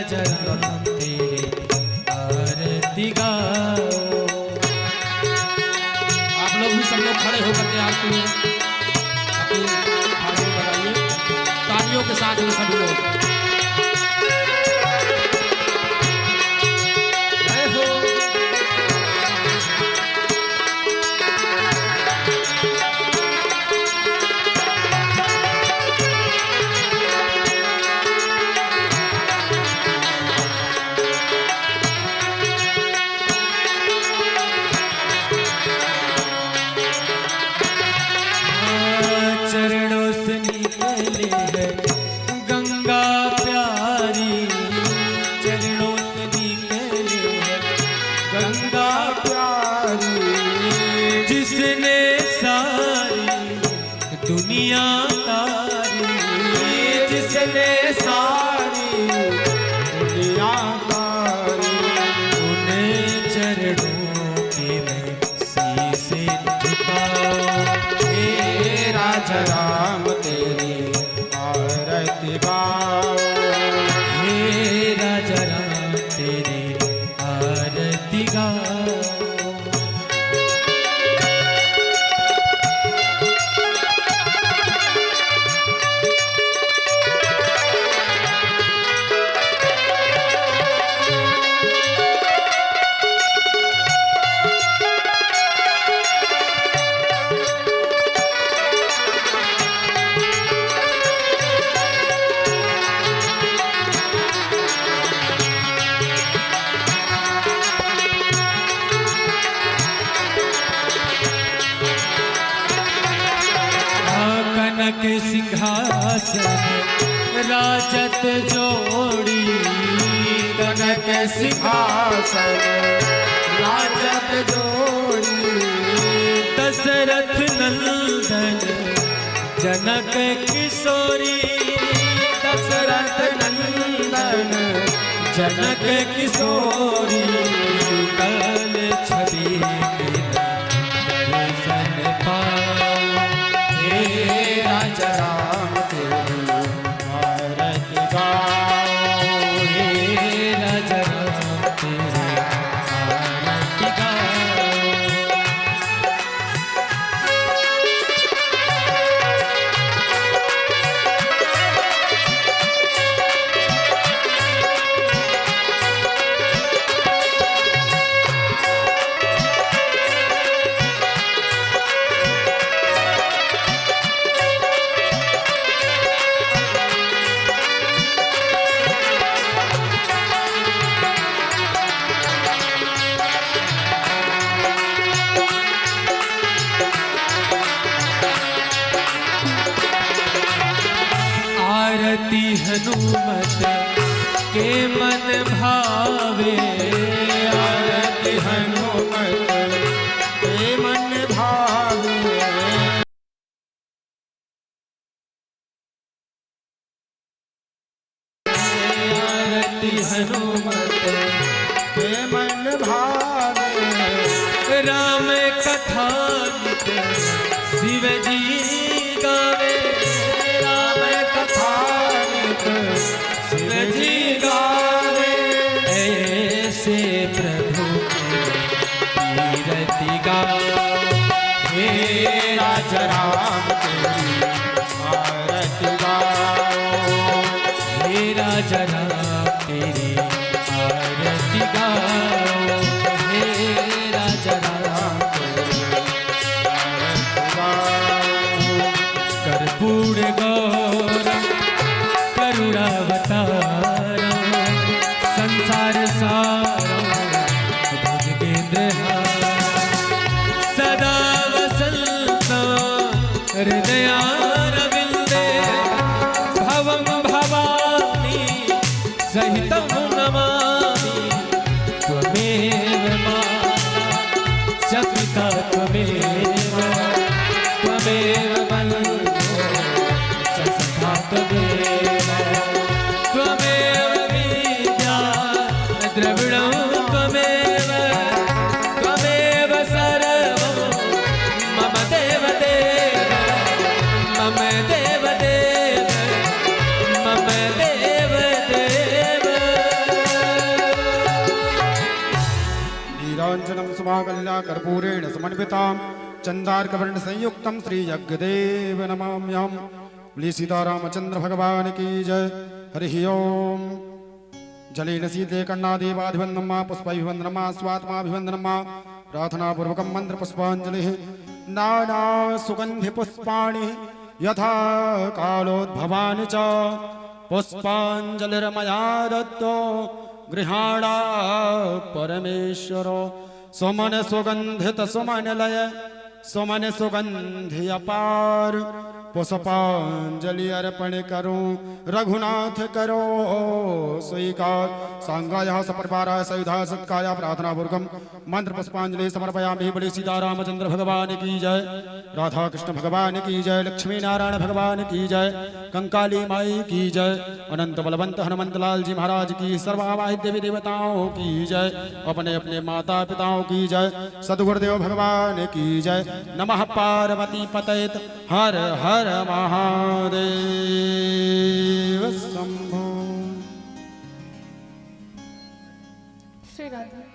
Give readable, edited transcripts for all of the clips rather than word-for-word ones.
राजा राम तेरे आरती गाओ। आप लोग भी सब लोग खड़े होकर के आरती में अपनी हारमोनियम बजाइए तालियों के साथ में सभी लोग। जय हो। चरणों से निकले है गंगा प्यारी, चरणों से निकले है गंगा प्यारी, जिसने सारी दुनिया तारी, जिसने सारी दुनिया तारी, उन्हें चरणों के मैं शीश झुकाऊं। राजा राम तेरी आरती गाओ। हे राजा राम तेरे आरती गाओ। कनक सिंहासन राजत जोड़ी, कनक सिंहासन राजत जोड़ी, दशरथ नंदन जनक किशोरी, दशरथ नंदन जनक किशोरी, कल छवि दर्शन पाओ। हे राजा राम तेरी आरती गाओ। हे राजा राम तेरे आरती गाओ। आरती हनुमत के मन भावे, आरती हनुमत के मन भावे। आरती हनुमत के मन भावे। राम कथा शिव जी गावे, राम कथा शिव जी गावे। ऐसे प्रभु कीरति गाओ। हे राजा राम तेरी आरती गाओ। हे राजा राम तेरी आरती गाओ। हे राजा राम तेरी आरती गाओ। कर्पूर गौरम करुणावतारम संसार सारम भुजगेन्द्रहारम सदा वसन्तं हृदयारविन्दे भवं भवानी सहितं नमामि। त्वमेव माता च पिता त्वमेव, त्वमेव बन्धुः च सखा त्वमेव, त्वमेव विद्या द्रविणं त्वमेव, त्वमेव सर्वं मम देवदेव, मम देवदेव, मम देवदेव। पुष्पाकल्या कर्पूरेण समन्वितां चंदार्कवर्ण संयुक्तं श्री यज्ञदेव नमाम्यहम्। बोलिए सीतारामचंद्र भगवान की जय। हरि ओम। जलेन शीते कर्णादेवाभिवंदनमा पुष्पैर्वंदनमा स्वात्माभिवंदनमा प्रार्थना पूर्वकं मंत्र पुष्पांजलि। नाना सुगंधि पुष्पाणि यथा कालोद्भवानि च पुष्पांजलिर्मया दत्तो गृहाणा परमेश्वरो। सुमन सुगंधित सुमन लय सुमन सुगंधि अपार पुष्पांजलि अर्पण करूं रघुनाथ करो स्वीकार। सांगाया सपरिवाराय सयुधा सत्काया प्रार्थना पूर्वकं मंत्र पुष्पांजलि समर्पयामि। बड़े सीतारामचंद्र भगवान की जय। राधा कृष्ण भगवान की जय। लक्ष्मी नारायण भगवान की जय। कंकाली माई की जय। अनंत बलवंत हनुमंत लाल जी महाराज की सर्वावाहित देवी देवताओं की जय। अपने अपने माता पिताओं की जय। सद्गुरुदेव भगवान की जय। नमः पार्वती पतयेत हर हर महादेव शंभो। श्री राधा।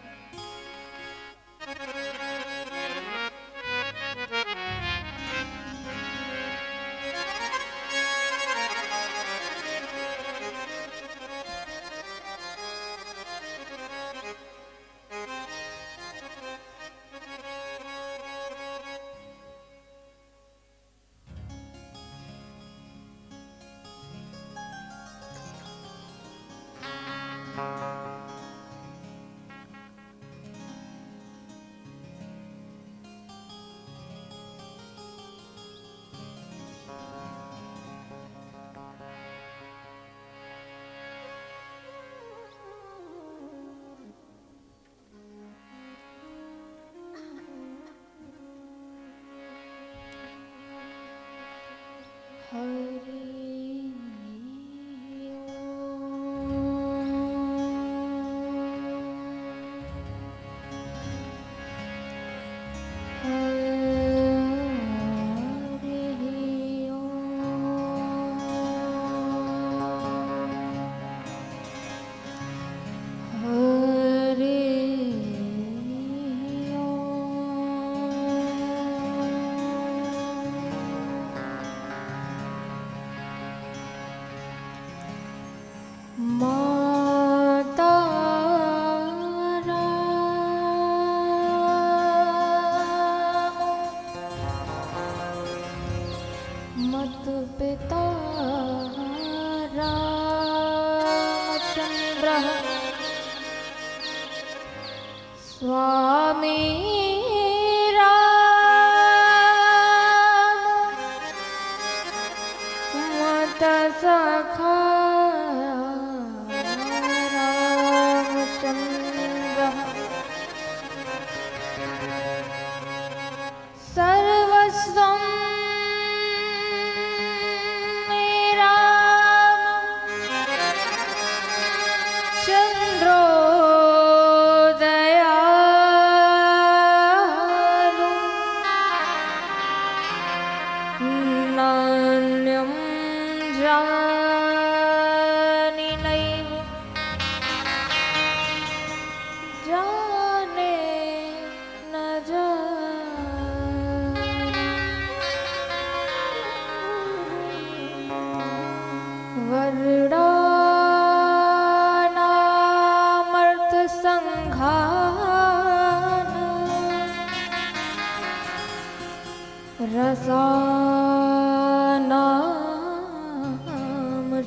रसानां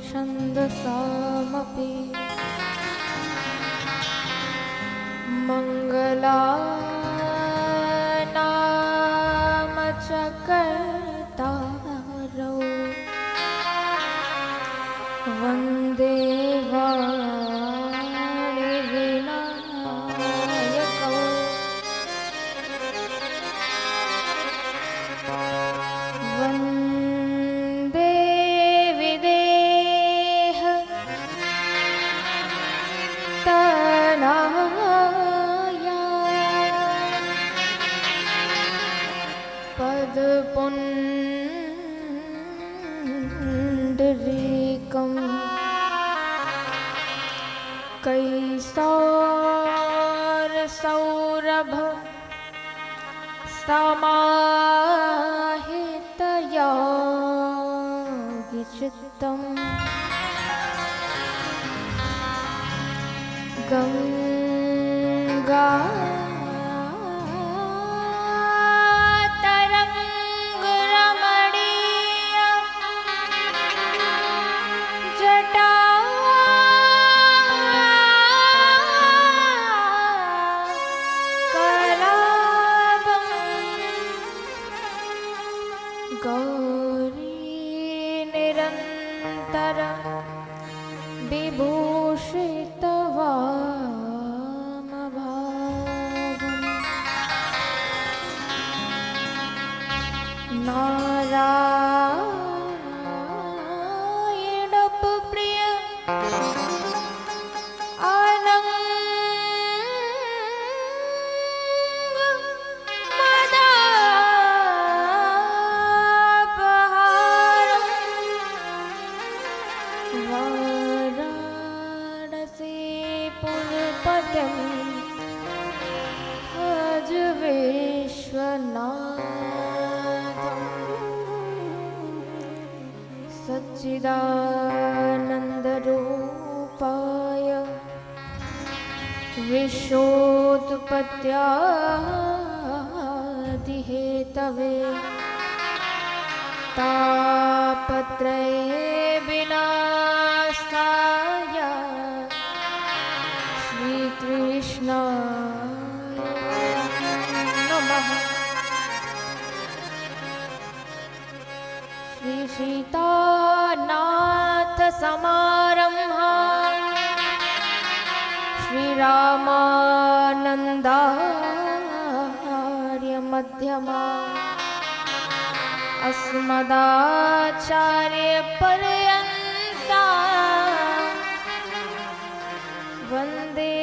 छन्दसामपि मङ्गलानां च कर्तारौ वन्दे वाणिविनायकौ वन्दे विदेह तनाया पदपुण्डरीकं कैसौरसौरभ समाहितया चित्तम् गंगा तरंग रमणीय जटा कलापं गौरी निरंतर विभूषितवामभागम् नारायणप्रिय भज विश्वनाथं सच्चिदानन्दरूपाय विश्वोत्पत्त्यादिहेतवे तापत्रये विनाशाय श्रीकृष्णाय नमः। श्री सीतानाथ समारम्भा श्रीरामानन्दार्य मध्यमा अस्मदाचार्य पर्यन्ता वन्दे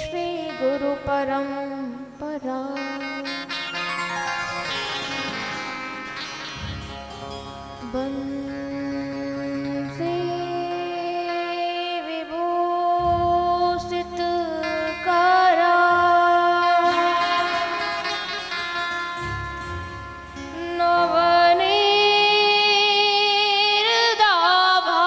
श्री गुरु परम्परा। वन्दे विभूषित करा नवनीरदाभा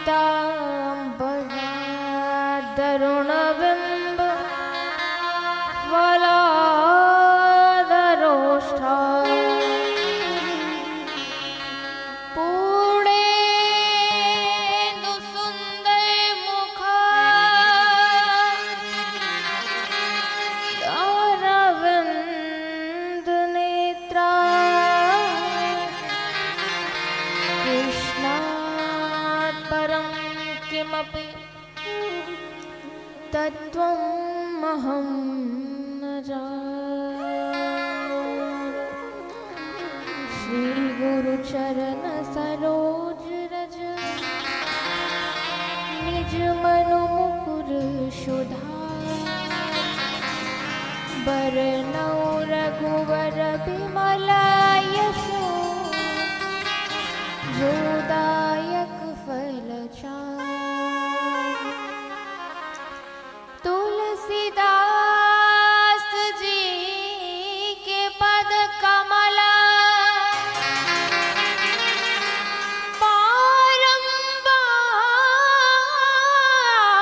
पीताम्बरा तरुणबिम्ब वलादरोष्ठा पूर्णेन्दुसुन्दर मुखा अरविन्दनेत्रा कृष्णात् परं किमपि तत्त्वमहं न जाने। श्री गुरुचरण सरोज रज निज मनु मुकुर सुधार बरनौ रघुवर बिमल यशो जोदायक फलचार। तुलसीदास जी के पद कमला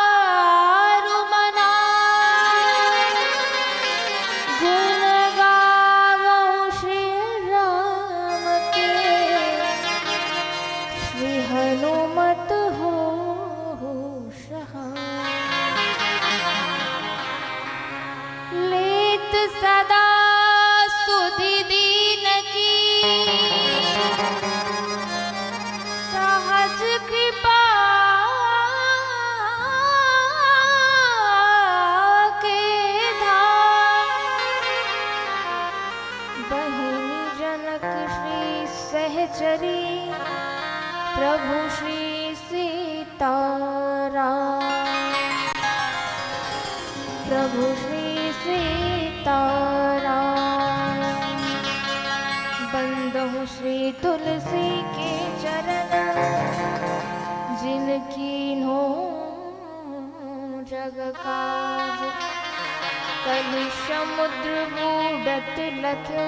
बारंबार मनाए गुण गावों श्री राम के श्री हनुमत हो लेत सदा सुधि दीन की सहज कृपा के धाम बहिनी जनक श्री सहचरी प्रभु श्री सीताराम प्रभु श्री सीताराम बंदहु श्री तुलसी के चरण जिनकी नो जग का कलि समुद्र बूढ़त लख्यो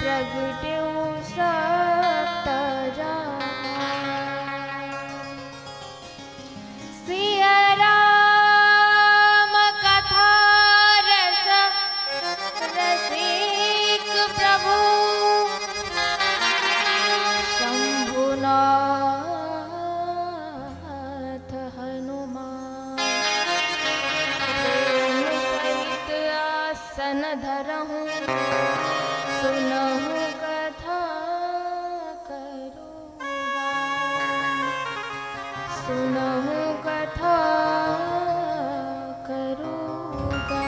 प्रगट्यो सत सिया राम कथा रस रसिक प्रभु शंभुनाथ हनुमान सहित आसन धरहूँ सुनहु कथा करूँगा सुनहु कथा करूँगा।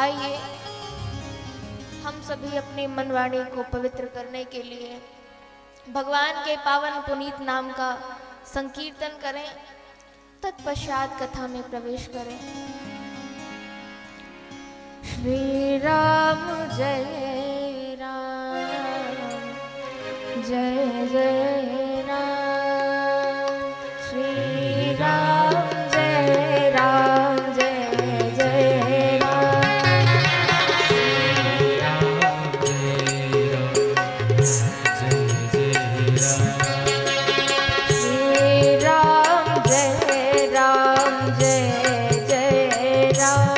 आइए हम सभी अपनी मनवाणी को पवित्र करने के लिए भगवान के पावन पुनीत नाम का संकीर्तन करें, तत्पश्चात कथा में प्रवेश करें। श्री राम जय राम जय जय राम श्री राम जय राम जय जय राम श्री राम जय राम जय जय राम श्री राम जय राम जय जय राम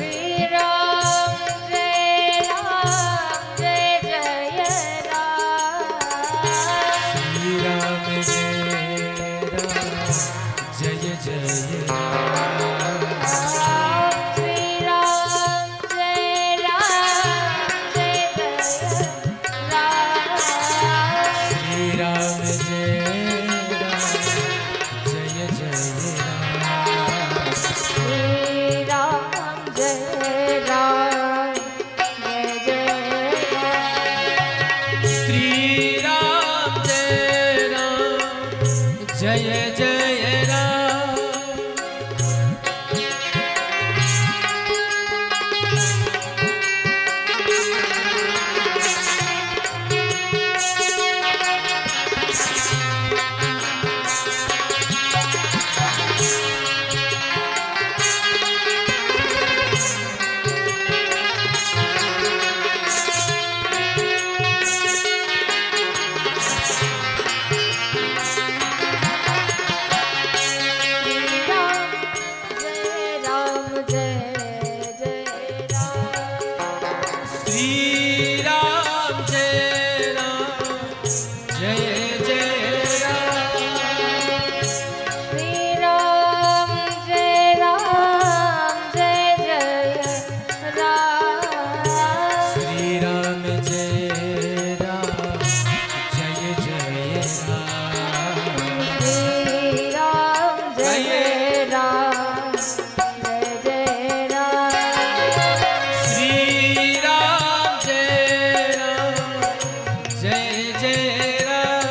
श्री राम जय राम जय जय राम श्री राम जय राम जय जय राम श्री राम जय राम जय जय राम श्री राम जय राम जय जय राम श्री राम जय राम जय जय राम श्री राम जय राम जय जय राम श्री राम जय राम जय जय राम श्री राम जय राम जय जय राम श्री राम जय राम जय जय राम श्री राम जय राम जय जय राम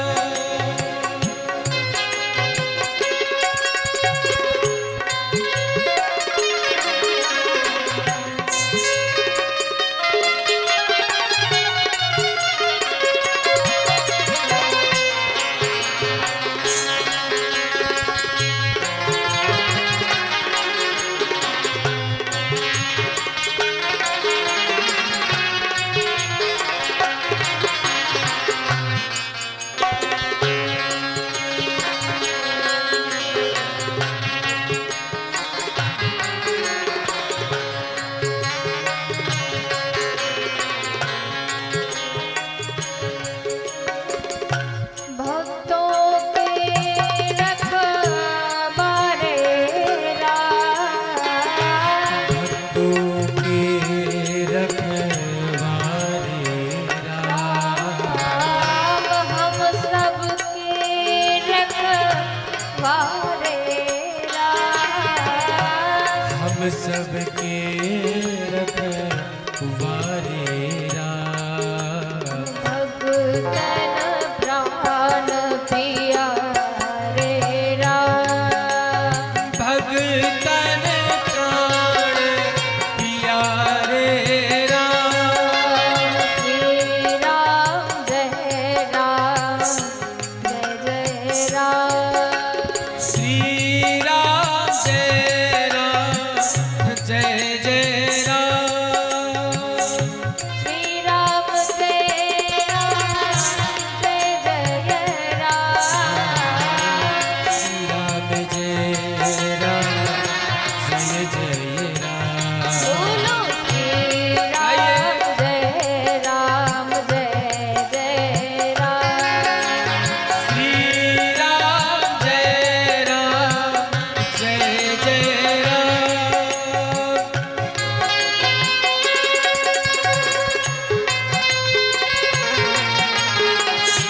भक्तों के रखवारे राम भक्तों के रखवारे राम हम सबके रखवारे राम हम सबके रखवारे राम भगतन प्राण प्यारे राम भगतन प्राण प्यारे राम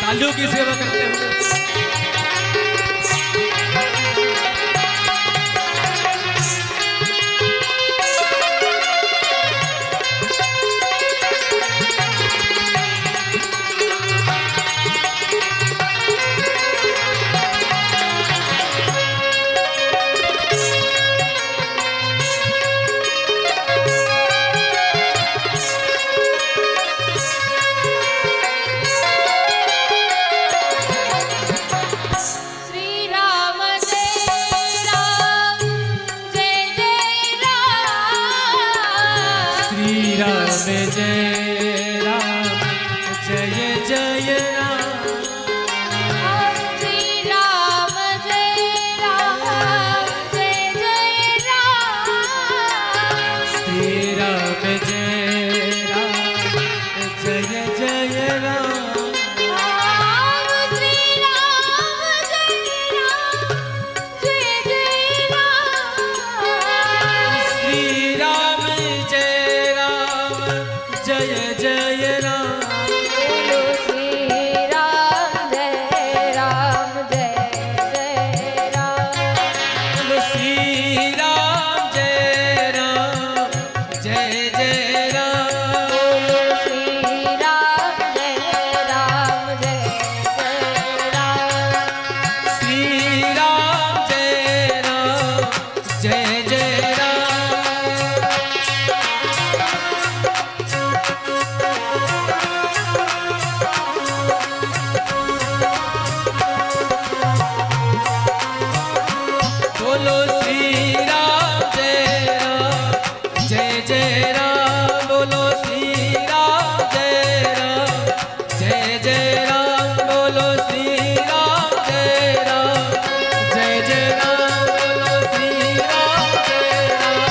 तालियों की सेवा करते हुए जय राम जय जय राम श्री राम जय राम जय जय राम श्री राम जय राम जय जय राम श्री राम जय राम जय जय राम श्री राम जय राम जय जय राम बोलो श्री राम जय राम जय जय राम बोलो श्री राम जय राम जय जय राम बोलो श्री राम जय राम जय जय राम श्री राम जय राम जय जय राम बोलो श्री राम जय राम जय जय राम बोलो श्री राम जय राम जय जय राम बोलो श्री राम जय राम जय जय राम बोलो श्री राम जय राम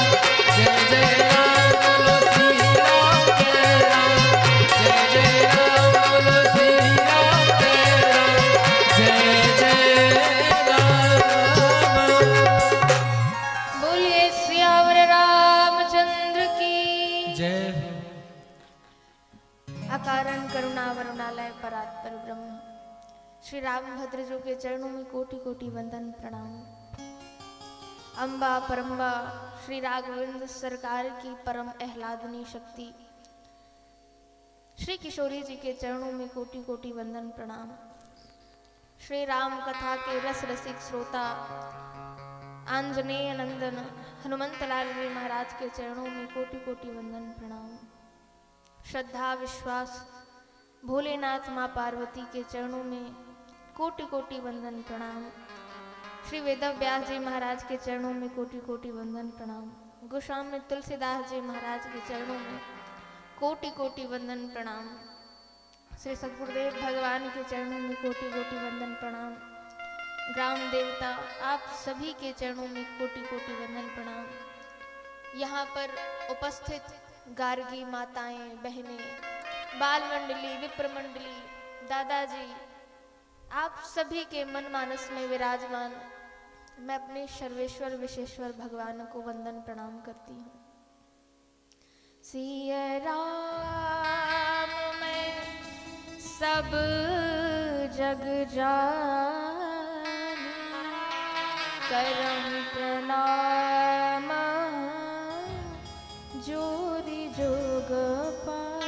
जय जय राम बोलो श्री राम जय राम जय जय राम बोलो श्री राम जय राम जय जय राम बोलिए सियावर रामचंद्र की जय अकारण करुणा वरुणालय परात्पर ब्रह्म श्री रामभद्र जी के चरणों में कोटि कोटि वंदन प्रणाम। अम्बा परम्बा श्री राघवेंद्र सरकार की परम आह्लादनी शक्ति श्री किशोरी जी के चरणों में कोटि कोटि वंदन प्रणाम। श्री राम कथा के रस रसिक श्रोता आंजनेय नंदन हनुमंतलाल जी महाराज के चरणों में कोटि कोटि वंदन प्रणाम। श्रद्धा विश्वास भोलेनाथ माँ पार्वती के चरणों में कोटि कोटि वंदन प्रणाम। श्री वेदव्यास जी महाराज के चरणों में कोटि कोटि वंदन प्रणाम। गोस्वामी तुलसीदास जी महाराज के चरणों में कोटि कोटि वंदन प्रणाम। श्री सद्गुरुदेव भगवान के चरणों में कोटि कोटि वंदन प्रणाम। ग्राम देवता आप सभी के चरणों में कोटि कोटि वंदन प्रणाम। यहाँ पर उपस्थित गार्गी माताएं बहनें बाल मंडली विप्र मंडली दादाजी आप सभी के मन मानस में विराजमान मैं अपने सर्वेश्वर विशेश्वर भगवान को वंदन प्रणाम करती हूँ। सिया राम मैं सब जग जानी करम प्रणाम जोरी जोग पानी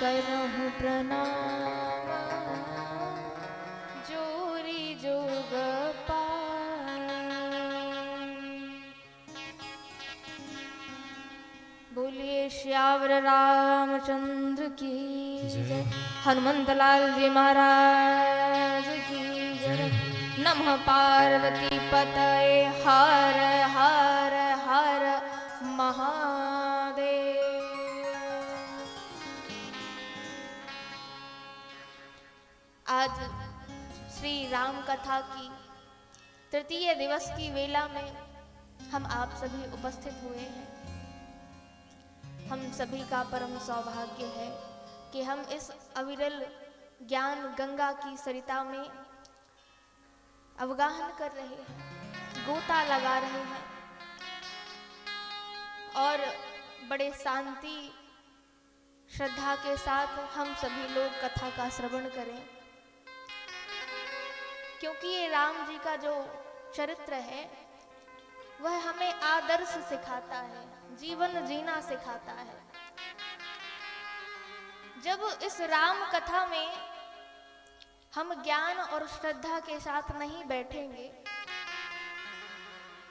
करहु प्रणाम जोरी जोग पानी। बोलिए श्यावर रामचंद्र की जय हनुमंतलाल जी महाराज की जय। नमः पार्वती पतये हर हर हर महादेव। आज श्री राम कथा की तृतीय दिवस की वेला में हम आप सभी उपस्थित हुए हैं। हम सभी का परम सौभाग्य है कि हम इस अविरल ज्ञान गंगा की सरिता में अवगाहन कर रहे हैं, गोता लगा रहे हैं और बड़े शांति श्रद्धा के साथ हम सभी लोग कथा का श्रवण करें, क्योंकि ये राम जी का जो चरित्र है वह हमें आदर्श सिखाता है, जीवन जीना सिखाता है। जब इस राम कथा में हम ज्ञान और श्रद्धा के साथ नहीं बैठेंगे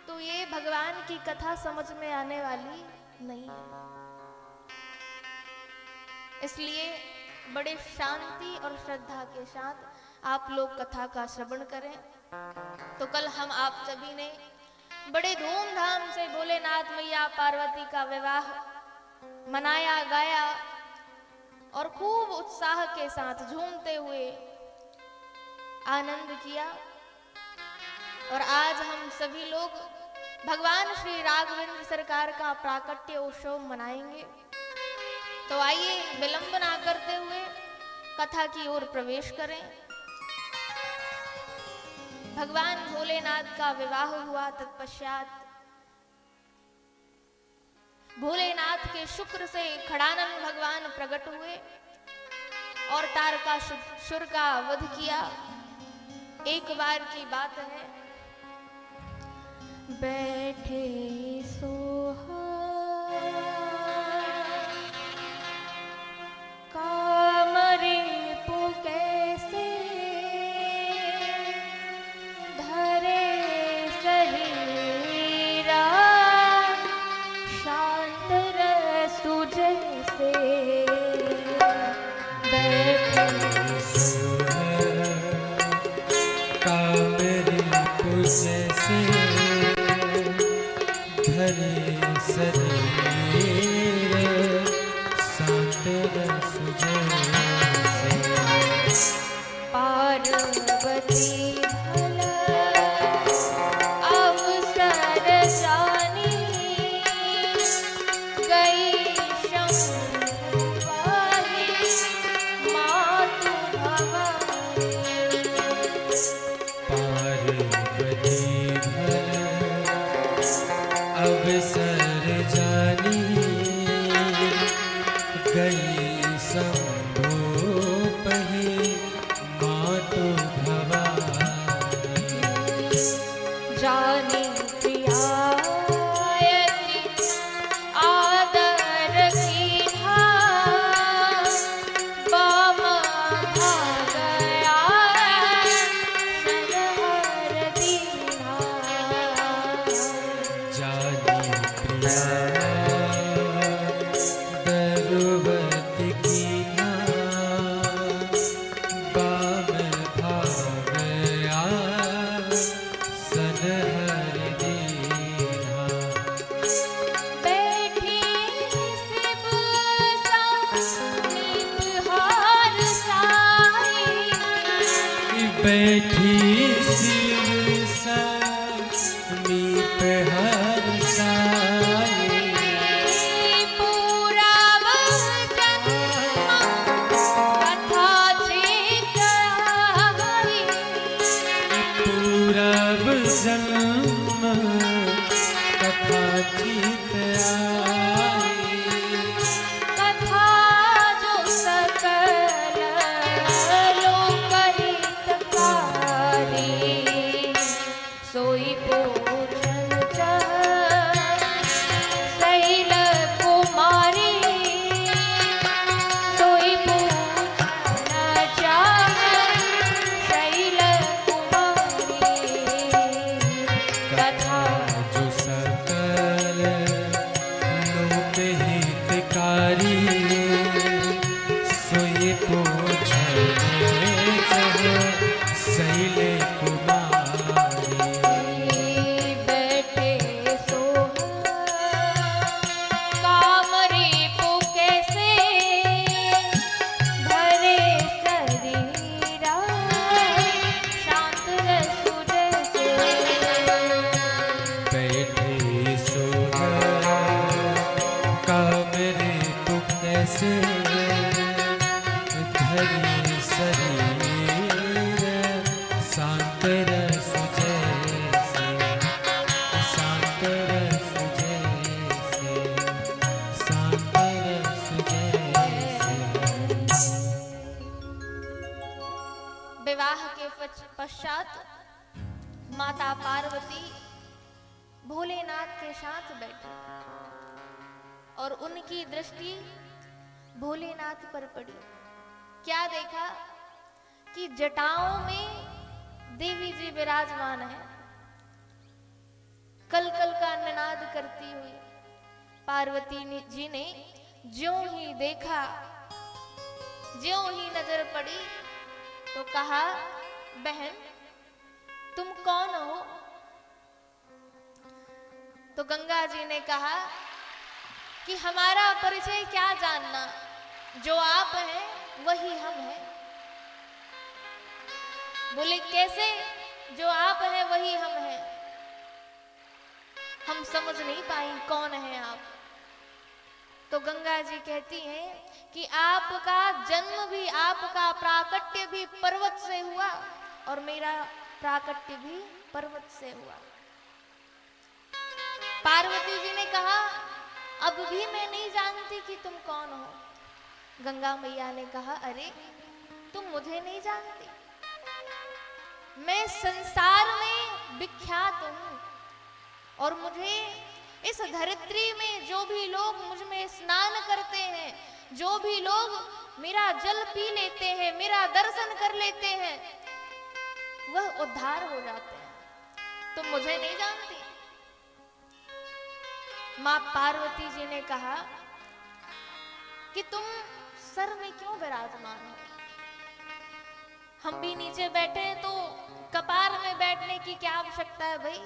तो ये भगवान की कथा समझ में आने वाली नहीं है। इसलिए बड़े शांति और श्रद्धा के साथ आप लोग कथा का श्रवण करें। तो कल हम आप सभी ने बड़े धूमधाम से भोलेनाथ मैया पार्वती का विवाह मनाया, गाया और खूब उत्साह के साथ झूमते हुए आनंद किया। और आज हम सभी लोग भगवान श्री राघवेंद्र सरकार का प्राकट्य उत्सव मनाएंगे। तो आइए विलंब ना करते हुए कथा की ओर प्रवेश करें। भगवान भोलेनाथ का विवाह हुआ, तत्पश्चात भोलेनाथ के शुक्र से खड़ानन भगवान प्रकट हुए और तारकासुर का वध किया। एक बार की बात है, बैठे सोहा कामरे पुकैसे धरे शरीरा शांत रसु जैसे बैठे कामरे पुकैसे धरे शरीर शांत रसु जैसे पार्वती भला अवसर जानी गई शंभु वाली मातु भवानी। पार्वती अवसर जानी गई शंभो पही मातु भवानी। जानी प्रियायति आदर कीन्हा बाम भागया शरहर दीन्हा। जानी प्रिया दरुवत कीन्हा बाम भागया सनहर दीन्हा। बैठी शिव समीप हार साई बैठी शिव समीप हर साई। पूरा वचन कथा चित आई। पूरब जन्म कथा चित आई। कथा जो सकल लोकहितकारी सोई पूजन शैल कुमारी सोई पूजन शैल कुमारी। कथा जो सकल माता पार्वती भोलेनाथ के साथ बैठी और उनकी दृष्टि भोलेनाथ पर पड़ी। क्या देखा कि जटाओं में देवी जी विराजमान है, कल कल का निनाद करती हुई। पार्वती जी ने ज्यों ही देखा, ज्यों ही नजर पड़ी तो कहा, बहन तुम कौन हो? तो गंगा जी ने कहा कि हमारा परिचय क्या जानना, जो आप हैं वही हम हैं। बोले कैसे? जो आप हैं वही हम हैं। हम समझ नहीं पाई कौन है आप। तो गंगा जी कहती हैं कि आपका जन्म भी, आपका प्राकट्य भी पर्वत से हुआ और मेरा प्राकट्य भी पर्वत से हुआ। पार्वती जी ने कहा, अब भी मैं नहीं जानती कि तुम कौन हो। गंगा मैया ने कहा, अरे तुम मुझे नहीं जानती, मैं संसार में विख्यात हूं और मुझे इस धरित्री में जो भी लोग मुझ में स्नान करते हैं, जो भी लोग मेरा जल पी लेते हैं, मेरा दर्शन कर लेते हैं, वह उद्धार हो जाते हैं। तुम मुझे नहीं जानती। मां पार्वती जी ने कहा कि तुम सर में क्यों विराजमान हो? हम भी नीचे बैठे हैं तो कपार में बैठने की क्या आवश्यकता है भाई?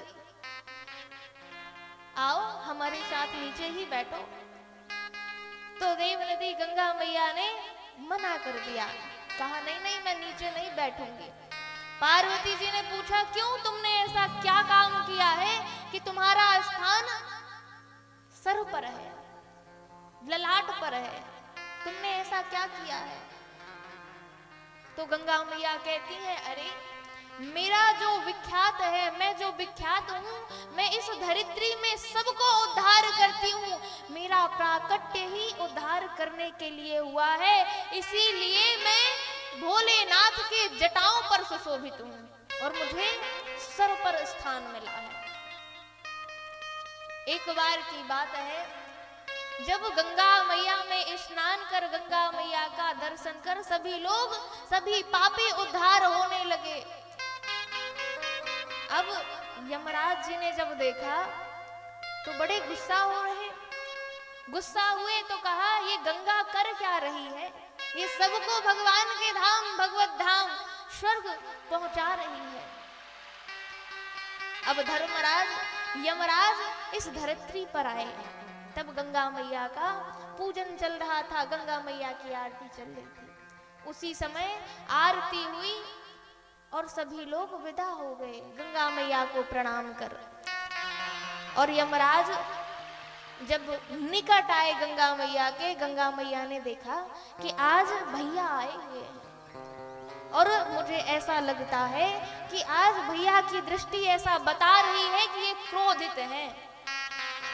आओ हमारे साथ नीचे ही बैठो। तो देव नदी गंगा मैया ने मना कर दिया, कहा नहीं नहीं मैं नीचे नहीं बैठूंगी। पार्वती जी ने पूछा, क्यों? तुमने ऐसा क्या काम किया है कि तुम्हारा स्थान सर पर है, ललाट पर है? तुमने ऐसा क्या किया है? तो गंगा मैया कहती है, अरे मेरा जो विख्यात है, मैं जो विख्यात हूँ, मैं इस धरित्री में सबको उद्धार करती हूँ। मेरा प्राकट्य ही उद्धार करने के लिए हुआ है, इसीलिए मैं भोलेनाथ के जटाओं पर सुशोभित हूँ और मुझे सर पर स्थान मिला है। एक बार की बात है, जब गंगा मैया में स्नान कर, गंगा मैया का दर्शन कर सभी लोग, सभी पापी उद्धार होने लगे। अब यमराज जी ने जब देखा तो बड़े गुस्सा हो रहे। गुस्सा हुए तो कहा, ये गंगा कर क्या रही है? ये सबको भगवान के धाम, भगवत धाम, स्वर्ग पहुंचा रही है। अब धर्मराज, यमराज इस धरित्री पर आए। तब गंगा मैया का पूजन चल रहा था, गंगा मैया की आरती चल रही थी। उसी समय आरती हुई और सभी लोग विदा हो गए गंगा मैया को प्रणाम कर। और यमराज जब निकट आए गंगा मैया के, गंगा मैया ने देखा कि आज भैया आए हुए हैं और मुझे ऐसा लगता है कि आज भैया की दृष्टि ऐसा बता रही है कि ये क्रोधित हैं,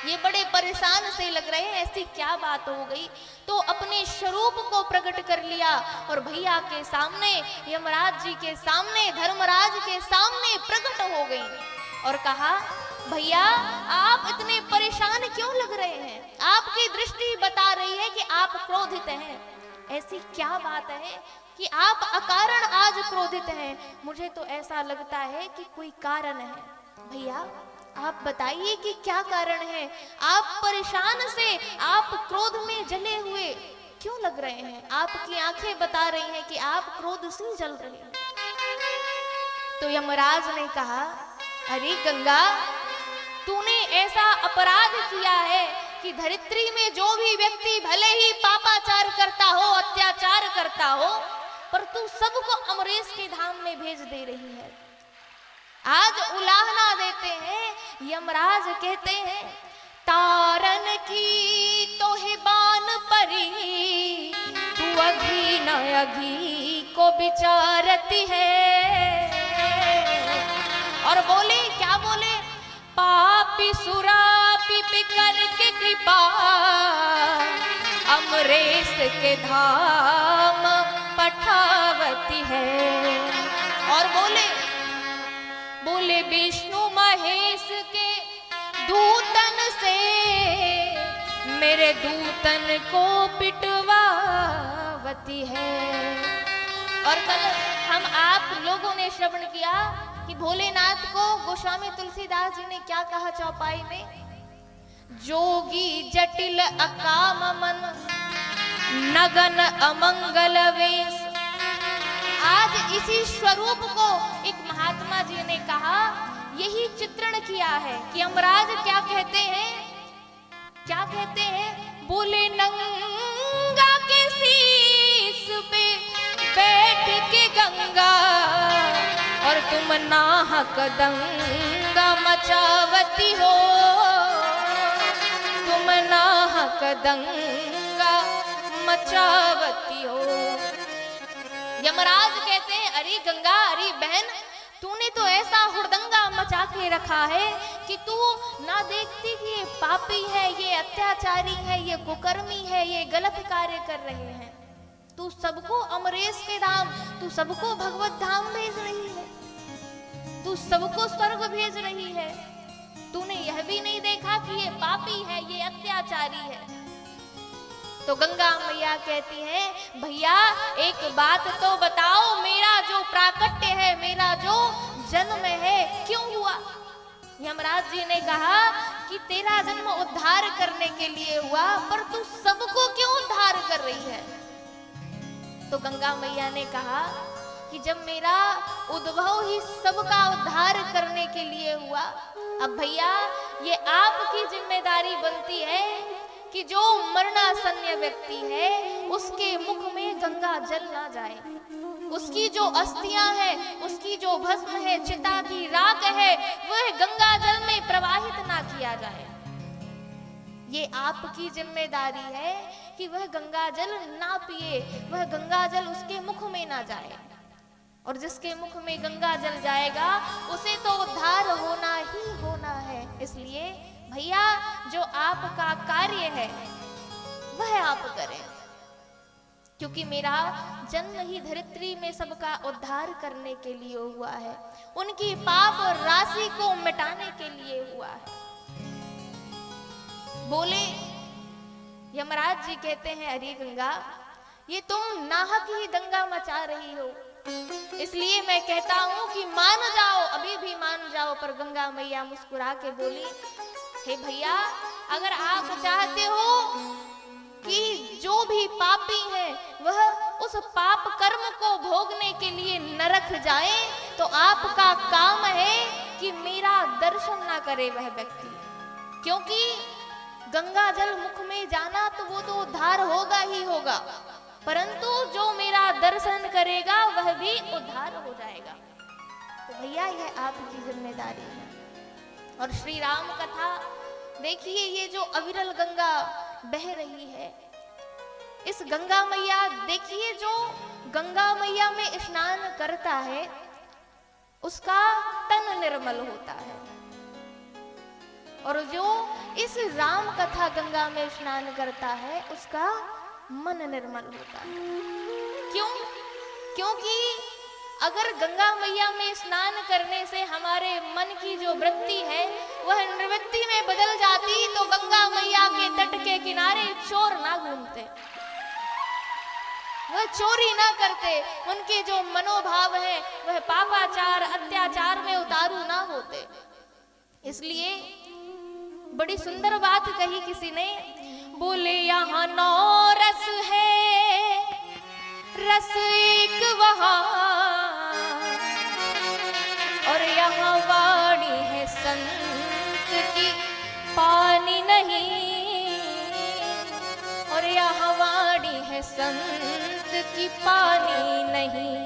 ये बड़े परेशान से लग रहे हैं, ऐसी क्या बात हो गई? तो अपने स्वरूप को प्रकट कर लिया और भैया के सामने, यमराज जी के सामने, धर्मराज के सामने प्रकट हो गई और कहा, भैया आप इतने परेशान क्यों लग रहे हैं? आपकी दृष्टि बता रही है कि आप क्रोधित हैं। ऐसी क्या बात है कि आप अकारण आज क्रोधित हैं? मुझे तो ऐसा लगता है कि कोई कारण है। भैया आप बताइए कि क्या कारण है? आप परेशान से, आप क्रोध में जले हुए क्यों लग रहे हैं? आपकी आंखें बता रही हैं कि आप क्रोध से जल रहे हैं। तो यमराज ने कहा, अरे गंगा, तूने ऐसा अपराध किया है कि धरित्री में जो भी व्यक्ति भले ही पापाचार करता हो, अत्याचार करता हो, पर तू सबको अमरेश के धाम में भेज दे रही है। आज उलाहना देते हैं, यमराज कहते हैं, तारन की तो है बान परी, तू अघी न अघी को विचारती है। और बोले, क्या बोले? पापी सुरापी पे करके कृपा, अमरेश के धाम पठावती है। और बोले, बोले विष्णु के दूतन से मेरे दूतन को पिटवावती है। और कल हम आप लोगों ने श्रवण किया कि भोलेनाथ को गोस्वामी तुलसीदास जी ने क्या कहा चौपाई में, जोगी जटिल अकाम मन नगन अमंगल वेश। आज इसी स्वरूप को एक महात्मा जी ने कहा, यही चित्रण किया है कि यमराज क्या कहते हैं, क्या कहते हैं, बोले नंगा के शीश पे बैठ के गंगा और तुम नाहक दंगा मचावती हो, तुम नाहक दंगा मचावती हो। यमराज कहते हैं, अरे गंगा, अरे बहन, तूने तो ऐसा हुड़दंगा मचा के रखा है कि तू ना देखती कि ये पापी है, ये अत्याचारी है, ये कुकर्मी है, ये गलत कार्य कर रहे हैं। तू सबको अमरेश के धाम, तू सबको भगवत धाम भेज रही है, तू सबको स्वर्ग भेज रही है। तूने यह भी नहीं देखा कि ये पापी है, ये अत्याचारी है। तो गंगा मैया कहती है, भैया एक बात तो बताओ, मेरा जो प्राकट्य है, मेरा जो जन्म है, क्यों हुआ? यमराज जी ने कहा कि तेरा जन्म उद्धार करने के लिए हुआ, पर तू सबको क्यों उद्धार कर रही है? तो गंगा मैया ने कहा कि जब मेरा उद्भव ही सबका उद्धार करने के लिए हुआ, अब भैया ये आपकी जिम्मेदारी बनती है कि जो मरणासन्न व्यक्ति है उसके मुख में गंगा जल ना जाए, उसकी जो अस्थियां हैं, उसकी जो भस्म है, चिता की राख है, वह गंगा जल में प्रवाहित ना किया जाए। ये आपकी जिम्मेदारी है कि वह गंगा जल ना पिए, वह गंगा जल उसके मुख में ना जाए। और जिसके मुख में गंगा जल जाएगा उसे तो उद्धार होना ही होना है। इसलिए भैया जो आपका कार्य है वह आप करें, क्योंकि मेरा जन्म ही धरित्री में सबका उद्धार करने के लिए हुआ है, उनकी पाप राशि को मिटाने के लिए हुआ है। बोले यमराज जी कहते हैं, अरे गंगा, ये तुम नाहक ही दंगा मचा रही हो, इसलिए मैं कहता हूं कि मान जाओ, अभी भी मान जाओ। पर गंगा मैया मुस्कुरा के बोली, हे भैया, अगर आप चाहते हो कि जो भी पापी है वह उस पाप कर्म को भोगने के लिए नरक जाए, तो आपका काम है कि मेरा दर्शन ना करे वह व्यक्ति, क्योंकि गंगा जल मुख में जाना तो वो तो उद्धार होगा ही होगा, परंतु जो मेरा दर्शन करेगा वह भी उद्धार हो जाएगा। तो भैया यह आपकी जिम्मेदारी है। और श्री राम कथा देखिए, ये जो अविरल गंगा बह रही है, इस गंगा मैया देखिए, जो गंगा मैया में स्नान करता है उसका तन निर्मल होता है, और जो इस राम कथा गंगा में स्नान करता है उसका मन निर्मल होता है। क्यों? क्योंकि अगर गंगा मैया में स्नान करने से हमारे मन की जो वृत्ति है वह निवृत्ति में बदल जाती, तो गंगा मैया के तट के किनारे चोर ना घूमते, वह चोरी ना करते, उनके जो मनोभाव है वह पापाचार अत्याचार में उतारू ना होते। इसलिए बड़ी सुंदर बात कही किसी ने, बोले यहाँ 9 रस है, रस एक वहाँ, और यहाँ वाणी है संत की पानी नहीं, और यहाँ वाणी है संत की पानी नहीं।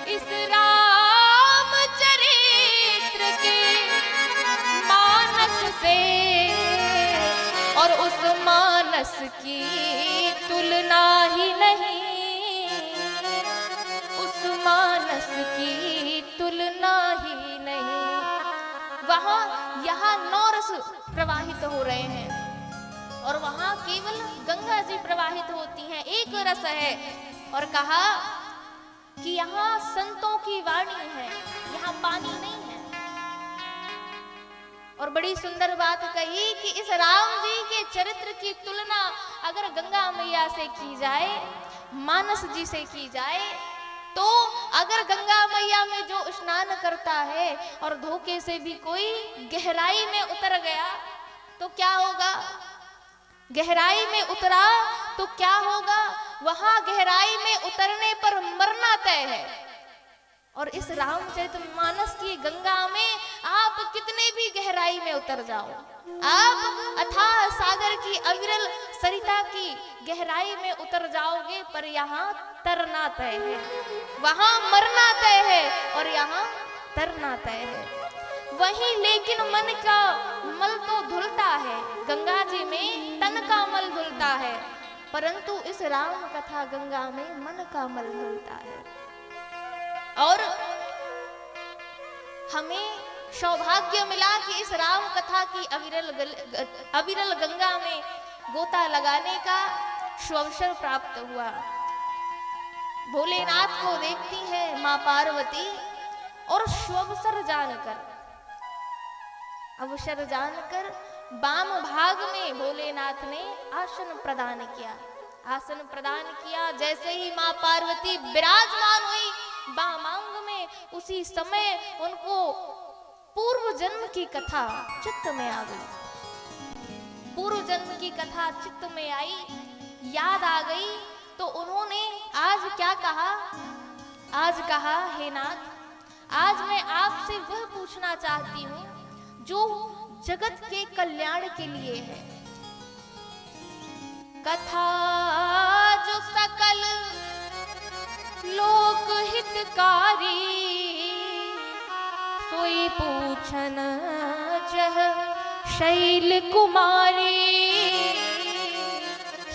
इस राम चरित्र के मानस से और उस मानस की तुलना ही नहीं, उस मानस की तुलना ही नहीं। वहाँ यहाँ 9 रस प्रवाहित हो रहे हैं और वहाँ केवल गंगा जी प्रवाहित होती हैं, एक रस है। और कहा कि यहाँ संतों की वाणी है, यहाँ पानी नहीं है। और बड़ी सुंदर बात कही कि इस राम जी के चरित्र की तुलना अगर गंगा मैया से की जाए, मानस जी से की जाए, तो अगर गंगा मैया में जो स्नान करता है और धोखे से भी कोई गहराई में उतर गया तो क्या होगा? गहराई में उतरा तो क्या होगा? वहां गहराई में उतरने पर मरना तय है। और इस रामचरितमानस की गंगा में आप कितने भी गहराई में उतर जाओ, आप अथाह सागर की अविरल सरिता की गहराई में उतर जाओगे, पर यहाँ तरना तय है। वहां मरना तय है और यहाँ तरना तय है। वहीं लेकिन मन का मल तो धुलता है, गंगा जी में तन का मल धुलता है, परंतु इस राम कथा गंगा में मन का मल धुलता है। और हमें सौभाग्य मिला कि इस राम कथा की अविरल गंगा में गोता लगाने का सुअवसर प्राप्त हुआ। भोलेनाथ को देखती है मां पार्वती और सुअवसर जानकर वाम भाग में भोलेनाथ ने आसन प्रदान किया। जैसे ही मां पार्वती विराजमान हुई वामांग में, उसी समय उनको पूर्व जन्म की कथा चित्त में आ गई। पूर्व जन्म की कथा चित्त में आई, याद आ गई, तो उन्होंने आज क्या कहा? आज कहा, हे नाथ, आज मैं आपसे वह पूछना चाहती हूँ जो जगत के कल्याण के लिए है। कथा जो सकल लोक हितकारी, सोई पूछन जह शैल कुमारी,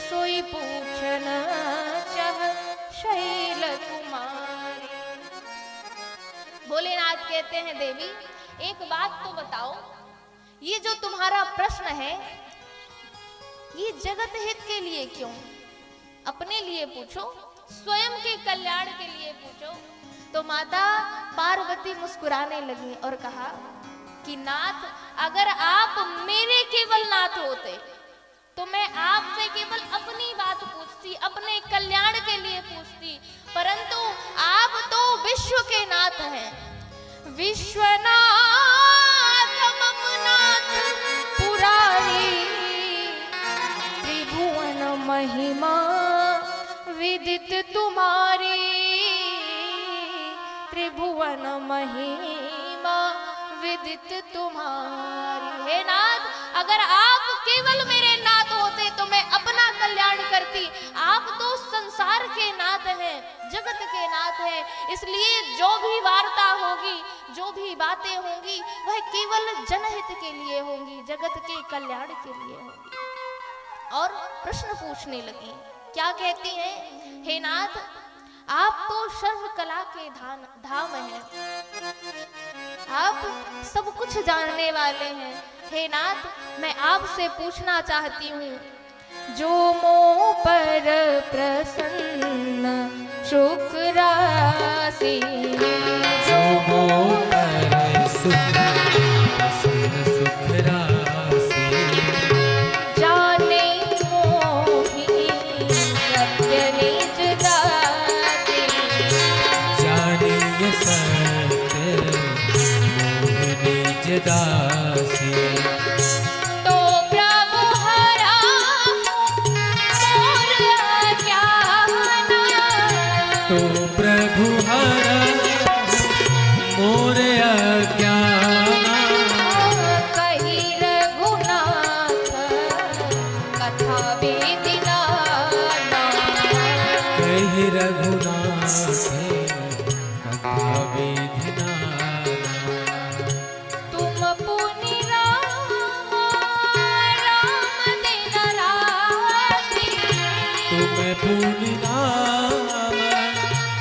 सोई पूछन जह शैल कुमारी। भोलेनाथ कहते हैं, देवी एक बात तो बताओ, ये जो तुम्हारा प्रश्न है ये जगत हित के लिए क्यों? अपने लिए पूछो, स्वयं के कल्याण के लिए पूछो। तो माता पार्वती मुस्कुराने लगी और कहा कि नाथ, अगर आप मेरे केवल नाथ होते तो मैं आपसे केवल अपनी बात पूछती, अपने कल्याण के लिए पूछती, परंतु आप तो विश्व के नाथ हैं। विश्वनाथ ममनाथ पुरारी, त्रिभुवन महिमा विदित तुम्हारी, त्रिभुवन महिमा विदित तुम्हारी। हे नाथ, अगर आप केवल मेरे नाथ होते तो मैं अपना कल्याण करती। आप तो संसार के नाथ हैं, जगत के नाथ हैं, इसलिए जो भी वार्ता होगी, जो भी बातें होंगी, वह केवल जनहित के लिए होंगी, जगत के कल्याण के लिए होंगी। और प्रश्न पूछने लगी, क्या कहती हैं? हे नाथ, आप तो सर्व कला के धाम हैं, आप सब कुछ जानने वाले हैं। हे नाथ, मैं आपसे पूछना चाहती हूँ, जो मोह पर प्रसन्न सुख राशि, जो मोह पर सुख राशि, जाने मोहि सत्य निज दाति, जानिए सत्य मोहि निज दासी। तो प्रभु हरा मोर अज्ञान, तो प्रभु हरा मोर अज्ञान, कही रघुनाथ कथा विधि नाना, कहि रघुनाथ कथा विधि नाना। तुम पुनि राम राम दिन राति, तुम पुनि राम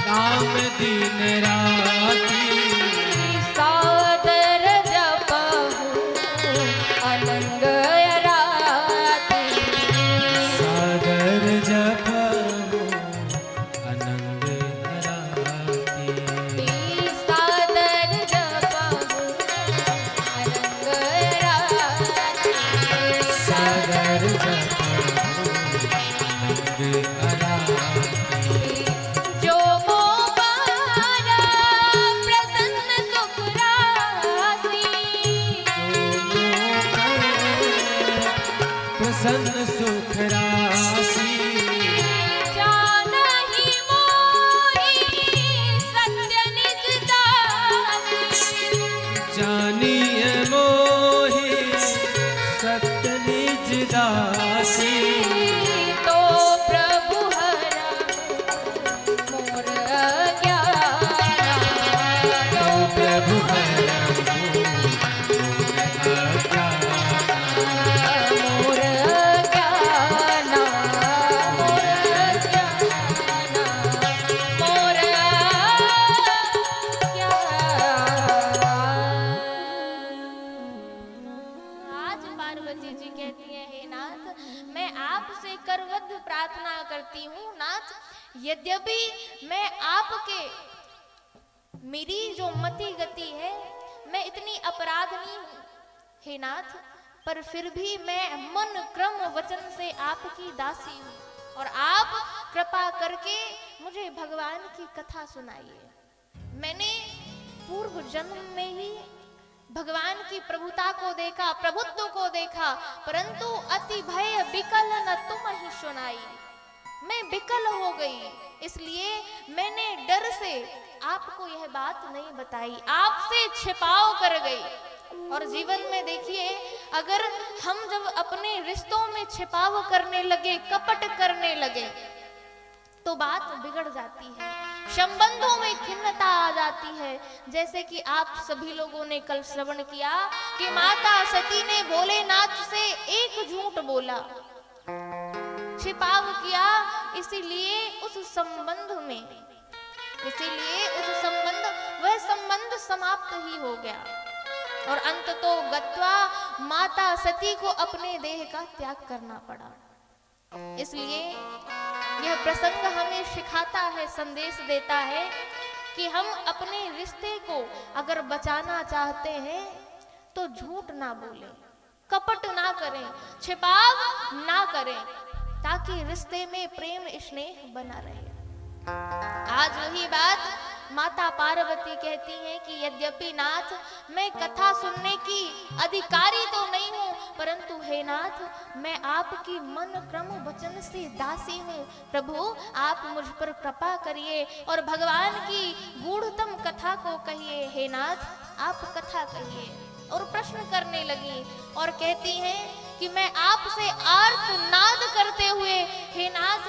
राम दिन राति, सादर जपहु अनंग राति, सागर जपहु अनंग राति, सादर जपहु अनंग सन सुख राशि जानहि मोहि सत्य निज दासी। जानिए मोहि सत्य निज दासी। तो प्रभु हरा मोर अज्ञाना। तो प्रभु हरहु मोर अज्ञाना, मोर अज्ञाना, मोर अज्ञाना। आज पार्वती जी कहती हैं, हे नाथ, मैं आपसे करवद्ध प्रार्थना करती हूँ नाथ, यद्यपि मैं आपके मेरी जो मति गति है, मैं इतनी अपराधनी हूँ हे नाथ, पर फिर भी मैं मन क्रम वचन से आपकी दासी हूँ और आप कृपा करके मुझे भगवान की कथा सुनाइए। मैंने पूर्व जन्म में ही भगवान की प्रभुता को देखा, प्रभुत्व को देखा, परंतु अति भय विकल न तुम ही सुनाई। मैं विकल हो गई, इसलिए मैंने डर से आपको यह बात नहीं बताई, आपसे छिपाव कर गई। और जीवन में देखिए, अगर हम जब अपने रिश्तों में छिपाव करने लगे, कपट करने लगे, तो बात बिगड़ जाती है, संबंधों में खिन्नता आ जाती है। जैसे कि आप सभी लोगों ने कल श्रवण किया कि माता सती ने भोलेनाथ से एक झूठ बोला, छिपाव किया, इसीलिए उस संबंध में, इसीलिए उस संबंध, वह संबंध समाप्त ही हो गया और अंत तो गत्वा माता सती को अपने देह का त्याग करना पड़ा। इसलिए यह प्रसंग हमें सिखाता है, संदेश देता है कि हम अपने रिश्ते को अगर बचाना चाहते हैं तो झूठ ना बोलें, कपट ना करें, छिपाव ना करें, ताकि रिश्ते में प्रेम स्नेह बना रहे। आज वही बात माता पार्वती कहती हैं कि यद्यपि नाथ मैं कथा सुनने की अधिकारी तो नहीं हूँ, परंतु हे नाथ मैं आपकी मन क्रम वचन से दासी हूँ। प्रभु आप मुझ पर कृपा करिए और भगवान की गूढ़तम कथा को कहिए। हे नाथ आप कथा कहिए। और प्रश्न करने लगी और कहती हैं कि मैं आपसे आर्तनाद करते हुए, हे नाथ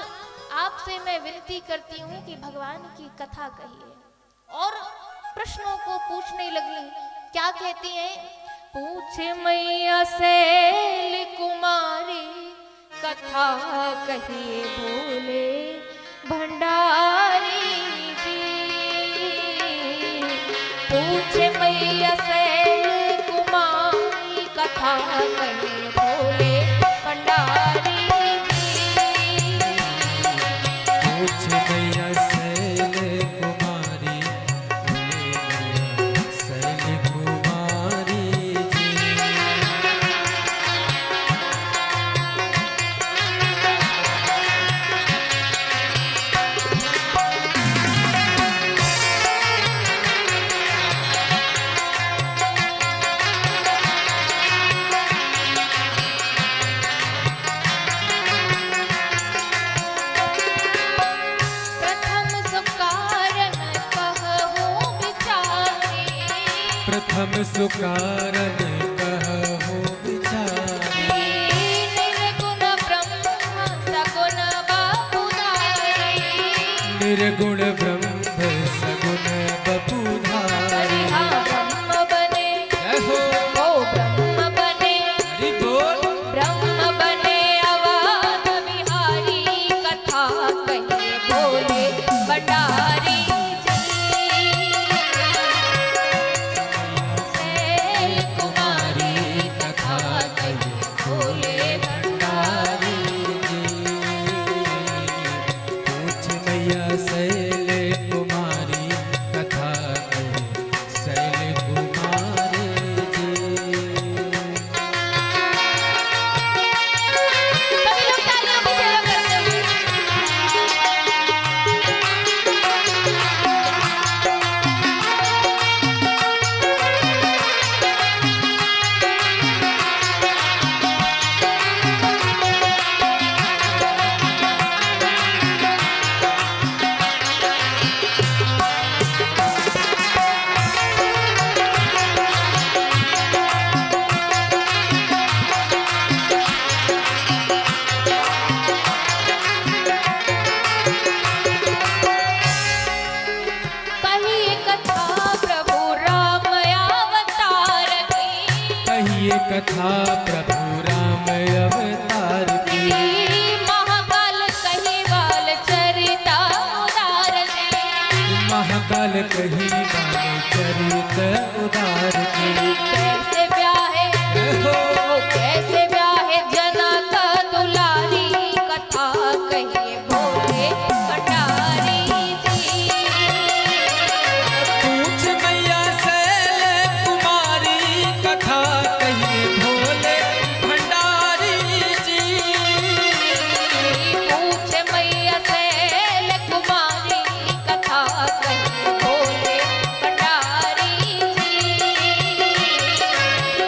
आपसे मैं विनती करती हूँ कि भगवान की कथा कहिए। और प्रश्नों को पूछने लगी। क्या कहती हैं? पूछे मैया शैल कुमारी, कथा कहिए भोले भंडारी जी। पूछे मैया शैल कुमारी, कथा कहिए भोले भंडारी जी। पूछ मैया शैल कुमारी, शैल कुमारी जी। प्रथम सुकारन कहु प्रथम सुकारन कहु विचारी। विचारी। निर्गुण ब्रह्म सगुण बापुधारी। निर्गुण ब्रह्म सगुण बपुधारी। हाँ ब्रह्म बने, जय हो। ओ ब्रह्म बने, हरि बोल। ब्रह्म बने अवध बिहारी, कथा कहिए भोले भंडारी जी। शैल कुमारी, कथा कहिए भोले भंडारी। पूछ मैया शैल कहिए कथा प्रभु राम अवतार की। महाकाल कही बाल चरिता उदार की। महाकाल कही बाल चरित उदार की। कैसे ब्याहे कैसे ब्याहे जनक दुलारी कथा कहिए भोले भंडारी जी। पूछ मैया शैल कुमारी कथा कहिए भोले भंडारी जी। पूछ मैया शैल कुमारी कथा कहिए भोले भंडारी जी।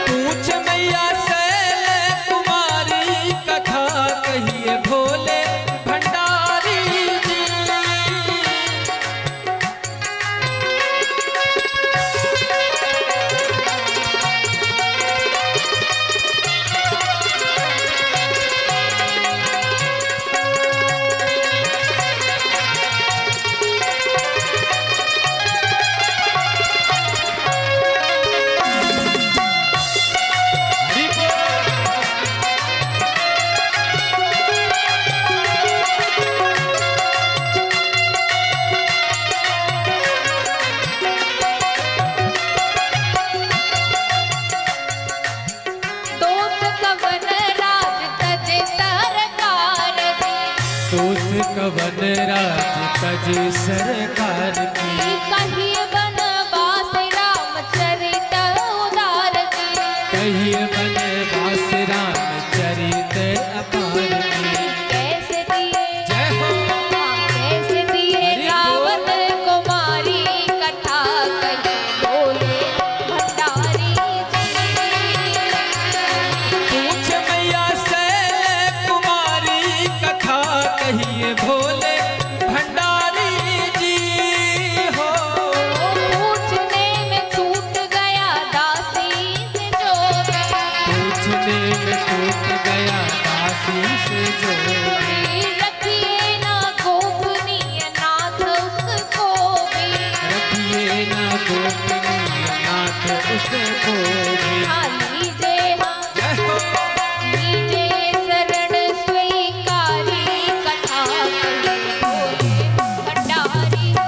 पूछ मैया शैल कुमारी कथा कहिए भोले भंडारी जी। हरि बोल। दोष कवन राज तजे सरकार दी। तोस कवन राज तज सरकार की। कहिए बनवास रामचरित उदार की। कहिए बनवास रामचरित अपार की। कैसे दिए जय हो। कैसे दिए हरि रावण कुमारी कथा कही भोले भंडारी जी। पूछ मैया शैल कुमारी कथा कहिए भोले भंडारी जी हो। पूछने में छूट गया दासी से जो। पूछने में टूट गया दासी से जो। रखिए ना गोपनीय नाथ उसको भी। रखिए ना गोपनीय नाथ उसको भी। लीजिए हाँ जय हो। लीजिए शरण स्वीकारी कथा कही भोले भंडारी जी।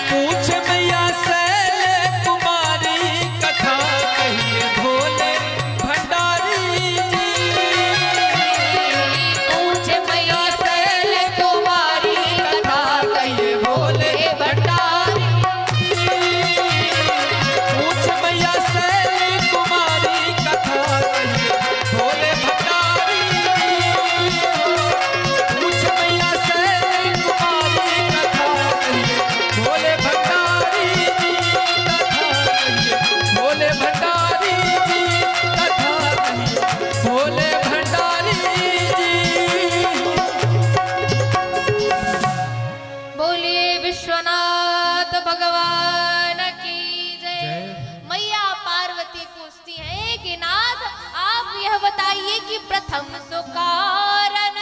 पूछ मैया शैल कुमारी कथा कहिए भोले भंडारी जी। पूछ मैया शैल कुमारी कथा कही भोले भंडारी। पूछ मैया शैल कुमारी कथा कहिए भोले भंडारी जी। पूछ मैया शैल कुमारी कथा कहिए भोले भंडारी जी। कथा कहिए भोले भंडारी जी। कथा कहिए भोले भंडारी जी। बोलिए विश्वनाथ भगवान की जय। जय। मैया पार्वती पूछती हैं कि नाथ आप यह बताइए कि प्रथम सो कारण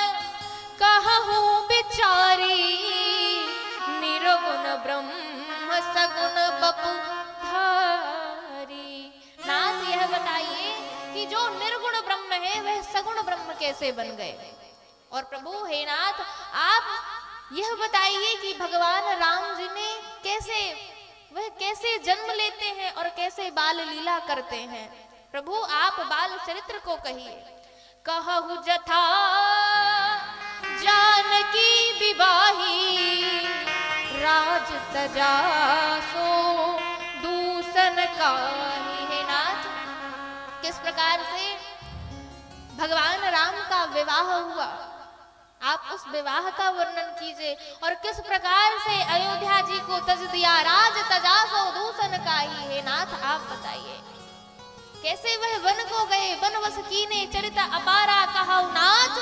कहूँ बिचारी निर्गुण ब्रह्म सगुण बपु धारी। नाथ यह बताइए कि जो निर्गुण ब्रह्म है वह सगुण ब्रह्म कैसे बन गए। और प्रभु हे नाथ आप यह बताइए कि भगवान राम जी ने कैसे जन्म लेते हैं और कैसे बाल लीला करते हैं। प्रभु आप बाल चरित्र को कहिए। कहु जथा जानकी विवाही राज तजा सो दूषण काहि। हे नाथ किस प्रकार से भगवान राम का विवाह हुआ आप उस विवाह का वर्णन कीजिए। और किस प्रकार से अयोध्या जी को तज दिया राज तजा सो दूषण काहि। हे नाथ आप बताइए कैसे वह वन को गए वनवस कीने चरिता अपारा कहा नाथ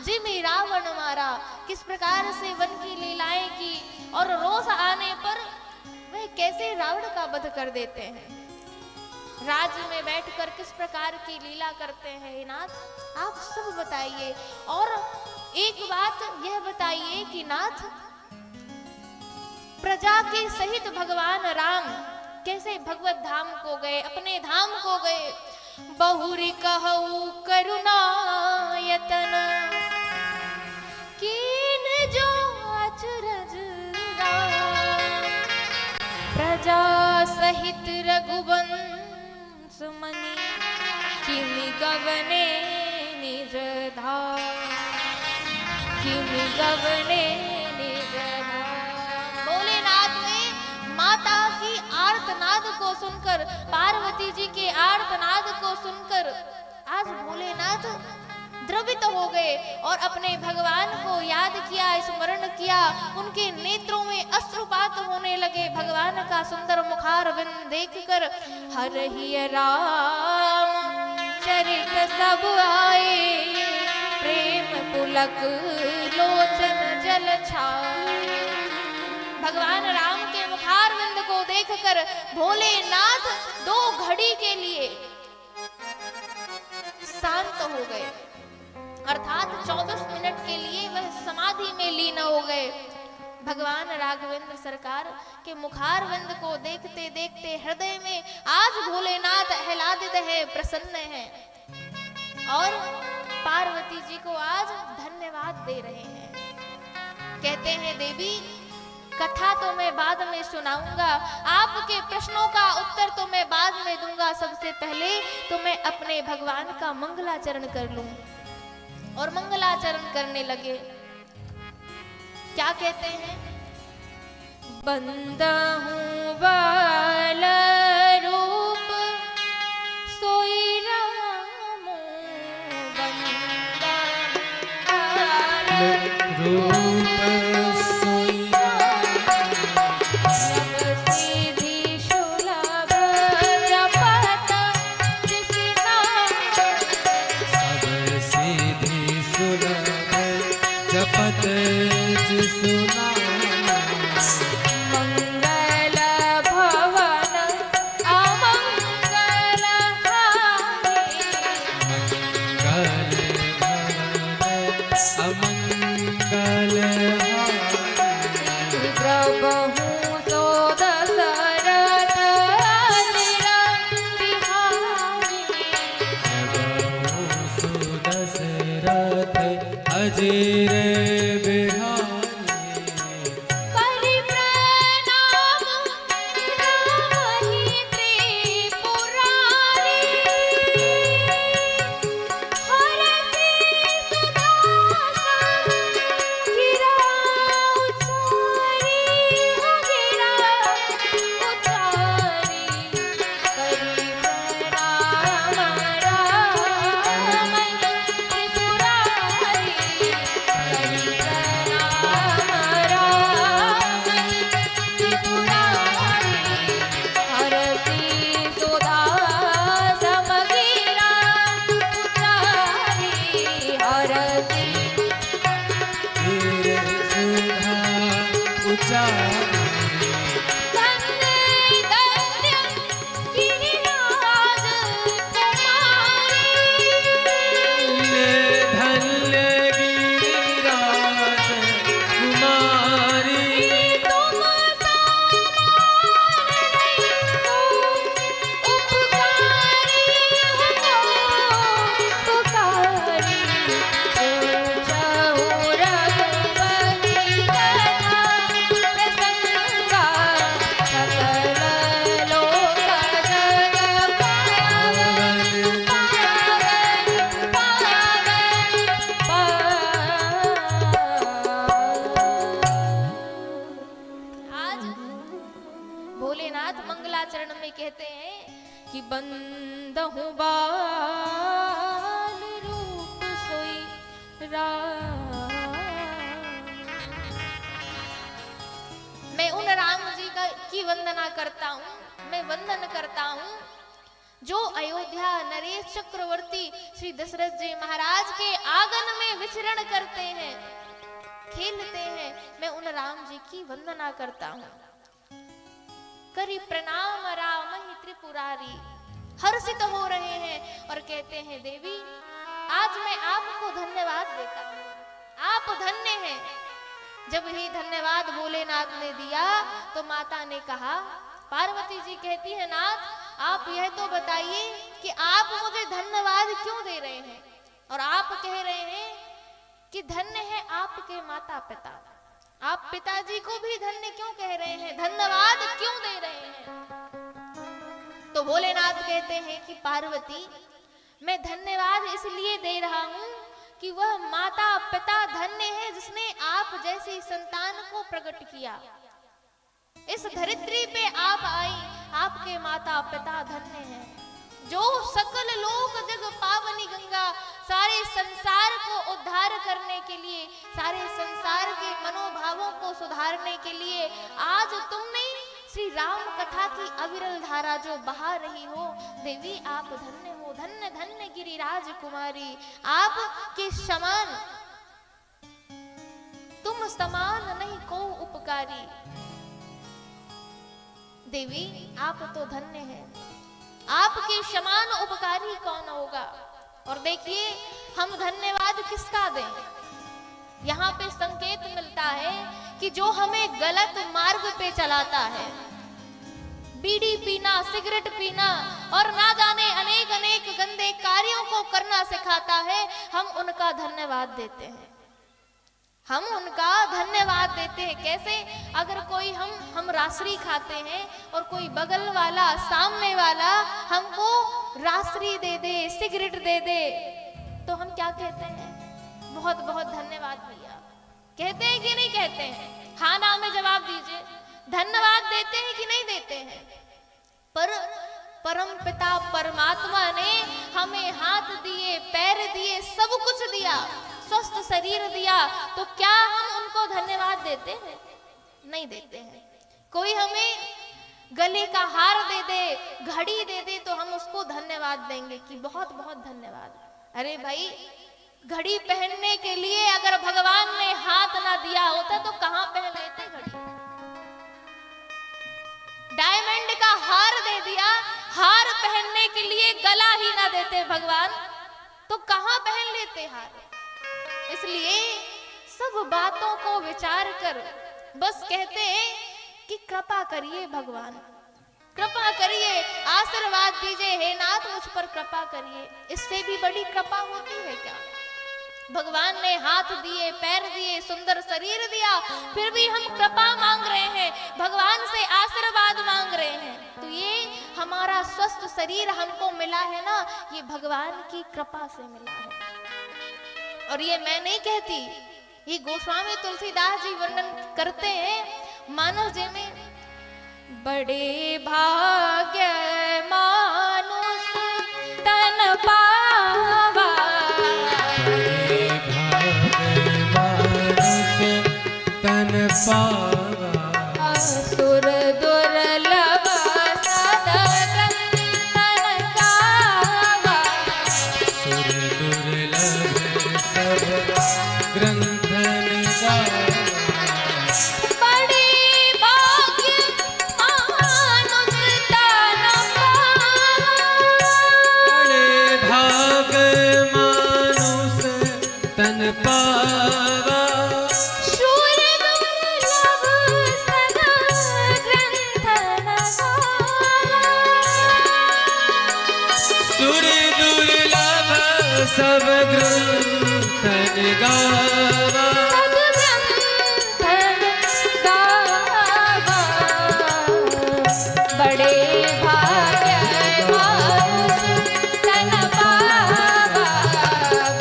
जिमि रावण मारा। किस प्रकार से वन की लीलाएं की और रोष आने पर वह कैसे रावण का वध कर देते हैं। राज्य में बैठकर किस प्रकार की लीला करते हैं। हे नाथ आप सब बताइए। और एक बात यह बताइए कि नाथ प्रजा के सहित भगवान राम कैसे भगवत धाम को गए, अपने धाम को गए। बहुरी कहू करुणायतन कीन जो अचरज राम। प्रजा सहित रघुवंश मनि किमि गगने निज धाम। किमि गगने निज धाम। भोलेनाथ ने माता की आर्तनाद को सुनकर, पार्वती जी के आर्तनाद को सुनकर आज भोलेनाथ द्रवित हो गए और अपने भगवान को याद किया, स्मरण किया। उनके नेत्रों में अश्रुपात होने लगे। भगवान का सुंदर मुखारविंद देखकर हर ही राम चरित सब आए। प्रेम पुलक लोचन जल छाए। भगवान राम के मुखारविंद को देखकर भोलेनाथ 2 घड़ी के लिए शांत हो गए, अर्थात 24 मिनट के लिए वह समाधि में लीन हो गए। भगवान राघवेंद्र सरकार के मुखारविंद को देखते देखते हृदय में आज भोलेनाथ आह्लादित है, प्रसन्न है और पार्वती जी को आज धन्यवाद दे रहे हैं। कहते हैं देवी कथा तो मैं बाद में सुनाऊंगा, आपके प्रश्नों का उत्तर तो मैं बाद में दूंगा। सबसे पहले तो मैं अपने भगवान का मंगलाचरण कर लूं। और मंगलाचरण करने लगे। क्या कहते हैं? बंदा हूँ बाल रूप सोई राम। बंदा बाल रूप मैं उन राम जी की वंदना करता हूँ, मैं वंदन करता हूँ जो अयोध्या नरेश चक्रवर्ती श्री दशरथ जी महाराज के आंगन में विचरण करते हैं, खेलते हैं। मैं उन राम जी की वंदना करता हूँ। करी प्रणाम राम ही त्रिपुरारी, हर्षित हो रहे हैं और कहते हैं देवी आज मैं आपको धन्यवाद देता हूँ, आप धन्य हैं। जब ही धन्यवाद भोलेनाथ ने दिया तो माता ने कहा पार्वती जी कहती है नाथ आप यह तो बताइए कि आप मुझे धन्यवाद क्यों दे रहे हैं, और आप कह रहे हैं कि धन्य है आपके माता पिता, आप पिताजी को भी धन्य क्यों कह रहे हैं, धन्यवाद क्यों दे रहे हैं। तो भोलेनाथ कहते हैं कि पार्वती मैं धन्यवाद इसलिए दे रहा हूं कि वह माता पिता धन्य है जिसने आप जैसी संतान को प्रकट किया। इस धरित्री पे आप आई, आपके माता पिता धन्य हैं। जो सकल लोक जग पावनी गंगा सारे संसार को उद्धार करने के लिए, सारे संसार के मनोभावों को सुधारने के लिए आज तुमने श्री राम कथा की अविरल धारा जो बहा रही हो, देवी आप धन्य हो, धन्य धन्य गिरिराज कुमारी, आप के समान तुम समान नहीं को उपकारी। देवी आप तो धन्य हैं, आपके समान उपकारी कौन होगा। और देखिए हम धन्यवाद किसका दें। यहाँ पे संकेत मिलता है कि जो हमें गलत मार्ग पे चलाता है, बीड़ी पीना, सिगरेट पीना और ना जाने अनेक अनेक गंदे कार्यों को करना सिखाता है, हम उनका धन्यवाद देते हैं। हम उनका धन्यवाद देते हैं कैसे? अगर कोई हम रासरी खाते हैं और कोई बगल वाला सामने वाला हमको रासरी दे दे, सिगरेट दे दे, तो हम क्या कहते हैं? बहुत बहुत धन्यवाद भैया। कहते हैं कि नहीं कहते हैं? हाँ ना में जवाब दीजिए। धन्यवाद देते हैं कि नहीं देते हैं? पर परम पिता परमात्मा ने हमें हाथ दिए, पैर दिए, सब कुछ दिया, स्वस्थ शरीर दिया, तो क्या हम उनको धन्यवाद देते हैं? नहीं देते हैं। कोई हमें गले का हार दे दे, घड़ी दे दे, तो हम उसको धन्यवाद देंगे कि बहुत बहुत धन्यवाद। अरे भाई, घड़ी पहनने के लिए अगर भगवान ने हाथ ना दिया होता तो कहां पहन लेते घड़ी? डायमंड का हार दे दिया, हार पहनने के लिए गला ही ना देते भगवान, तो कहां पहन लेते हार? इसलिए सब बातों को विचार कर बस कहते हैं कि कृपा करिए भगवान, कृपा करिए, आशीर्वाद दीजिए, हे नाथ मुझ पर कृपा करिए। इससे भी बड़ी कृपा होती है क्या? भगवान ने हाथ दिए, पैर दिए, सुंदर शरीर दिया, फिर भी हम कृपा मांग रहे हैं, भगवान से आशीर्वाद मांग रहे हैं। तो ये हमारा स्वस्थ शरीर हमको मिला है ना, ये भगवान की कृपा से मिला है। और ये मैं नहीं कहती, ये गोस्वामी तुलसीदास जी वर्णन करते हैं मानव जी में। बड़े भाग्य मानुष तन पावा, बड़े भाग्य मानुष तन पावा, असुर दुर्लभ सदग्रंथन गावा, सुर दुर्लभ सब ग्रंथन गावा। बड़े भाग्य मानुष तन पावा, बड़े भाग्य मानुष तन पावा, शूर दुर्लभ सदग्रंथन गावा, सुर दुर्लभ सब ग्रंथन गावा। बड़े भाग्य मानुष तन पावा,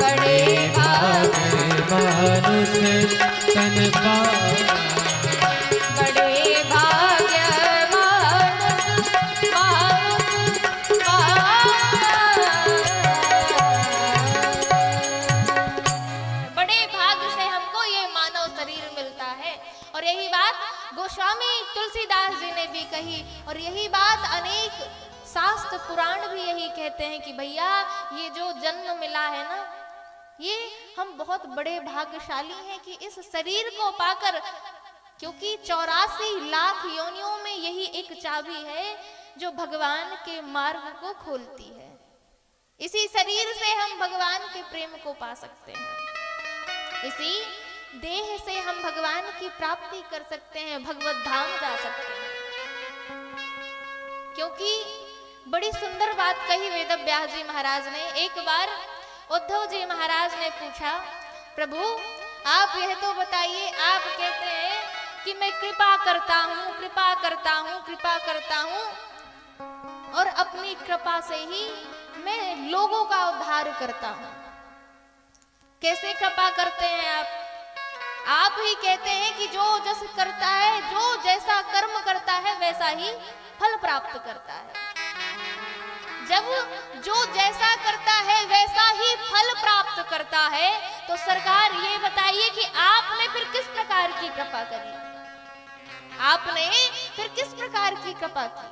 बड़े भाग्य मानुष तन पावा, बड़े भाग्य मानुष बड़े भाग्य से हमको ये मानव शरीर मिलता है। और यही बात गोस्वामी तुलसीदास जी ने भी कही, और यही बात अनेक शास्त्र पुराण भी यही कहते हैं कि भैया ये जो जन्म मिला है ना, ये हम बहुत बड़े भाग्यशाली हैं कि इस शरीर को पाकर, क्योंकि 84 लाख योनियों में यही एक चाबी है जो भगवान के मार्ग को खोलती है। इसी शरीर से हम भगवान के प्रेम को पा सकते हैं, इसी देह से हम भगवान की प्राप्ति कर सकते हैं, भगवत धाम जा सकते हैं। क्योंकि बड़ी सुंदर बात कही वेद व्यास जी महाराज ने। एक बार उद्धव जी महाराज ने पूछा, प्रभु आप यह तो बताइए, आप कहते हैं कि मैं कृपा करता हूँ, कृपा करता हूँ, कृपा करता हूँ, और अपनी कृपा से ही मैं लोगों का उद्धार करता हूँ। कैसे कृपा करते हैं आप? आप ही कहते हैं कि जो जस करता है, जो जैसा कर्म करता है वैसा ही फल प्राप्त करता है। जब जो जैसा करता है वैसा ही फल प्राप्त करता है, तो सरकार ये बताइए कि आपने फिर किस प्रकार की कृपा करी? आपने फिर किस प्रकार की कृपा की?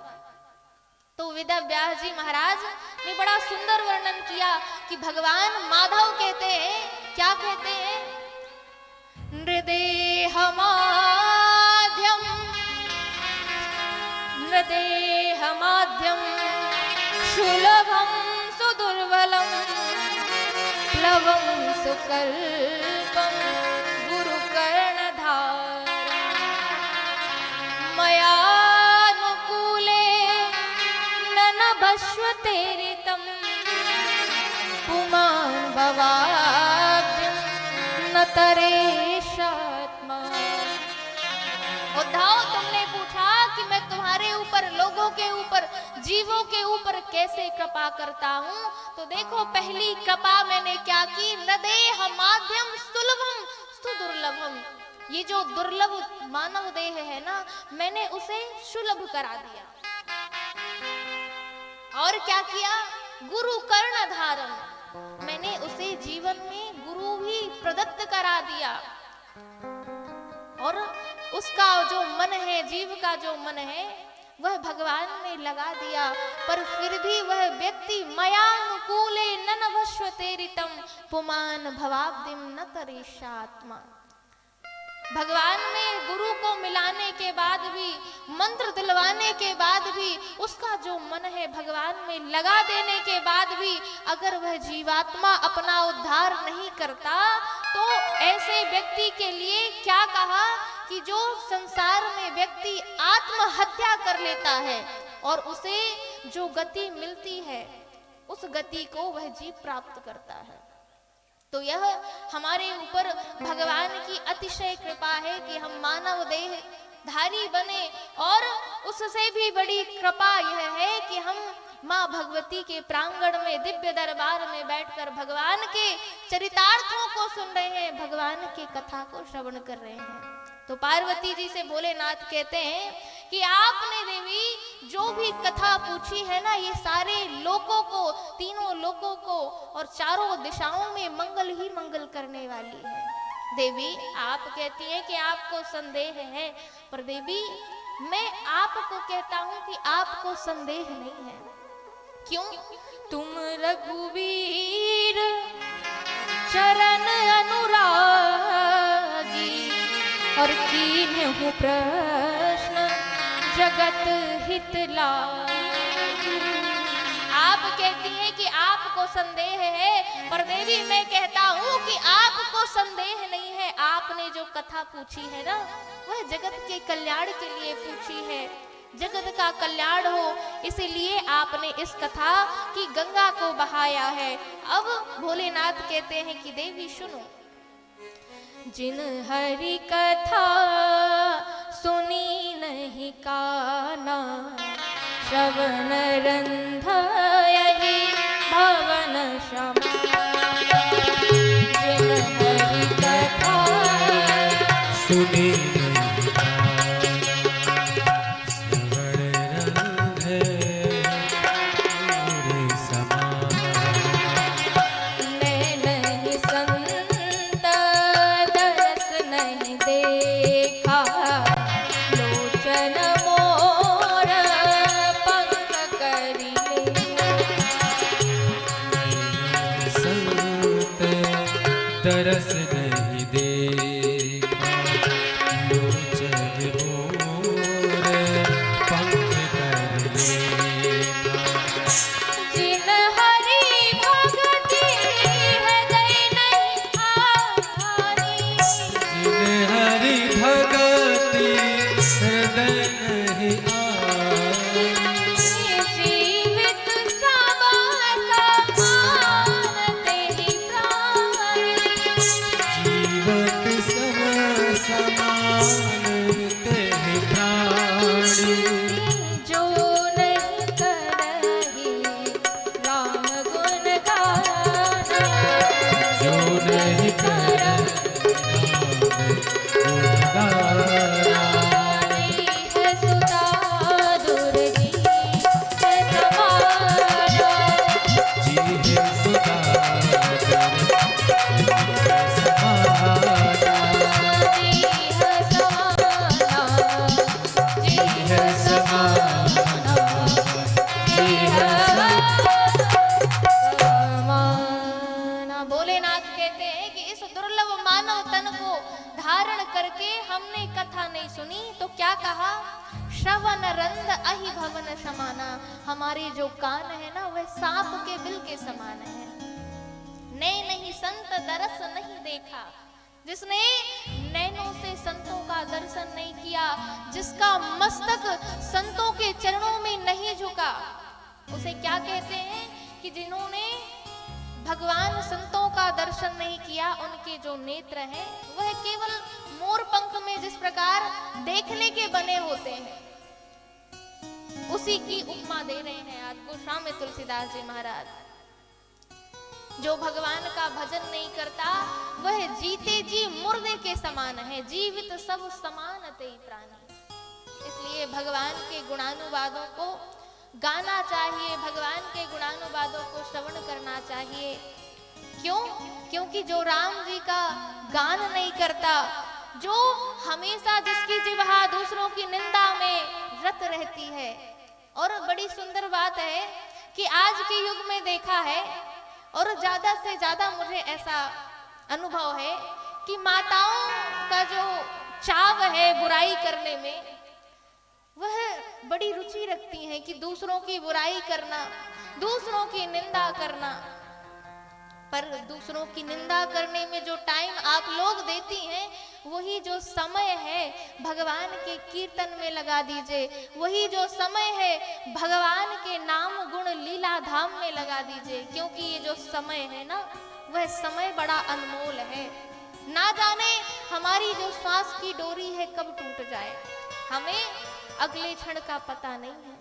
तो वेद व्यास जी महाराज ने बड़ा सुंदर वर्णन किया कि भगवान माधव कहते हैं, क्या कहते हैं? नृदेह माध्यम, नृदेह माध्यम सुलभम सुदुर्बलम प्लवम सुकल्पम गुरुकर्णधार मयानुकूले ननभश्वतेरितम पुमान् भवाब्जं न तरेशात्मा। उद्धव, तुमने पूछा कि मैं तुम्हारे ऊपर, लोगों के ऊपर, जीवों के ऊपर कैसे कृपा करता हूँ। तो देखो, पहली कृपा मैंने क्या की? नदेह माध्यम सुलभम सुदुर्लभम। ये जो दुर्लभ मानव देह है ना, मैंने उसे सुलभ करा दिया। और क्या किया? गुरु कर्ण धारण, मैंने उसे जीवन में गुरु भी प्रदत्त करा दिया। और उसका जो मन है, जीव का जो मन है, वह भगवान ने लगा दिया। पर फिर भी वह व्यक्ति मयानुकूले ननभश्वतेरितम पुमान् भवाब्दिम न तरेशात्मा। भगवान में गुरु को मिलाने के बाद भी, मंत्र दिलवाने के बाद भी, उसका जो मन है भगवान में लगा देने के बाद भी अगर वह जीवात्मा अपना उद्धार नहीं करता, तो ऐसे व्यक्ति के लिए क्या कहा कि जो संसार में व्यक्ति आत्महत्या कर लेता है और उसे जो गति मिलती है, उस गति को वह जीव प्राप्त करता है। तो यह हमारे ऊपर भगवान की अतिशय कृपा है कि हम मानव देह धारी बने। और उससे भी बड़ी कृपा यह है कि हम माँ भगवती के प्रांगण में, दिव्य दरबार में बैठकर भगवान के चरितार्थों को सुन रहे हैं, भगवान की कथा को श्रवण कर रहे हैं। तो पार्वती जी से भोलेनाथ कहते हैं कि आपने देवी जो भी कथा पूछी है ना, ये सारे लोकों को, तीनों लोकों को और चारों दिशाओं में मंगल ही मंगल करने वाली है। देवी, आप कहती हैं कि आपको संदेह है, पर देवी मैं आपको कहता हूं कि आपको संदेह नहीं है। क्यों? तुम रघुवीर चरण अनुरागी और कीन्हु प्रश्न जगत हित लागी। आप कहती हैं कि आपको संदेह है, पर देवी मैं कहता हूँ कि आपको संदेह नहीं है। आपने जो कथा पूछी है ना, वह जगत के कल्याण के लिए पूछी है, जगत का कल्याण हो, इसलिए आपने इस कथा की गंगा को बहाया है। अब भोलेनाथ कहते हैं कि देवी सुनो, जिन हरि कथा सुनी नहीं काना, श्रवण रंधयहि भवन क्षमा। जिन हरि कथा सुनी करके हमने कथा नहीं सुनी तो क्या कहा, श्रवण रंध अहि भवन समाना, हमारे जो कान है ना वह सांप के बिल के समान है। नैन नहीं संत दरस नहीं देखा, जिसने नैनों से संतों का दर्शन नहीं किया, जिसका मस्तक संतों के चरणों में नहीं झुका, उसे क्या कहते हैं कि जिन्होंने भगवान संतों का दर्शन नहीं किया, उनके जो नेत्र हैं वह केवल मोर पंख में जिस प्रकार देखने के बने होते हैं, उसी की उपमा दे रहे हैं आज गोस्वामी तुलसीदास जी महाराज। जो भगवान का भजन नहीं करता वह जीते जी मुर्दे के समान है, जीवित सब समान ते प्राणी। इसलिए भगवान के गुणानुवादों को गाना चाहिए, भगवान के गुणानुवादों को श्रवण करना चाहिए। क्यों? क्योंकि जो राम जी का गान नहीं करता, जो हमेशा जिसकी जिह्वा दूसरों की निंदा में रत रहती है। और बड़ी सुंदर बात है कि आज के युग में देखा है और ज्यादा से ज्यादा मुझे ऐसा अनुभव है कि माताओं का जो चाव है बुराई करने में, वह बड़ी रुचि रखती हैं कि दूसरों की बुराई करना, दूसरों की निंदा करना। पर दूसरों की निंदा करने में जो टाइम आप लोग देती हैं, वही जो समय है भगवान के कीर्तन में लगा दीजिए, वही जो समय है भगवान के नाम गुण लीला धाम में लगा दीजिए। क्योंकि ये जो समय है ना, वह समय बड़ा अनमोल है। ना जाने हमारी जो श्वास की डोरी है कब टूट जाए, हमें अगले क्षण का पता नहीं है,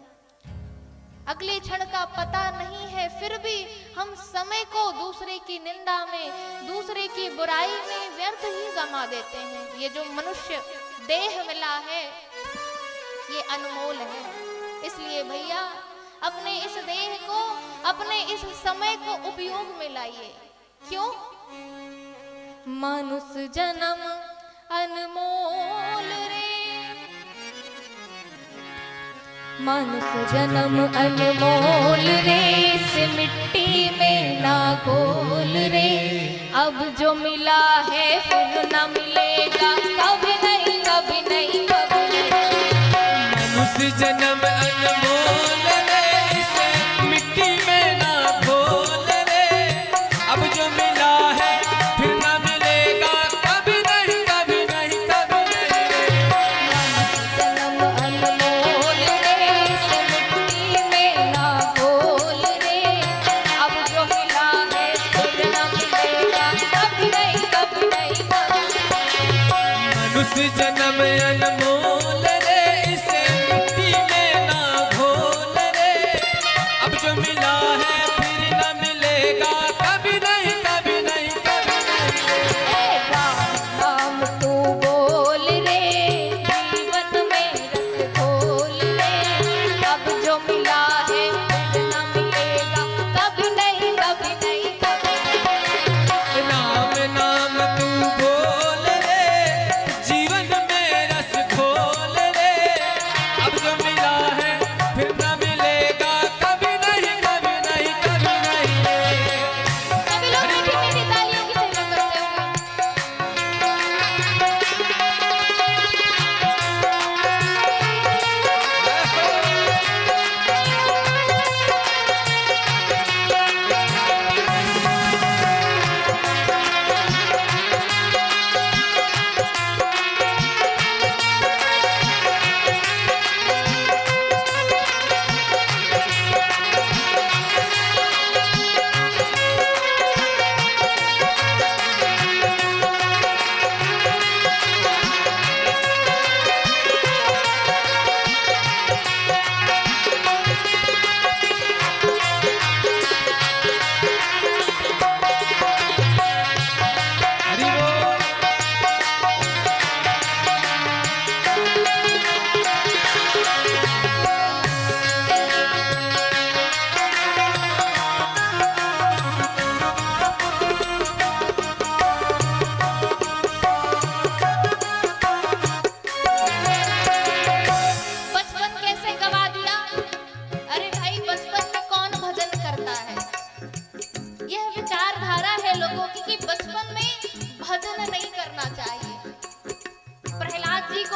अगले क्षण का पता नहीं है। फिर भी हम समय को दूसरे की निंदा में, दूसरे की बुराई में व्यर्थ ही गमा देते हैं। ये जो मनुष्य देह मिला है ये अनमोल है। इसलिए भैया अपने इस देह को, अपने इस समय को उपयोग में लाइए। क्यों? मनुष्य जन्म अनमोल रे, मनुष्य जन्म अनमोल रे, इस मिट्टी में ना घोल रे। अब जो मिला है फिर ना मिलेगा, कभी नहीं कभी नहीं कभी नहीं। मनुष्य जन्म अनमोल रे, इसे मिट्टी में ना घोल रे। अब जो मिला है फिर ना मिलेगा, कभी नहीं कभी नहीं कभी नहीं। मनुष्य जन्म अनमोल रे, इस मिट्टी में ना घोल रे। अब जो मिला है फिर ना मिलेगा, कभी नहीं कभी नहीं कभी नहीं। मनुष्य जन्म अनमोल रे, इसे मिट्टी में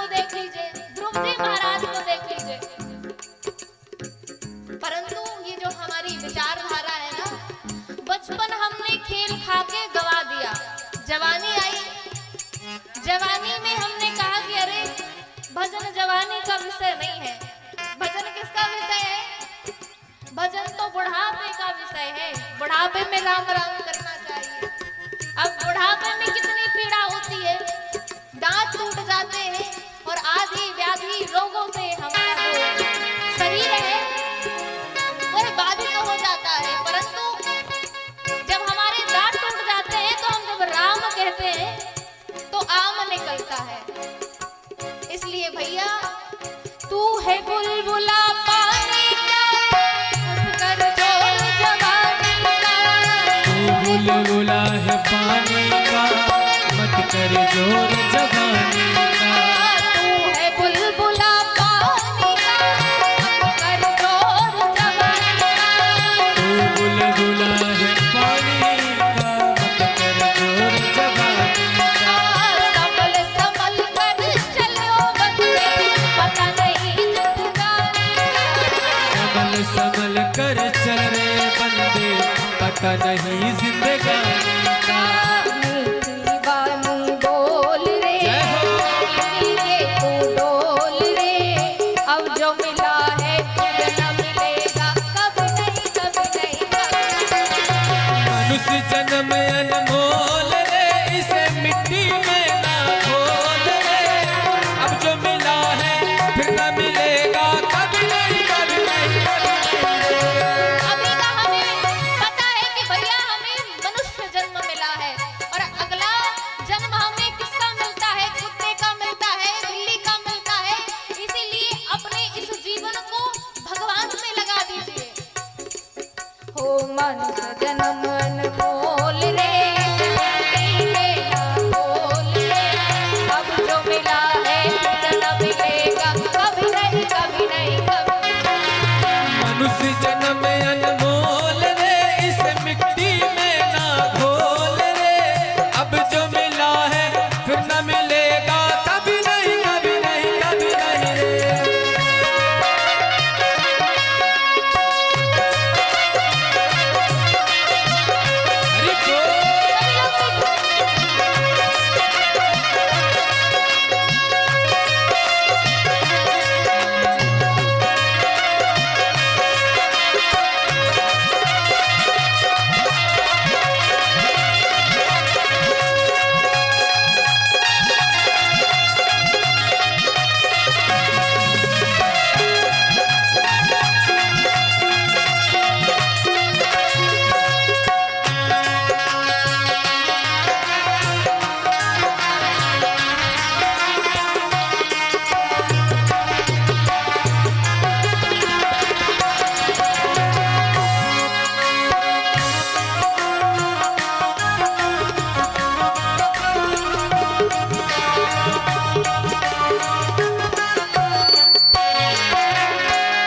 को देख लीजिए, ध्रुव जी महाराज को देख लीजिए। परंतु ये जो हमारी विचारधारा है ना, बचपन हमने खेल खा के गवा दिया, जवानी आई, जवानी में हमने कहा कि अरे भजन जवानी का विषय नहीं है। भजन किसका विषय है? भजन तो बुढ़ापे का विषय है। बुढ़ापे में राम राम करना चाहिए। अब बुढ़ापे में कितनी पीड़ा होती है, दांत टूट जाते हैं और आदि व्याधि रोगों से हमारा जो शरीर है वह बाधित हो जाता है। परंतु जब हमारे दांत टूट जाते हैं तो हम जब राम कहते हैं तो आम निकलता है। इसलिए भैया, तू है बुलबुला पानी का, कर जोर जवानी का। तू बुलबुला है पानी का, मत कर जोर जवानी का। तू है बुलबुला पानी का, कर जोर जवानी का। तू बुलबुला है पानी का, मत कर जोर जवानी का। संभल संभल कर चलो बंदे, पता नहीं जिंदगानी का। संभल संभल कर चल रे बंदे, पता नहीं जिंदगानी का। मीठी बानी बोल रे, जय हो। ये तू डोल रे। अब जो मिला है फिर न मिलेगा, कभी नहीं कभी नहीं कभी नहीं। मनुष्य जन्म अनमोल रे, इसे मिट्टी में ना खोल रे। अब जो मिला है फिर न मिलेगा, कभी नहीं कभी नहीं कभी नहीं। अभी का हमें पता है कि भैया हमें मनुष्य जन्म मिला है और अगला जन्म हमें किसका मिलता है? कुत्ते का मिलता है, बिल्ली का मिलता है। इसीलिए अपने इस जीवन को भगवान में लगा दीजिए। हो मनुष्य जन्म अनमोल रे, मिले ना बोल रे। अब जो मिला है फिर न मिलेगा, कभी नहीं कभी नहीं कभी नहीं। मनुष्य जन्म अनमोल रे, इसे मिट्टी में ना घोल रे। अब जो मिला है फिर न मिलेगा, कभी नहीं कभी नहीं कभी नहीं रे। हरि बोल।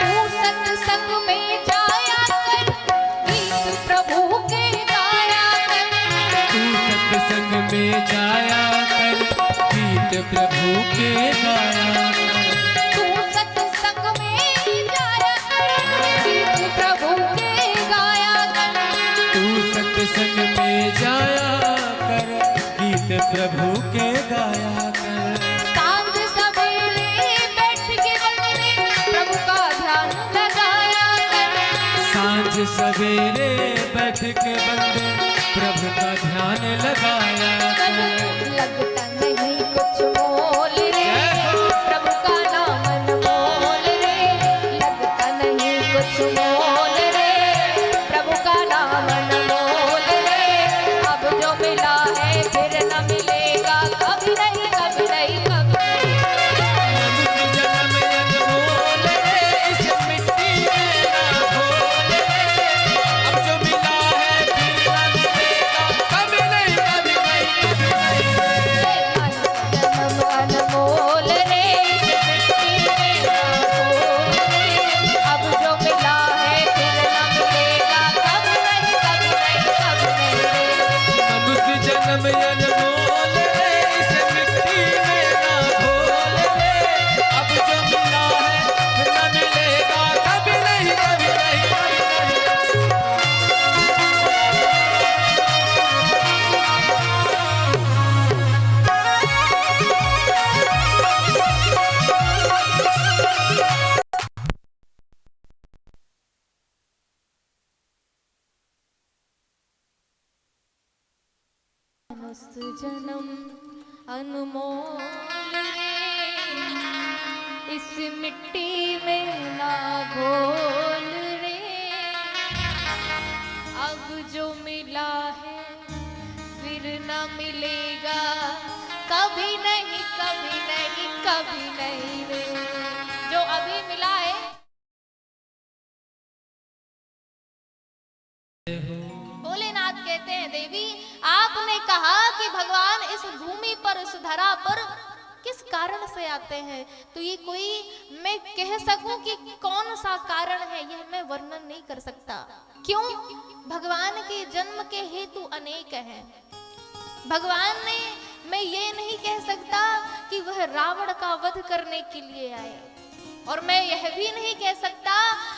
तू सत्संग में जाया कर, गीत प्रभु के गाया कर। तू सत्संग में जाया कर, गीत प्रभु के गाया कर। तू सत्संग में जाया कर, गीत प्रभु के गाया कर। तू सत्संग में जाया कर, गीत प्रभु के गाया कर। सांझ सवेरे बैठ के बंदे प्रभु का ध्यान लगाया कर। सांझ सवेरे बैठ के बंदे प्रभु का ध्यान लगाया कर। लगता नहीं कुछ मोल रे, प्रभु का नाम अनमोल रे। लगता नहीं कुछ मोल रे, प्रभु का नाम अनमोल रे। अब जो मिला है फिर न मिलेगा, कभी नहीं कभी नहीं कभी नहीं। मनुष्य जन्म अनमोल रे, इस मिट्टी में ना घोल रे। अब जो मिला है फिर न मिलेगा, कभी नहीं कभी नहीं कभी नहीं। मनुष्य जन्म अनमोल रे, इस मिट्टी में ना घोल रे, अब जो मिला है फिर न मिलेगा, कभी नहीं कभी नहीं कभी नहीं रे। जो अभी मिला है, भोलेनाथ कहते हैं देवी आपने कहा कि भगवान इस भूमि पर इस धरा पर किस कारण से आते हैं, तो ये कोई मैं कह सकूं कि कौन सा कारण है यह मैं वर्णन नहीं कर सकता। क्यों? भगवान के जन्म के हेतु अनेक हैं। भगवान ने, मैं ये नहीं कह सकता कि वह रावण का वध करने के लिए आए, और मैं यह भी नहीं कह सकता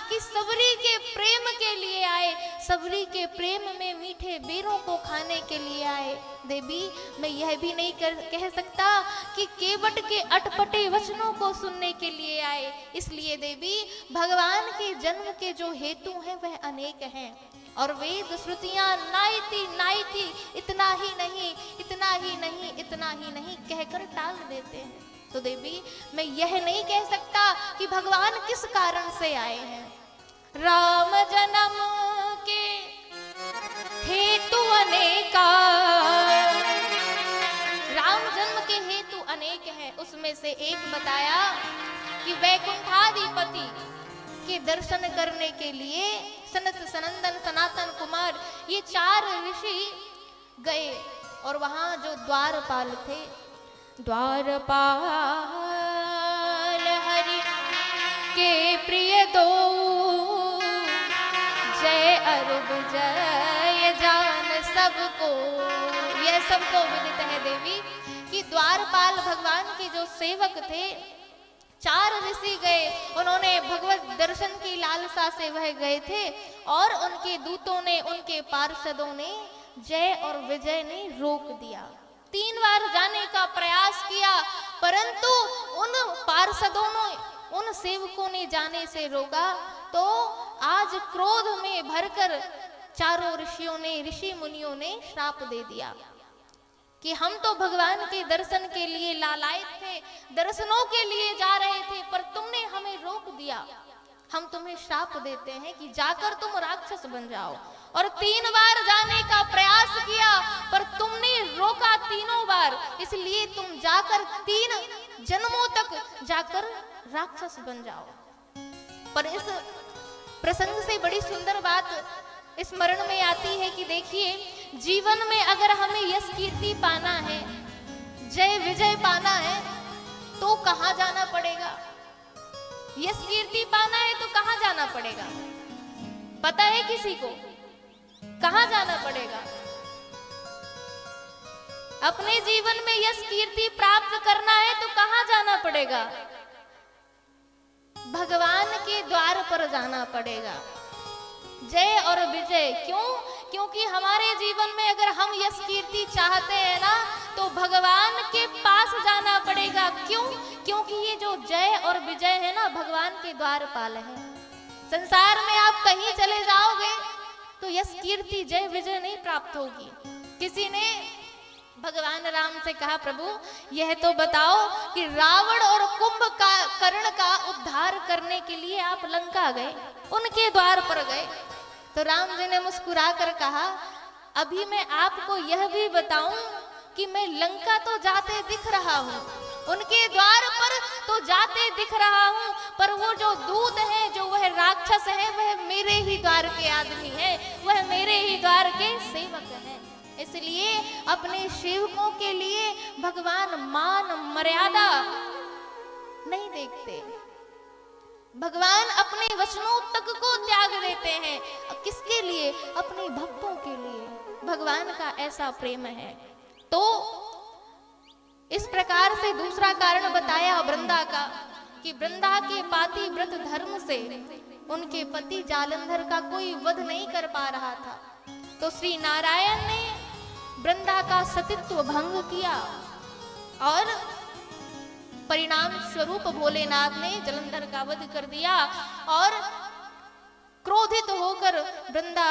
कि सबरी के प्रेम के लिए आए, सबरी के प्रेम में मीठे बेरों को खाने के लिए आए। देवी मैं यह भी नहीं कह सकता कि केवट के अटपटे वचनों को सुनने के लिए आए। इसलिए देवी भगवान के जन्म के जो हेतु हैं वह अनेक हैं, और वेद श्रुतियां नाइती नाइती इतना ही नहीं इतना ही नहीं इतना ही नहीं कहकर टाल देते हैं। तो देवी मैं यह नहीं कह सकता कि भगवान किस कारण से आए हैं। राम जन्म के हेतु अनेका, राम जन्म के हेतु अनेक हैं, उसमें से एक बताया कि वैकुंठाधिपति के दर्शन करने के लिए सनत सनंदन सनातन कुमार ये 4 ऋषि गए, और वहां जो द्वारपाल थे, द्वारपाल हरि के प्रिय दो, जय अरुब जय जान सबको। यह सबको विदित है देवी कि द्वारपाल भगवान के जो सेवक थे, 4 ऋषि गए, उन्होंने भगवत दर्शन की लालसा से वह गए थे, और उनके दूतों ने, उनके पार्षदों ने, जय और विजय ने रोक दिया। 3 बार जाने का प्रयास किया, परंतु उन पार्षदों ने, उन सेवकों ने जाने से रोका। तो आज क्रोध में भरकर चारों ऋषियों ने, ऋषि मुनियों ने श्राप दे दिया कि हम तो भगवान के दर्शन के लिए लालायित थे, दर्शनों के लिए जा रहे थे, पर तुमने हमें रोक दिया। हम तुम्हें श्राप देते हैं कि जाकर तुम राक्षस बन जाओ। और 3 बार जाने का प्रयास किया, पर तुमने रोका तीनों बार, इसलिए तुम जाकर 3 जन्मों तक जाकर राक्षस बन जाओ। पर इस प्रसंग से बड़ी सुंदर बात स्मरण में आती है कि देखिए, जीवन में अगर हमें यश कीर्ति पाना है, जय विजय पाना है, तो कहाँ जाना पड़ेगा? यश कीर्ति पाना है तो कहाँ जाना पड़ेगा? पता है किसी को? कहाँ जाना पड़ेगा? अपने जीवन में यश कीर्ति प्राप्त करना है तो कहाँ जाना पड़ेगा? भगवान के द्वार पर जाना पड़ेगा। जय और विजय। क्यों? क्योंकि हमारे जीवन में अगर हम यश कीर्ति चाहते हैं ना, तो भगवान के पास जाना पड़ेगा। क्यों? क्योंकि ये जो जय और विजय है ना, भगवान के द्वारपाल है। संसार में आप कहीं चले जाओगे तो यश कीर्ति जय विजय नहीं प्राप्त होगी। किसी ने भगवान राम से कहा, प्रभु यह तो बताओ कि रावण और कुंभकर्ण का उद्धार करने के लिए आप लंका गए, उनके द्वार पर गए। तो राम जी ने मुस्कुरा कर कहा, अभी मैं आपको यह भी बताऊं कि मैं लंका तो जाते दिख रहा हूँ, उनके द्वार पर तो जाते दिख रहा हूँ, पर वो जो दूत है, जो वह राक्षस है, वह मेरे ही द्वार के आदमी है, वह मेरे ही द्वार के सेवक हैं। इसलिए अपने सेवकों के लिए भगवान मान मर्यादा नहीं देखते। भगवान अपने वचनों तक को त्याग देते हैं। किसके लिए? अपने भक्तों के लिए। भगवान का ऐसा प्रेम है। तो इस प्रकार से दूसरा कारण बताया वृंदा का, कि वृंदा के पातिव्रत धर्म से उनके पति जालंधर का कोई वध नहीं कर पा रहा था। तो श्री नारायण ने वृंदा का सतीत्व भंग किया, और परिणाम स्वरूप भोलेनाथ ने जालंधर का वध कर दिया। और क्रोधित होकर वृंदा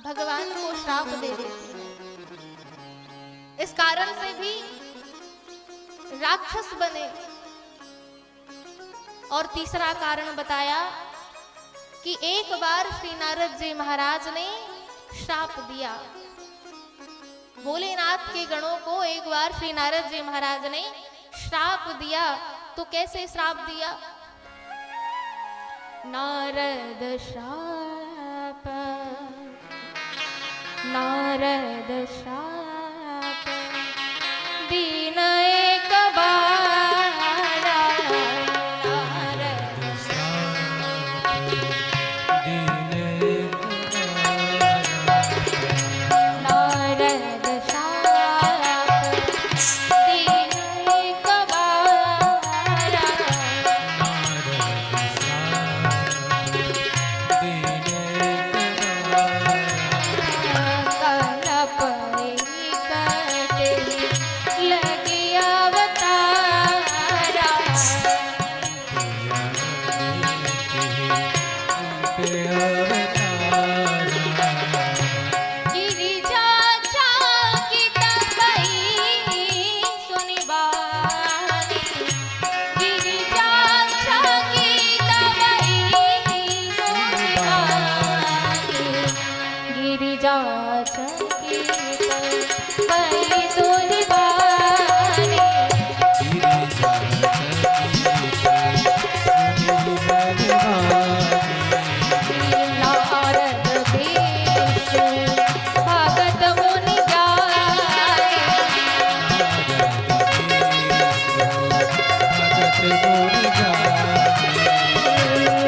भगवान को श्राप दे देती है। इस कारण से भी राक्षस बने। और तीसरा कारण बताया कि एक बार श्री नारद जी महाराज ने श्राप दिया। भोलेनाथ के गणों को एक बार श्री नारद जी महाराज ने श्राप दिया। तो कैसे श्राप दिया? नारद श्राप, नारद श्राप, दीन एक बारा, नारद नारद श्राप, दीन एक बारा, कलप कटे लगी अवतारा, गिरिजा की तपई सुनि बानी, गिरिजा की तपई सुनि बानी, गिरिजा की तपई सुनि बानी, नारद भेष भगत मुनि जाए,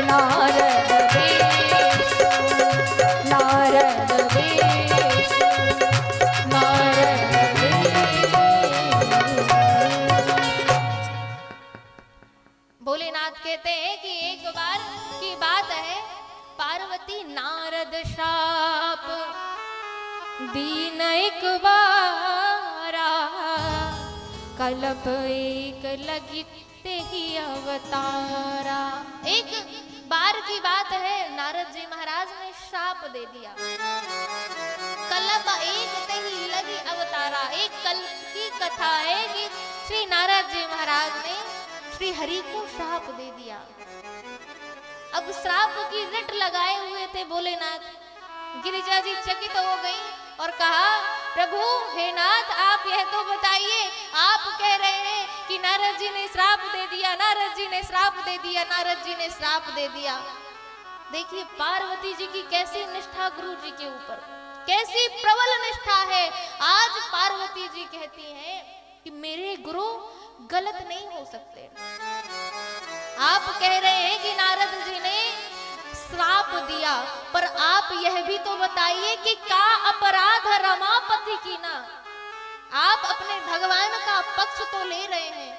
नारद भेष, नारद भेष, नारद भेष। भोलेनाथ कहते हैं कि एक बार की बात है, पार्वती नारद श्राप दीन एक बारा, कल्प एक लगी ते ही अवतारा। एक बार की बात है, नारद जी महाराज ने श्राप दे दिया। कल्प एक ते ही लगी अवतारा। एक कल की कथा है कि श्री नारद जी महाराज ने श्री हरि को श्राप दे दिया। अब श्राप की रट लगाए हुए थे भोलेनाथ। गिरिजा जी चकित हो गई और कहा, प्रभु हे नाथ, आप यह तो बताइए, आप कह रहे हैं कि नारद जी ने श्राप दे दिया, नारद जी ने श्राप दे दिया, नारद जी ने श्राप दे दिया। देखिए पार्वती जी की कैसी निष्ठा गुरु जी के ऊपर, कैसी प्रबल निष्ठा है। आज पार्वती जी कहती हैं कि मेरे गुरु गलत नहीं हो सकते। आप कह रहे हैं कि नारद जी ने श्राप दिया, पर आप यह भी तो बताइए कि का अपराध रमापति की ना। आप अपने भगवान का पक्ष तो ले रहे हैं,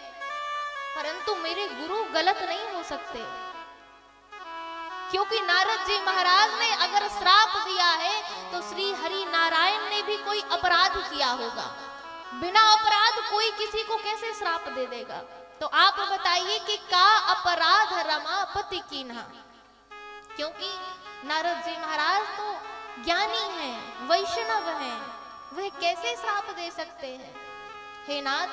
परंतु मेरे गुरु गलत नहीं हो सकते, क्योंकि नारद जी महाराज ने अगर श्राप दिया है तो श्री हरि नारायण ने भी कोई अपराध किया होगा। बिना अपराध कोई किसी को कैसे श्राप दे देगा? तो आप बताइए कि का अपराध रमापति की ना। क्योंकि नारद जी महाराज तो ज्ञानी हैं, वैष्णव हैं, वह कैसे श्राप दे सकते हैं? हे नाथ,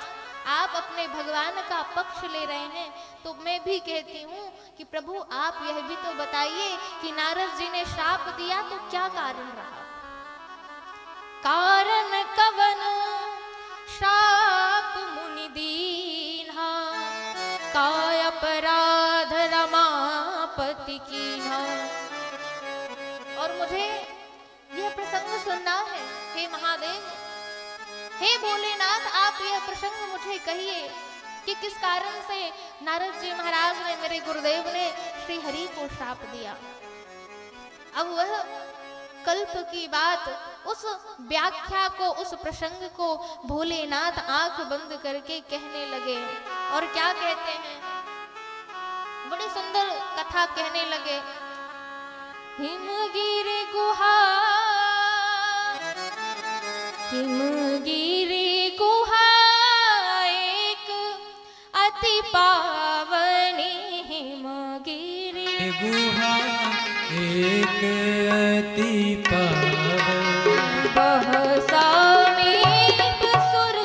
आप अपने भगवान का पक्ष ले रहे हैं, तो मैं भी कहती हूँ कि प्रभु आप यह भी तो बताइए कि नारद जी ने श्राप दिया तो क्या कारण रहा? कारण कवन श्राप मुनि दीन्हा, काय अपराध रमापति कीन्हा। और मुझे यह प्रसंग सुनना है। हे महादेव, हे भोलेनाथ, आप यह प्रसंग मुझे कहिए कि किस कारण से नारद जी महाराज ने, मेरे गुरुदेव ने श्री हरि को श्राप दिया। अब वह कल्प की बात, उस व्याख्या को, उस प्रसंग को भोलेनाथ आंख बंद करके कहने लगे। और क्या कहते हैं? बड़ी सुंदर कथा कहने लगे। हिमगिरि गुहा, हिमगिरि गुहा एक अति पावनी, हिमगिरि गुहा एक अति पावन, बह समीप सुर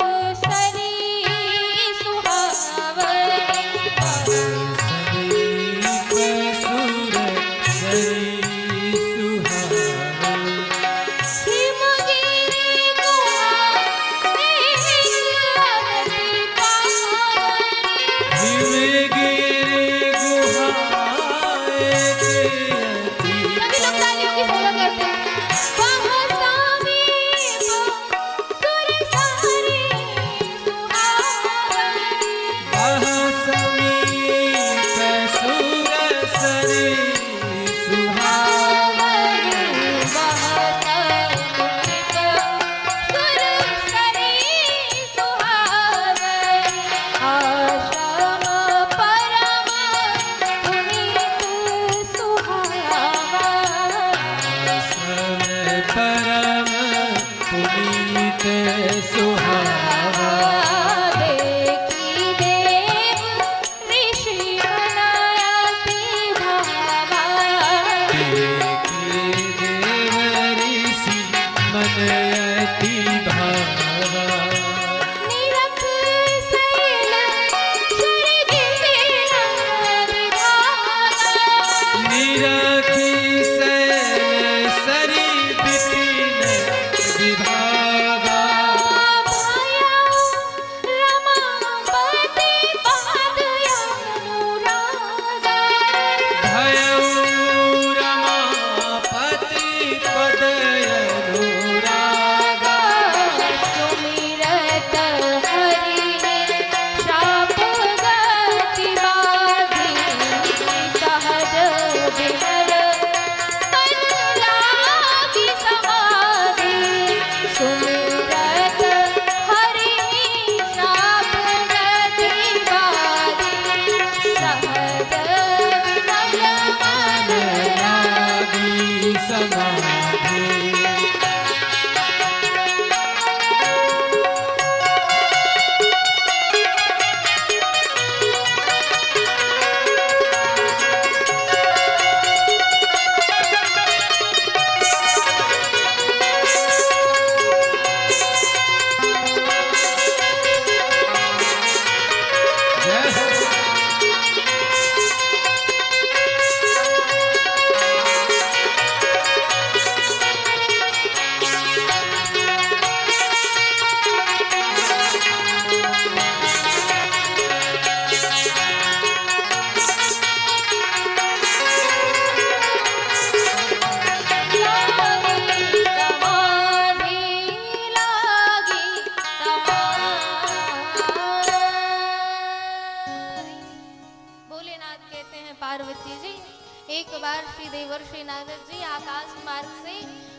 देवर्षि नारद जी आकाश मार्ग से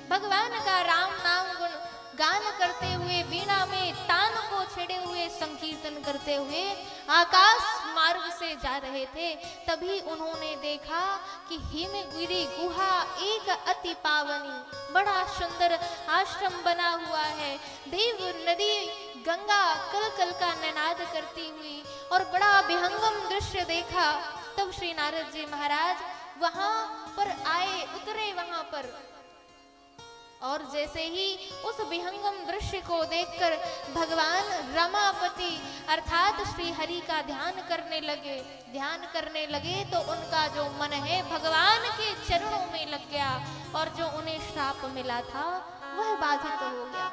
भगवान का राम नाम गुण गान करते हुए, वीणा में तान को छेड़े हुए संकीर्तन करते हुए आकाश मार्ग से जा रहे थे। तभी उन्होंने देखा कि हिमगिरी गुहा एक अति पावनी बड़ा सुंदर आश्रम बना हुआ है। देव नदी गंगा कल कल का निनाद करती हुई और बड़ा विहंगम दृश्य देखा। तब श्री नारद जी महाराज वहां पर आए, उतरे वहां पर, और जैसे ही उस विहंगम दृश्य को देखकर भगवान रमापति अर्थात श्री हरि का ध्यान करने लगे तो उनका जो मन है भगवान के चरणों में लग गया और जो उन्हें श्राप मिला था वह बाधित हो गया।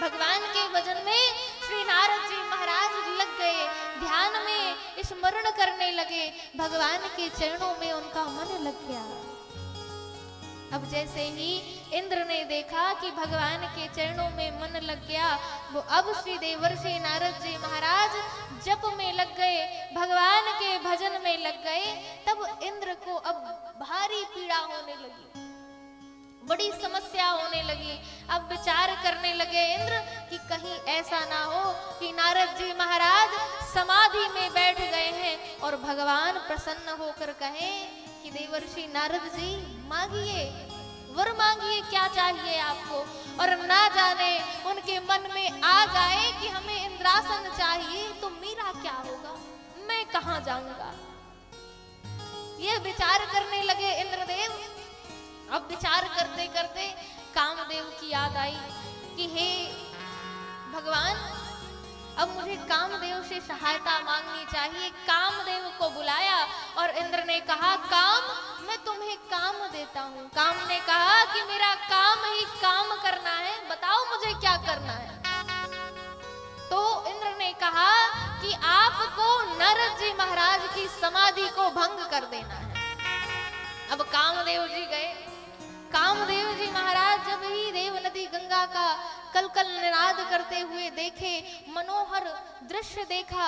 भगवान के भजन में श्री नारद जी महाराज लग गए, ध्यान में स्मरण करने लगे, भगवान के चरणों में उनका मन लग गया। अब जैसे ही इंद्र ने देखा कि भगवान के चरणों में मन लग गया, वो अब श्री देवर्षि नारद जी महाराज जप में लग गए, भगवान के भजन में लग गए। तब इंद्र को अब भारी पीड़ा होने लगी, बड़ी समस्या होने लगी। अब विचार करने लगे इंद्र कि कहीं ऐसा ना हो कि नारद जी महाराज समाधि में बैठ गए हैं और भगवान प्रसन्न होकर कहें कि देवर्षि नारद जी मांगिए, वर मांगिए, क्या चाहिए आपको। और ना जाने उनके मन में आ जाए कि हमें इंद्रासन चाहिए तो मेरा क्या होगा, मैं कहां जाऊंगा। ये विचार करने लगे इंद्रदेव। अब विचार करते करते कामदेव की याद आई कि हे भगवान, अब मुझे कामदेव से सहायता मांगनी चाहिए। कामदेव को बुलाया और इंद्र ने कहा, काम, मैं तुम्हें काम देता हूँ। काम ने कहा कि मेरा काम ही काम करना है, बताओ मुझे क्या करना है। तो इंद्र ने कहा कि आपको नारद जी महाराज की समाधि को भंग कर देना है। अब कामदेव जी गए। कामदेव जी महाराज जब ही देव नदी गंगा का कल कल निनाद करते हुए देखे, मनोहर दृश्य देखा,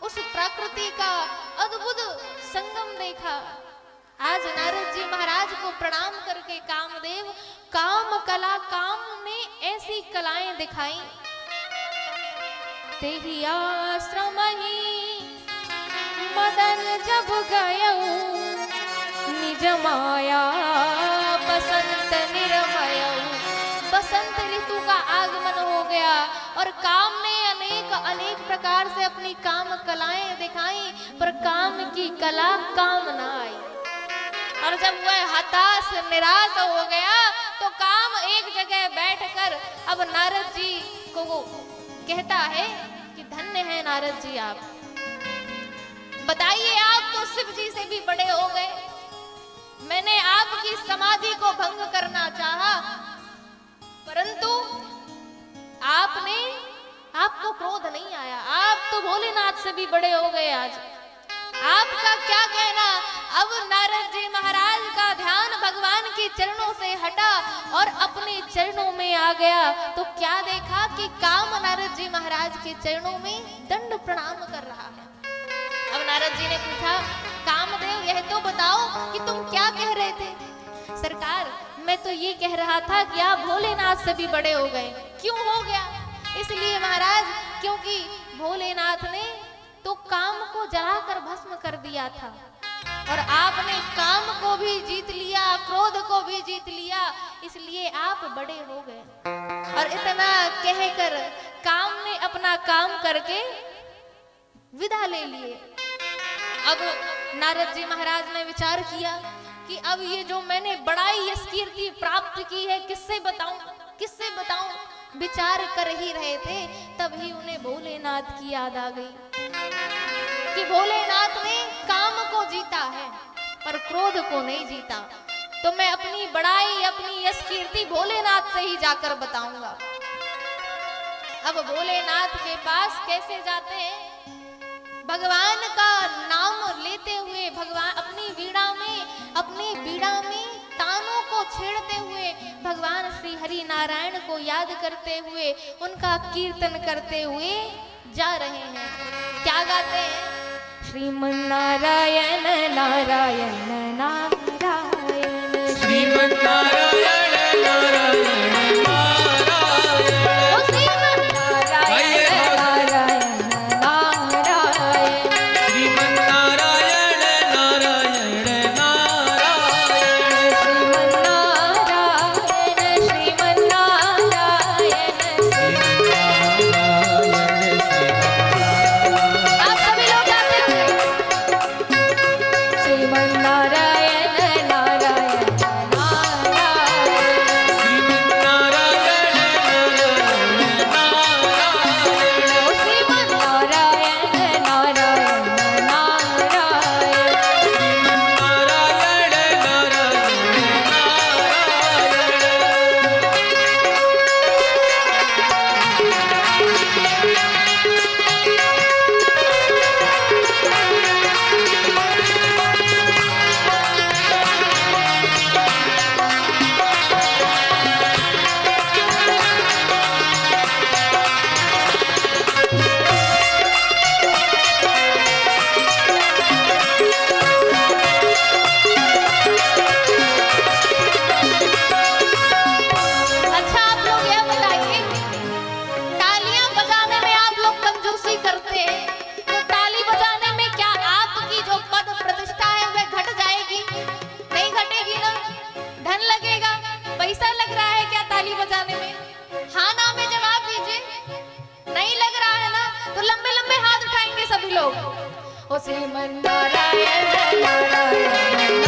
उस प्रकृति का अद्भुत संगम देखा। आज नारद जी महाराज को प्रणाम करके कामदेव काम कला, काम ने ऐसी कलाएं दिखाई। तेरी आश्रम ही मदन जब गयऊ, निज माया बसंत निर्मय। बसंत ऋतु का आगमन हो गया और काम ने अनेक प्रकार से अपनी काम कलाएं दिखाई, पर काम की कला काम ना आई। और जब वह हताश निराश हो गया तो काम एक जगह बैठकर अब नारद जी को कहता है कि धन्य है नारद जी आप, बताइए आप तो शिव जी से भी बड़े हो गए। मैंने आपकी समाधि को भंग करना चाहा, परंतु आपको क्रोध नहीं आया। आप तो भोलेनाथ से भी बड़े हो गए। आज आपका क्या कहना। अब नारद जी महाराज का ध्यान भगवान के चरणों से हटा और अपने चरणों में आ गया तो क्या देखा कि काम नारद जी महाराज के चरणों में दंड प्रणाम कर रहा है। अब नारद जी ने पूछा, कामदेव यह तो बताओ कि तुम क्या कह रहे थे। सरकार, मैं तो ये कह रहा था कि आप भोलेनाथ से भी बड़े हो गए। क्यों हो गया। इसलिए महाराज, क्योंकि भोलेनाथ ने तो काम को जलाकर भस्म कर दिया था और आपने काम को भी जीत लिया, क्रोध को भी जीत लिया, इसलिए आप बड़े हो गए। और इतना कहकर काम ने अपना काम करके विदा ले लिए। अब नारद जी महाराज ने विचार किया कि अब ये जो मैंने बड़ाई यश कीर्ति प्राप्त की है किससे बताऊं। विचार कर ही रहे थे तभी उन्हें भोलेनाथ की याद आ गई कि भोलेनाथ ने काम को जीता है पर क्रोध को नहीं जीता, तो मैं अपनी बड़ाई अपनी यश कीर्ति भोलेनाथ से ही जाकर बताऊंगा। अब भोलेनाथ के पास कैसे जाते हैं। भगवान का नाम लेते हुए भगवान अपनी वीणा में तानों को छेड़ते हुए भगवान श्री हरि नारायण को याद करते हुए उनका कीर्तन करते हुए जा रहे हैं। क्या गाते हैं। श्रीमन नारायण नारायण नारायण श्रीमन्नारायण नारायण नारायण ओ श्रीमन्नारायण नारायण नारायण श्रीमन्नारायण नारायण नारायण आप सभी लोग गाते हुए श्रीमन्नारायण नारायण नारायण श्रीमन्नारायण नारायण ओ श्रीमन्नारायण नारायण नारायण श्रीमन्नारायण नारायण अच्छा आप लोग यह बताइए, तालियां बजाने में आप लोग कंजूसी करते हैं, तो ताली बजाने में क्या आपकी जो पद प्रतिष्ठा है वह घट जाएगी? नहीं घटेगी ना? धन लगेगा, पैसा लग रहा है क्या ताली बजाने में? हाँ ना में जवाब दीजिए। नहीं लग रहा है ना? तो लंबे लंबे हाथ उठाएंगे सभी लोग। ओ श्रीमन्नारायण नारायण नारायण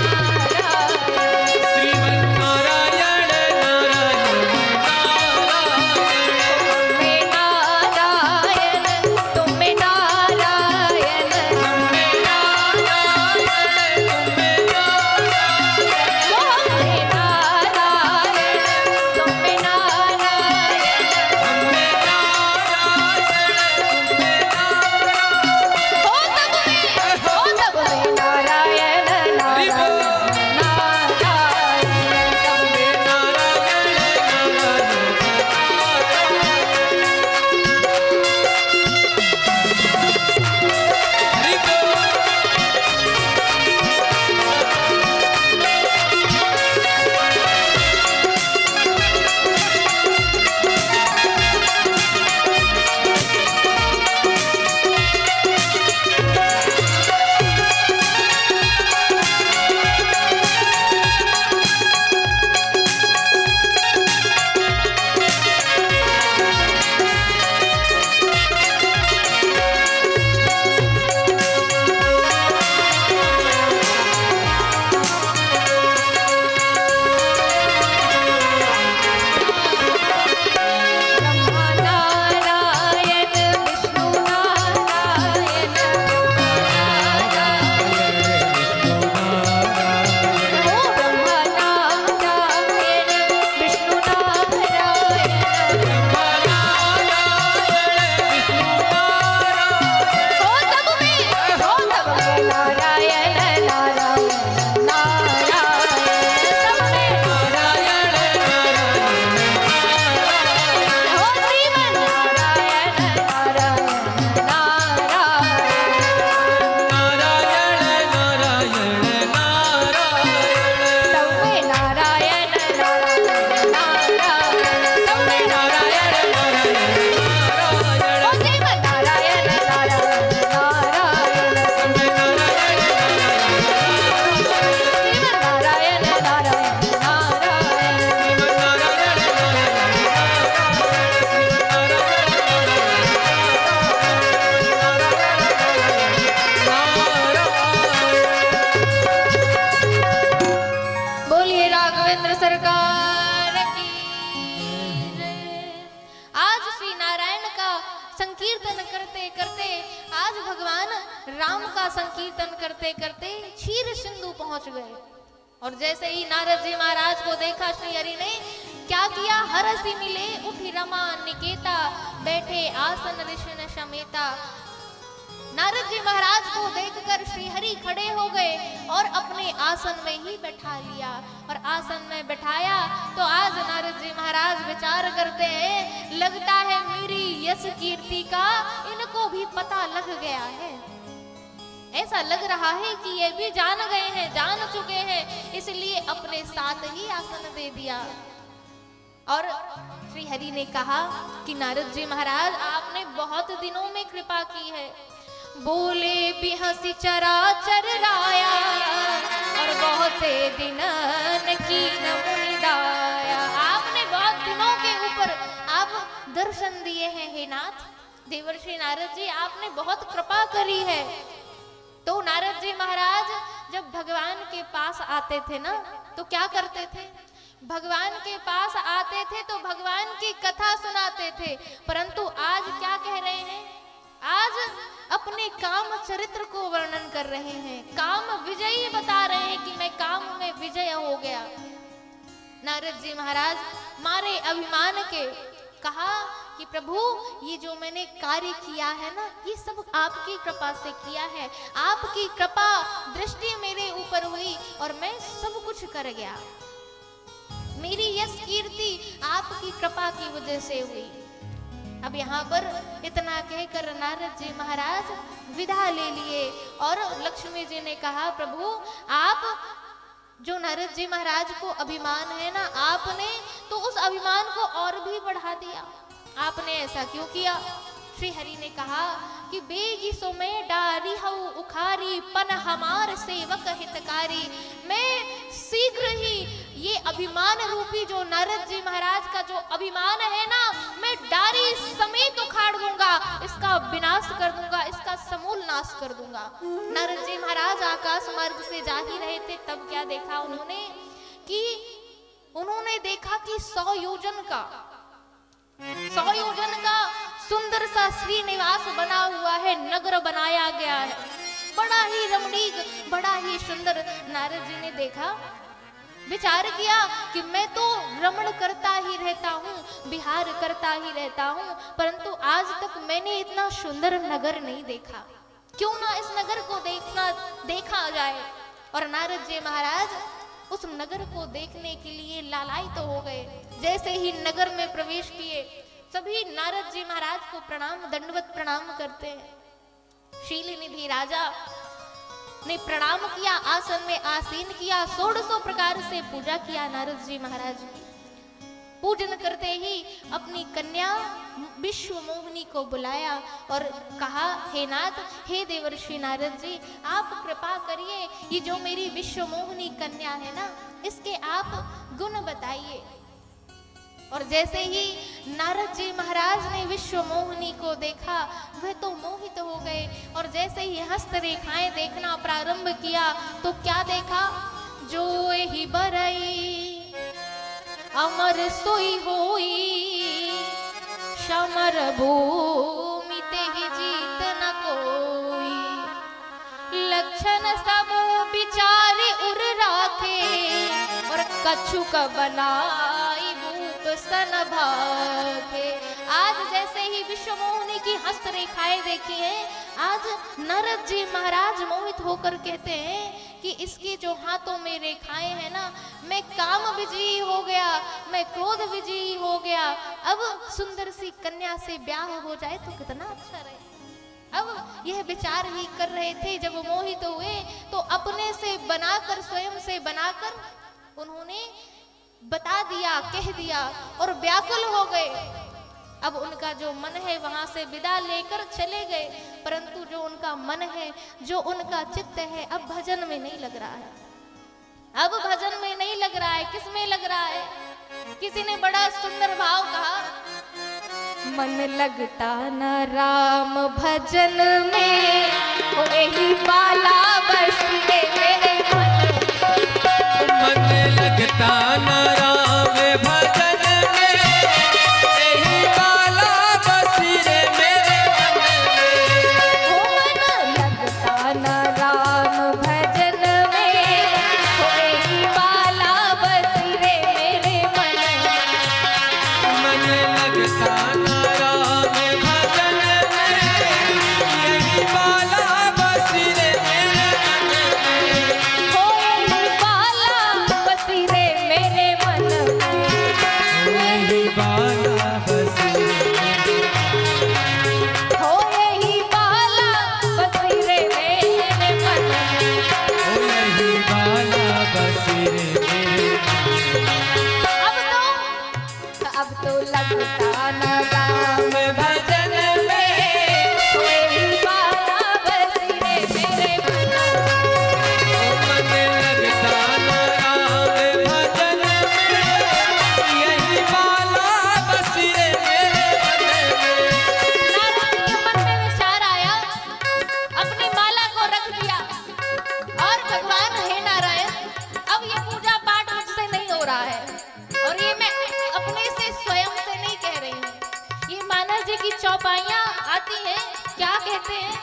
श्रीमन्नारायण नारायण नारायण तुम्हें नारायण तुम्हें नारायण तुम्हें नारायण तुम्हें नारायण तुम्हें नारायण तुम्हें नारायण तुम्हें हो सब में नारायण नारायण संकीर्तन करते करते आज भगवान राम का संकीर्तन करते करते क्षीर सिंधु पहुंच गए। और जैसे ही नारद जी महाराज को देखा श्री हरि ने क्या किया, हरसि मिले उठी रमा निकेता, बैठे आसन ऋषि समेता। नारद जी महाराज को देखकर श्री हरि खड़े हो गए और अपने आसन में ही बैठा लिया। और आसन में बैठाया तो आज नारद जी महाराज विचार करते हैं, लगता है मेरी यश कीर्ति का इनको भी पता लग गया है। ऐसा लग रहा है कि ये भी जान गए हैं, जान चुके हैं, इसलिए अपने साथ ही आसन दे दिया। और श्री हरि ने कहा कि नारद जी महाराज, आपने बहुत दिनों में कृपा की है। बोले बिहसी चराचर राया और बहुत दिनन की मुनिदाया। आपने बहुत दिनों के ऊपर आप दर्शन दिए हैं हे नाथ। देवर्षि नारद जी, आपने बहुत कृपा करी है। तो नारद जी महाराज जब भगवान के पास आते थे ना, तो क्या करते थे? भगवान के पास आते थे तो भगवान की कथा सुनाते थे। परंतु आज क्या कह रहे हैं? आज अपने काम चरित्र को वर्णन कर रहे हैं, काम विजयी बता रहे हैं कि मैं काम में विजय हो गया। नारद जी महाराज मारे अभिमान के कहा कि प्रभु, ये जो मैंने कार्य किया है ना, ये सब आपकी कृपा से किया है। आपकी कृपा दृष्टि मेरे ऊपर हुई और मैं सब कुछ कर गया। मेरी यश कीर्ति आपकी कृपा की वजह से हुई। अब यहाँ पर इतना कहकर नारद जी महाराज विदा ले लिए और लक्ष्मी जी ने कहा, प्रभु आप जो नारद जी महाराज को अभिमान है ना, आपने तो उस अभिमान को और भी बढ़ा दिया। आपने ऐसा क्यों किया? श्री हरि ने कहा कि बेगी सो मैं डारी हूँ उखारी, पन हमार सेवक हितकारी। मैं शीघ्र ही ये अभिमान रूपी जो नारद जी महाराज का जो अभिमान है ना, मैं डारी समेत उखाड़ दूंगा, इसका विनाश कर दूंगा, इसका समूल नाश कर दूंगा। नारद जी महाराज आकाश मार्ग से जा ही रहे थे, तब क्या देखा उन्होंने कि उन्होंने देखा कि 100 योजन का सुंदर सा श्रीनिवास बना हुआ है, नगर बनाया गया है, बड़ा ही रमणीक, बड़ा ही सुंदर। नारद जी ने देखा, विचार किया कि मैं तो रमण करता ही रहता हूँ, विहार करता ही रहता हूँ, परंतु आज तक मैंने इतना सुंदर नगर नहीं देखा। क्यों ना इस नगर को देखा जाए। और नारद जी महाराज उस नगर को देखने के लिए लालायित हो गए। जैसे ही नगर में प्रवेश किए, सभी नारद जी महाराज को प्रणाम, दंडवत प्रणाम करते हैं। शील निधि राजा ने प्रणाम किया, आसन में आसीन किया, 1600 प्रकार से पूजा किया नारद जी महाराज की। पूजन करते ही अपनी कन्या विश्व मोहिनी को बुलाया और कहा, हे नाथ, हे देवर्षि नारद जी, आप कृपा करिए, ये जो मेरी विश्व मोहिनी कन्या है ना, इसके आप गुण बताइए। और जैसे ही नारद जी महाराज ने विश्व मोहिनी को देखा, वह तो मोहित हो गए। और जैसे ही हस्तरेखाएं देखना प्रारंभ किया, तो क्या देखा? जो ही बरई अमर सोई होई, समर भूमि ते ही जीत न कोई। लक्षण सब विचारे उर राखे, और कछुक बनाई सन भागे। आज जैसे ही विश्व मोहिनी की हस्तरेखाएं देखी हैं, आज नारद जी महाराज मोहित होकर कहते हैं कि इसकी जो हाथों में रेखाएं हैं ना, मैं काम विजयी हो गया, मैं क्रोध विजयी हो गया। अब सुंदर सी कन्या से ब्याह हो जाए तो कितना अच्छा रहे। अब यह विचार ही कर रहे थे, जब मोहित हुए तो अपने से बनाकर, स्वयं से बनाकर उन्होंने बता दिया, कह दिया और व्याकुल हो गए। अब उनका जो मन है वहां से विदा लेकर चले गए, परंतु जो उनका मन है, जो उनका चित्त है, अब भजन में नहीं लग रहा है। अब भजन में नहीं लग रहा है। किस में लग रहा है? किसी ने बड़ा सुंदर भाव कहा, मन लगता न राम भजन में, ओ यही बाला बस मेरे मन लगता न राम भजन में, यही बाला बसी रे मेरे मन में। हो मन लगता न राम भजन में, हो यही बाला बसी रे मेरे मन में। मन लगता न राम भजन में, यही बाला बसी रे मेरे मन में। हो यही बाला बसी रे मेरे मन में। यही बाला बसी हो यही बाला बसी रे मेरे अब तो लगता न राम भजन में कोई बाला बसी रे मेरे मन मन लगता न राम भजन में, यही बाला बसी रे मेरे मन में। नारद के मन में विचार आया, अपनी माला को रख दिया और भगवान हे नारायण, अब ये पूजा पाठ मुझसे नहीं हो रहा है और ये मैं अपने से स्वयं से नहीं कह रही हूँ। ये मानव जी की चौपाइयाँ आती हैं, क्या कहते हैं,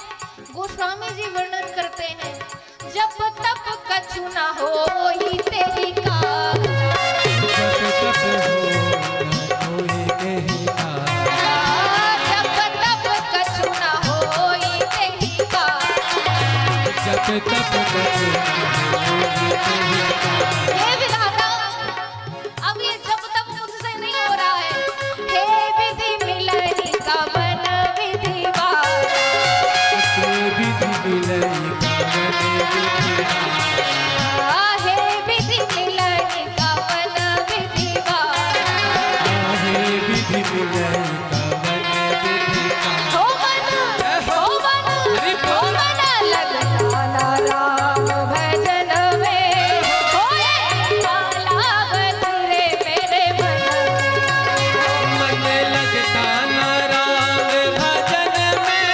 गोस्वामी जी वर्णन करते हैं, जब तप कछु ना हो ही तेरी का जब तक हो न कोई कही का, जब तप कछु ना हो ही तेरी का जब तक कछु न होई कही का। हे विधाता, अब ये जब तक मुझसे नहीं हो रहा है, हे विधि मिलनी का मन विधि वार, विधि मिलई का मन विधि वार, हे विधि मिलनी का मन विधि वार, आहे विधि मिलई का मन विधि वार। हो मन लगता ना राम भजन में, होए बाला बसी रे मेरे मन मन लगता न राम भजन में,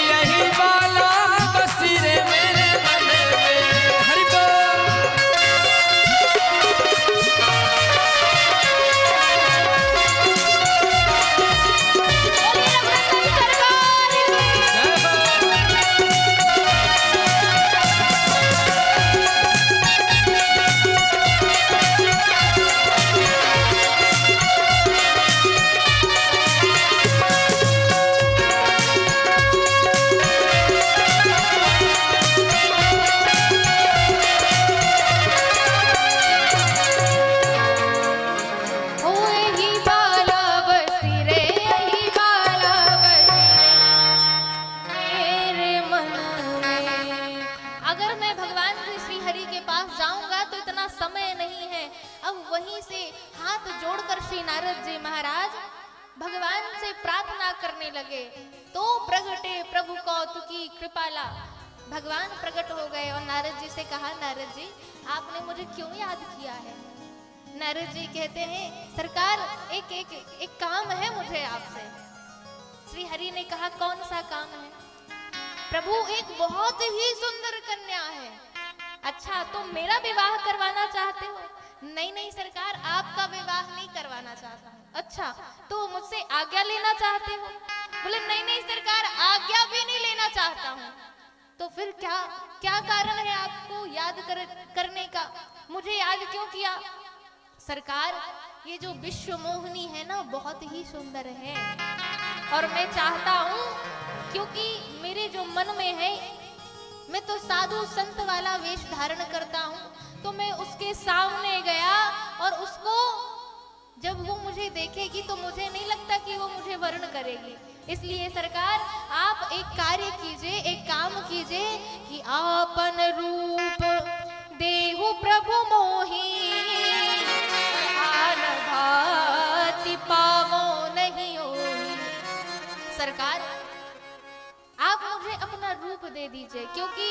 यही बाला बसी रे मेरे मन में। हरि बोल। बोलिए रघुनाथ सरकार की। जय हो। ओए ही बाला बसी रे, ही बाला बसी मेरे मन में। अगर मैं भगवान श्री हरि के पास जाऊंगा तो इतना समय नहीं है। अब वहीं से हाथ जोड़कर श्री नारद जी महाराज भगवान से प्रार्थना करने लगे, तो प्रगटे प्रभु कौतुकी कृपाला। भगवान प्रकट हो गए और नारद जी से कहा, नारद जी आपने मुझे क्यों याद किया है? नारद जी कहते हैं, सरकार एक काम है मुझे आपसे। श्री हरि ने कहा, कौन सा काम है? प्रभु, एक बहुत ही सुंदर कन्या है। अच्छा, तो मेरा विवाह करवाना चाहते हो? नहीं नहीं सरकार, आपका विवाह नहीं करवाना चाहता हूँ। अच्छा, तो मुझसे आज्ञा लेना चाहते हो? बोले नहीं नहीं सरकार, आज्ञा भी नहीं लेना चाहता हूँ। तो फिर क्या क्या कारण है आपको याद करने का? मुझे याद क्यों किया? सरकार, ये जो विश्व मोहिनी है ना, बहुत ही सुंदर है और मैं चाहता हूँ, क्योंकि मेरे जो मन में है, मैं तो साधु संत वाला वेश धारण करता हूँ, तो मैं उसके सामने गया और उसको जब वो मुझे देखेगी तो मुझे नहीं लगता कि वो मुझे वर्ण करेगी। इसलिए सरकार, आप एक कार्य कीजिए, एक काम कीजिए कि आपन रूप देहु प्रभु मोही, आन भांति पावो नहीं होई। सरकार, आप मुझे अपना रूप दे दीजिए, क्योंकि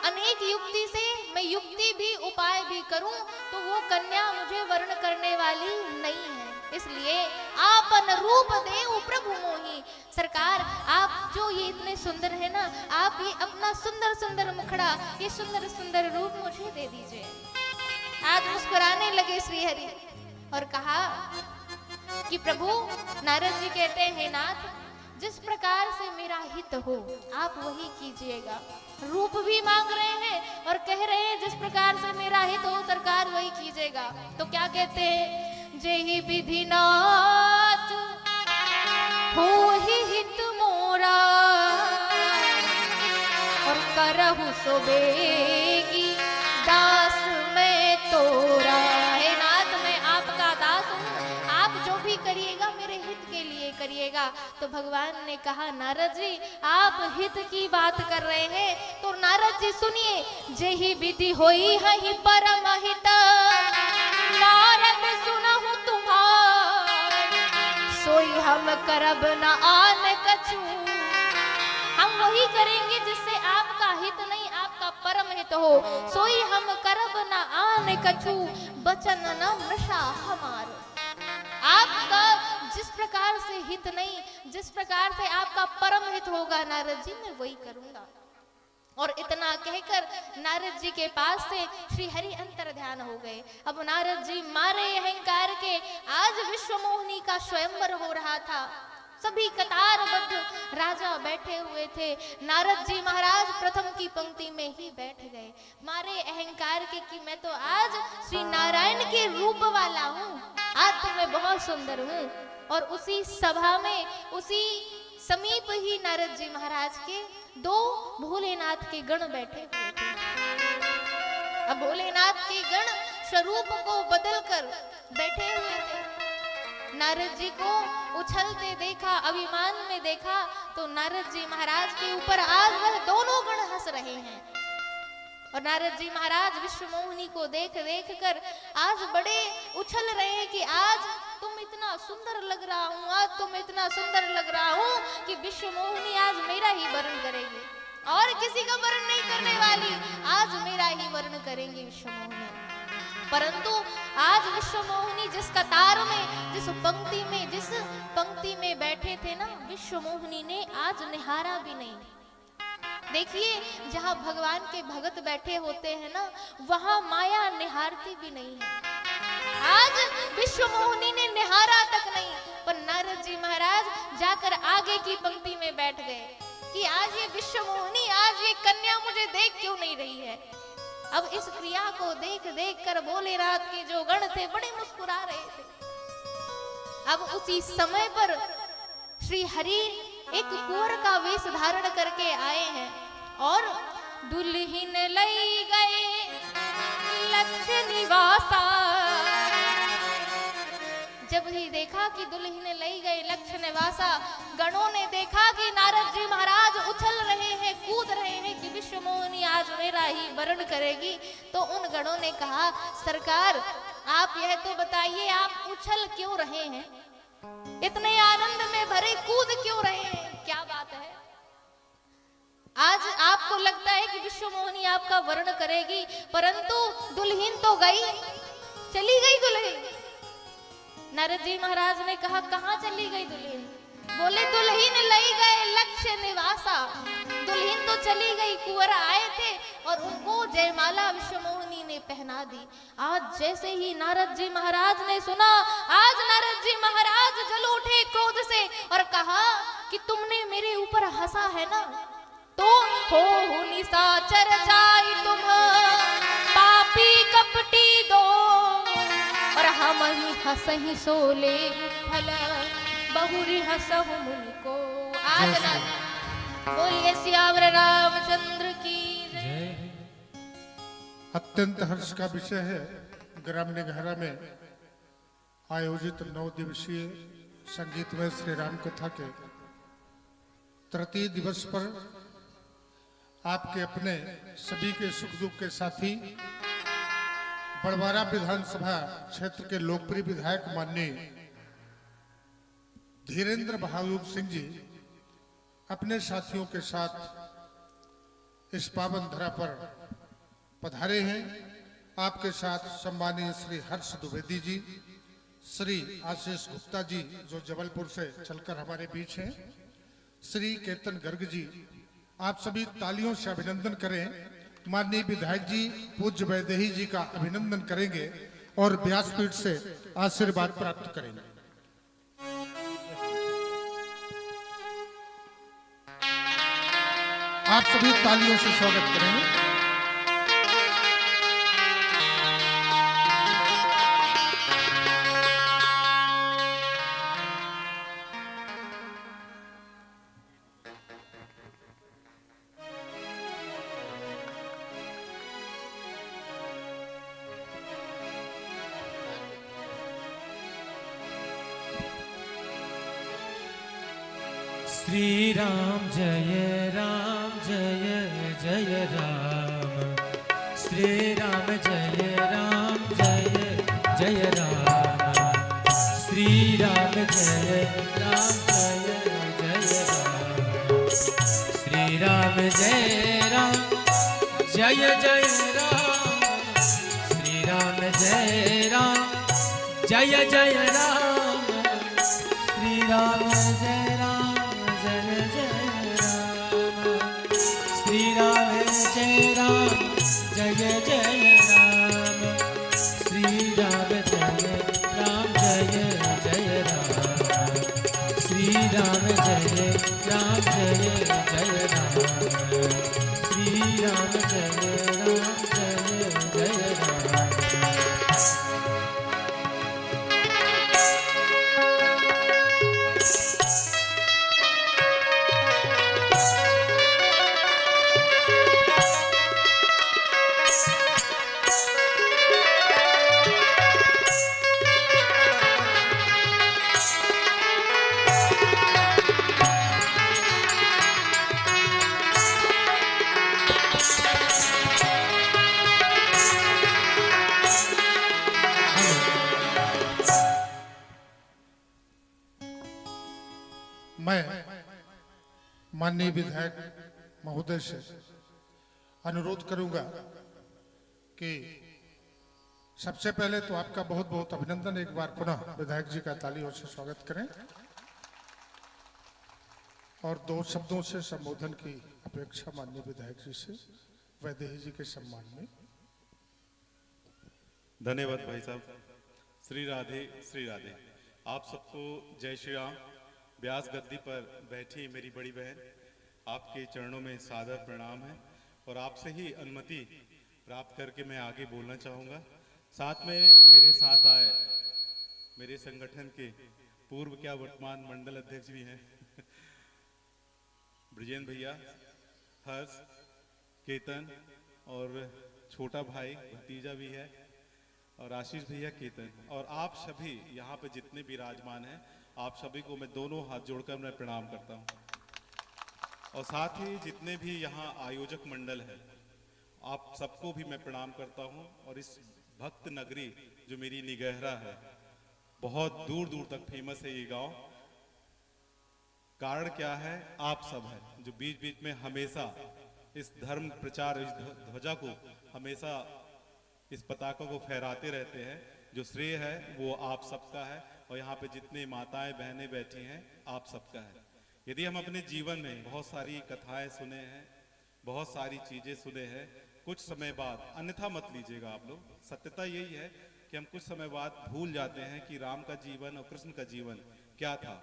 अनेक युक्ति से मैं युक्ति भी उपाय भी करूं तो वो कन्या मुझे वर्ण करने वाली नहीं है। इसलिए आपन रूप देहु प्रभु मोही। सरकार, आप जो ये इतने सुंदर है ना, आप ये अपना सुंदर सुंदर मुखड़ा, ये सुंदर सुंदर रूप मुझे दे दीजिए। आज मुस्कुराने लगे श्री हरि और कहा कि प्रभु, नारद जी कहते हैं, हे नाथ, जिस प्रकार से मेरा हित हो आप वही कीजिएगा। रूप भी मांग रहे हैं और कह रहे हैं जिस प्रकार से मेरा हित हो सरकार वही कीजिएगा। तो क्या कहते हैं, जेहि विधि नाथ हो ही हित मोरा, और करहु सो बेगी दास मैं तोरा। हे नाथ, मैं आपका दास हूँ, आप जो भी करिएगा मेरे हित के लिए करिएगा। तो भगवान ने कहा, नारद जी आप हित की बात कर रहे हैं, तो नारद जी सुनिए, जेहि विधि होई हहि परम हित, नारद सुनहु तुम्हारा हम करब न आन कछु। हम वही करेंगे जिससे आपका हित नहीं आपका परम हित हो। सोई हम करब न आन कछु, बचन न मृषा हमार। आपका जिस प्रकार से हित नहीं, जिस प्रकार से आपका परम हित होगा नारद जी, मैं वही करूंगा। और इतना कहकर नारद जी के पास से श्री हरि अंतर ध्यान हो गए। अब नारद जी मारे अहंकार के, आज विश्वमोहिनी का स्वयंवर हो रहा था, सभी कतारबद्ध राजा बैठे हुए थे। नारद जी महाराज प्रथम की पंक्ति में ही बैठ गए, मारे अहंकार के कि मैं तो आज श्री नारायण के रूप वाला हूँ, आज तो मैं बहुत सुंदर हूँ। और उसी सभा में, उसी समीप ही नारद जी महाराज के दो भोलेनाथ के गण बैठे हुए थे। अब भोलेनाथ के गण स्वरूप को बदलकर बैठे हुए थे। नारद जी को उछलते देखा, अभिमान में देखा, तो नारद जी महाराज के ऊपर आज वह दोनों गण हंस रहे हैं। और नारद जी महाराज विश्वमोहिनी को देख देख कर आज बड़े उछल रहे हैं कि आज तुम इतना सुंदर लग रहा हूँ, आज तुम इतना सुंदर लग रहा हूँ कि विश्वमोहिनी आज मेरा ही वर्ण करेगी और किसी का वर्ण नहीं करने वाली, आज मेरा ही वर्ण करेंगे विश्वमोहिनी। परंतु आज विश्वमोहिनी जिस कतार में, जिस पंक्ति में बैठे थे ना, विश्वमोहिनी ने आज निहारा भी नहीं। देखिए, जहाँ भगवान के भगत बैठे होते हैं ना, वहाँ माया निहारती भी नहीं है। आज विश्वमोहिनी ने निहारा तक नहीं, पर नारद जी महाराज जाकर आगे की पंक्ति में बैठ गए कि आज ये विश्वमोहिनी, आज ये कन्या मुझे देख क्यों नहीं रही है। अब इस क्रिया को देख देख कर भोलेनाथ के जो गण थे बड़े मुस्कुरा रहे थे। अब उसी समय पर श्री हरि एक कुंवर का वेश धारण करके आए हैं और दुल्हिन लई गए लक्ष्य निवासा। जब ही देखा कि दुल्हिन लई गए लक्ष्य निवासा, गणों ने देखा कि नारद जी महाराज उछल रहे हैं, कूद रहे हैं कि विश्वमोहिनी आज मेरा ही वर्ण करेगी, तो उन गणों ने कहा, सरकार आप यह तो बताइए, आप उछल क्यों रहे हैं, इतने आनंद में भरे कूद क्यों रहे हैं, क्या बात है? आज आपको लगता है कि विश्वमोहिनी आपका वर्ण करेगी, परंतु दुल्हन तो गई, चली गई दुल्हन। नारद जी महाराज ने कहा, कहाँ चली गई दुल्हन? बोले, दुल्हन लई गए लक्ष्य निवासा। दुल्हन तो चली गई, कुंवर आए थे और उनको जयमाला विश्वमोहिनी ने पहना दी। आज जैसे ही नारद जी महाराज ने सुना, आज नारद जी महाराज जल उठे क्रोध से और कहा कि तुमने मेरे ऊपर हंसा है ना, तो हो निशाचर जाई तुम पापी कपटी दो, और हम ही हंसहि सोले फल बहुरी हंसहु मुनिको। आज ना बोलिए सियावर रामचंद्र की जय। अत्यंत हर्ष का विषय है ग्राम निघारा में आयोजित 9 दिवसीय संगीतमय श्री राम कथा के तृतीय दिवस पर आपके अपने सभी के सुख दुख के साथी बड़वारा विधानसभा क्षेत्र के लोकप्रिय विधायक माननीय धीरेन्द्र बहादुर सिंह जी अपने साथियों के साथ इस पावन धरा पर पधारे हैं। आपके साथ सम्मानीय श्री हर्ष द्विवेदी जी, श्री आशीष गुप्ता जी जो जबलपुर से चलकर हमारे बीच हैं, श्री केतन गर्ग जी, आप सभी तालियों से अभिनंदन करें। माननीय विधायक जी पूज्य वैदेही जी का अभिनंदन करेंगे और व्यासपीठ से आशीर्वाद प्राप्त करेंगे। आप सभी तालियों से स्वागत करेंगे। श्री राम जय जय राम, श्री राम जय जय राम, श्री राम जय जय राम, श्री राम जय राम जय जय राम, श्री राम जय राम जय जय राम, श्री राम जय राम जय जय राम, श्री राम जय राम जय जय राम, श्री राम जय राम जय जय राम, श्री राम जय राम जय जय राम, श्री राम जय राम जय जय राम। मैं माननीय विधायक महोदय से अनुरोध करूंगा कि सबसे पहले तो आपका बहुत बहुत अभिनंदन, एक बार पुनः विधायक जी का तालियों से स्वागत करें और दो शब्दों से संबोधन की अपेक्षा माननीय विधायक जी से वैदेही जी के सम्मान में। धन्यवाद भाई साहब। श्री राधे श्री राधे। आप सबको जय श्री राम। व्यास गद्दी पर बैठी मेरी बड़ी बहन, आपके चरणों में सादर प्रणाम है और आपसे ही अनुमति प्राप्त करके मैं आगे बोलना चाहूँगा। साथ में मेरे साथ आए मेरे संगठन के पूर्व क्या वर्तमान मंडल अध्यक्ष भी हैं ब्रजेंद्र भैया, हर्ष, केतन और छोटा भाई भतीजा भी है और आशीष भैया, केतन और आप सभी यहाँ पे जितने विराजमान हैं, आप सभी को मैं दोनों हाथ जोड़कर मैं प्रणाम करता हूँ और साथ ही जितने भी यहाँ आयोजक मंडल हैं, आप सबको भी मैं प्रणाम करता हूँ। और इस भक्त नगरी जो मेरी निगहरा है, बहुत दूर दूर तक फेमस है ये गांव। कारण क्या है? आप सब है जो बीच बीच में हमेशा इस धर्म प्रचार, इस ध्वजा को हमेशा, इस पताका को फहराते रहते हैं। जो श्रेय है वो आप सबका है और यहाँ पे जितने माताएं बहनें बैठी हैं, आप सबका है। यदि हम अपने जीवन में बहुत सारी कथाएं सुने हैं, बहुत सारी चीजें सुने हैं, कुछ समय बाद, अन्यथा मत लीजिएगा आप लोग, सत्यता यही है कि हम कुछ समय बाद भूल जाते हैं कि राम का जीवन और कृष्ण का जीवन क्या था।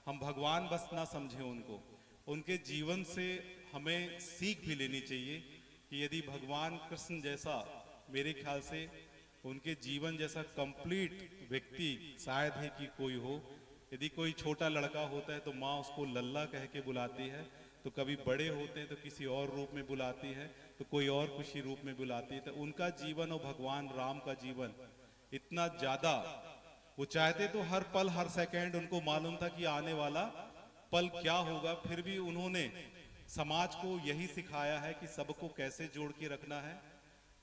हम भगवान बस ना समझें उनको, उनके जीवन से हमें सीख भी लेनी चाहिए कि यदि भगवान कृष्ण जैसा, मेरे ख्याल से उनके जीवन जैसा कंप्लीट व्यक्ति शायद ही कि कोई हो। यदि कोई छोटा लड़का होता है तो माँ उसको लल्ला कह के बुलाती है, तो कभी बड़े होते हैं तो किसी और रूप में बुलाती है, तो कोई और किसी रूप में बुलाती है। तो उनका जीवन और भगवान राम का जीवन इतना ज्यादा, वो चाहते तो हर पल हर सेकंड, उनको मालूम था कि आने वाला पल क्या होगा, फिर भी उन्होंने समाज को यही सिखाया है कि सबको कैसे जोड़ के रखना है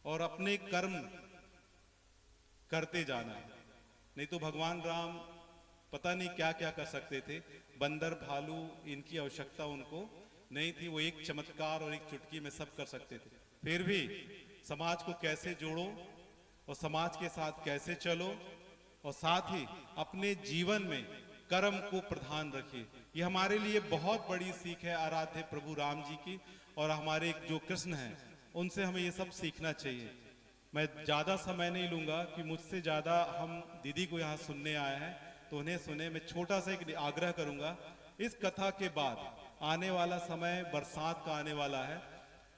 और अपने कर्म करते जाना है। नहीं तो भगवान राम पता नहीं क्या क्या कर सकते थे, बंदर भालू इनकी आवश्यकता उनको नहीं थी, वो एक चमत्कार और एक चुटकी में सब कर सकते थे। फिर भी समाज को कैसे जोड़ो और समाज के साथ कैसे चलो और साथ ही अपने जीवन में कर्म को प्रधान रखिए। ये हमारे लिए बहुत बड़ी सीख है आराध्य प्रभु राम जी की, और हमारे जो कृष्ण हैं उनसे हमें ये सब सीखना चाहिए। मैं ज्यादा समय नहीं लूंगा कि मुझसे ज्यादा हम दीदी को यहाँ सुनने आए हैं, तो उन्हें सुने। मैं छोटा सा एक आग्रह करूंगा, इस कथा के बाद आने वाला समय बरसात का आने वाला है।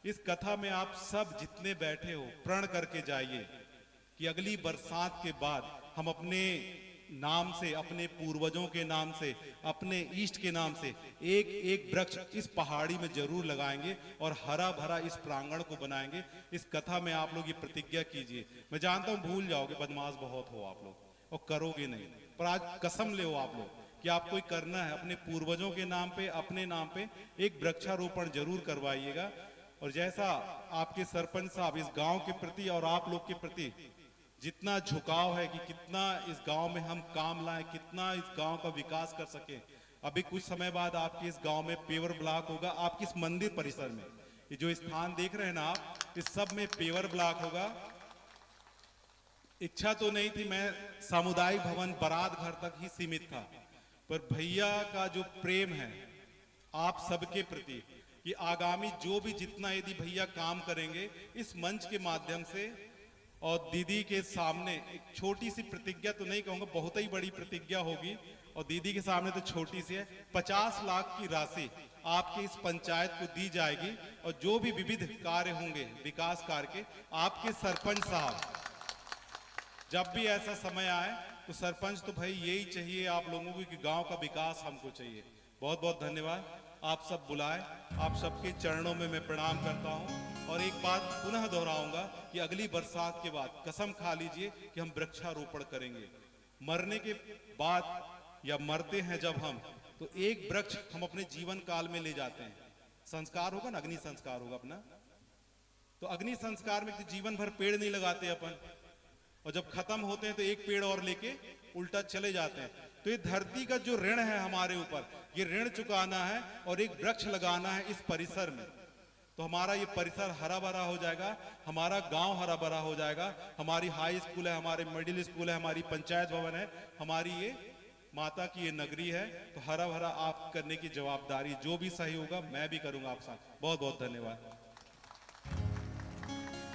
इस कथा में आप सब जितने बैठे हो प्रण करके जाइए कि अगली बरसात के बाद हम अपने नाम से, अपने पूर्वजों के नाम से, अपने इष्ट के नाम से एक एक वृक्ष इस पहाड़ी में जरूर लगाएंगे और हरा भरा इस प्रांगण को बनाएंगे। इस कथा में आप लोग ये प्रतिज्ञा कीजिए। मैं जानता हूं भूल जाओगे, बदमाश बहुत हो आप लोग और करोगे नहीं, पर आज कसम ले आप लोग कि आपको करना है। अपने पूर्वजों के नाम पे, अपने नाम पे एक वृक्षारोपण जरूर करवाइएगा। और जैसा आपके सरपंच साहब इस गांव के प्रति और आप लोग के प्रति जितना झुकाव है कि कितना इस गांव में हम काम लाएं, कितना इस गांव का विकास कर सकें। अभी कुछ समय बाद आपके इस गांव में पेवर ब्लॉक होगा, आपके इस मंदिर परिसर में, ये जो स्थान देख रहे हैं ना आप, इस सब में पेवर ब्लॉक होगा। इच्छा तो नहीं थी, मैं सामुदायिक भवन बारात घर तक ही सीमित था, पर भैया का जो प्रेम है आप सबके प्रति कि आगामी जो भी जितना यदि भैया काम करेंगे इस मंच के माध्यम से और दीदी के सामने एक छोटी सी प्रतिज्ञा तो नहीं कहूंगा, बहुत ही बड़ी प्रतिज्ञा होगी और दीदी के सामने तो छोटी सी है, 50 लाख की राशि आपके इस पंचायत को दी जाएगी और जो भी विविध कार्य होंगे विकास कार्य के, आपके सरपंच साहब जब भी ऐसा समय आए तो सरपंच तो भाई यही चाहिए आप लोगों को कि गांव का विकास हमको चाहिए। बहुत बहुत धन्यवाद, आप सब बुलाए, आप सबके चरणों में मैं प्रणाम करता हूं। और एक बात पुनः दोहराऊंगा कि अगली बरसात के बाद कसम खा लीजिए कि हम वृक्षारोपण करेंगे। मरने के बाद या मरते हैं जब हम, तो एक वृक्ष हम अपने जीवन काल में ले जाते हैं, संस्कार होगा ना, अग्नि संस्कार होगा अपना, तो अग्नि संस्कार में तो जीवन भर पेड़ नहीं लगाते अपन, और जब खत्म होते हैं तो एक पेड़ और लेके उल्टा चले जाते हैं। तो ये धरती का जो ऋण है हमारे ऊपर, ये ऋण चुकाना है और एक वृक्ष लगाना है इस परिसर में, तो हमारा ये परिसर हरा भरा हो जाएगा, हमारा गांव हरा भरा हो जाएगा, हमारी हाई स्कूल है, हमारे मिडिल स्कूल है, हमारी पंचायत भवन है, हमारी ये माता की ये नगरी है, तो हरा भरा आप करने की जवाबदारी जो भी सही होगा मैं भी करूंगा आप साथ। बहुत बहुत धन्यवाद।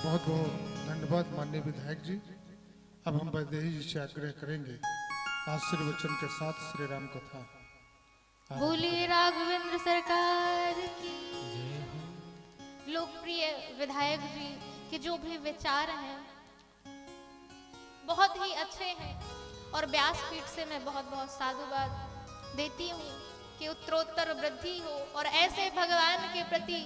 बहुत बहुत धन्यवाद माननीय विधायक जी। अब हम वैदेही जी से आग्रह करेंगे आशीर्वचन के साथ श्री राम कथा। बोलिए राघवेंद्र सरकार की। लोकप्रिय विधायक जी के जो भी विचार हैं बहुत ही अच्छे हैं और व्यासपीठ से मैं बहुत बहुत साधुवाद देती हूँ कि उत्तरोत्तर वृद्धि हो और ऐसे भगवान के प्रति,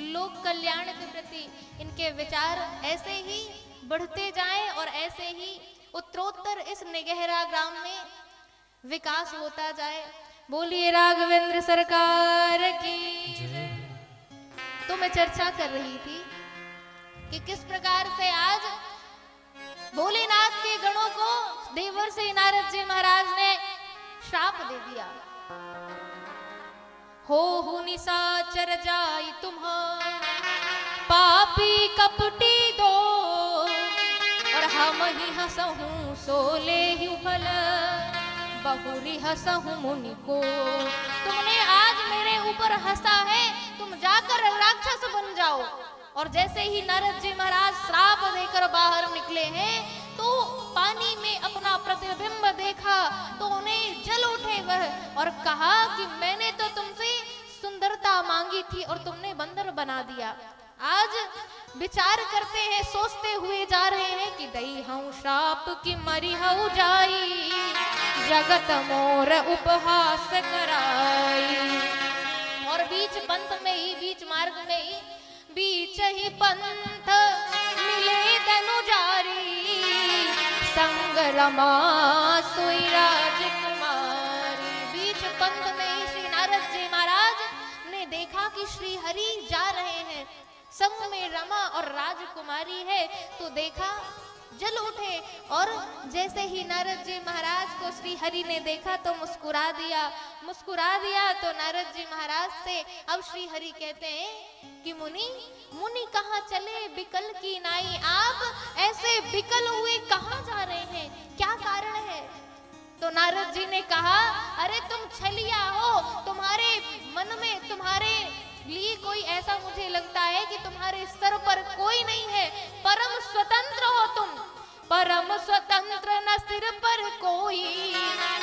लोक कल्याण के प्रति इनके विचार ऐसे ही बढ़ते जाएं और ऐसे ही उत्तरोत्तर इस निगहरा ग्राम में विकास होता जाए। बोलिए राघवेंद्र सरकार की। तो मैं चर्चा कर रही थी कि किस प्रकार से आज भोलेनाथ के गणों को देवर से नारद जी महाराज ने श्राप दे दिया। हो निशाचर जाई तुम्हारा पापी कपटी दो, और हम ही हंसहूं सोले ही फल बहुरी हंसहूं मुनि को। तुमने आज मेरे ऊपर हंसा है, तुम जाकर राक्षस बन जाओ। और जैसे ही नारद जी महाराज श्राप देकर बाहर निकले हैं तो पानी में अपना प्रतिबिंब देखा तो उन्हें जल उठे वह और कहा कि मैंने तो तुमसे सुंदरता मांगी थी और तुमने बंदर बना दिया। आज विचार करते हैं, सोचते हुए जा रहे हैं कि दई हूँ श्राप की मरी हूँ जाई, जगत मोर उपहास कराई। और बीच पंथ में ही, बीच मार्ग में ही, बीच ही पंथ मिले धनु जारी, संग रमा सोई राजकुमारी। बीच पंथ में ही श्री नारद जी महाराज ने देखा कि श्री हरि जा रहे हैं, संग में रमा और राजकुमारी है, तो देखा जल उठे। और जैसे ही नारद जी महाराज को श्री हरि ने देखा तो मुस्कुरा दिया। तो नारद जी महाराज से अब श्री हरि कहते हैं कि मुनि कहाँ चले बिकल की नाई, आप ऐसे बिकल हुए कहाँ जा रहे हैं, क्या कारण है? तो नारद जी ने कहा, अरे तुम छलिया हो, तुम्हारे मन में, तुम्हारे लिए कोई ऐसा मुझे लगता है कि तुम्हारे सर पर कोई नहीं है, परम स्वतंत्र हो तुम, परम स्वतंत्र न सिर पर कोई,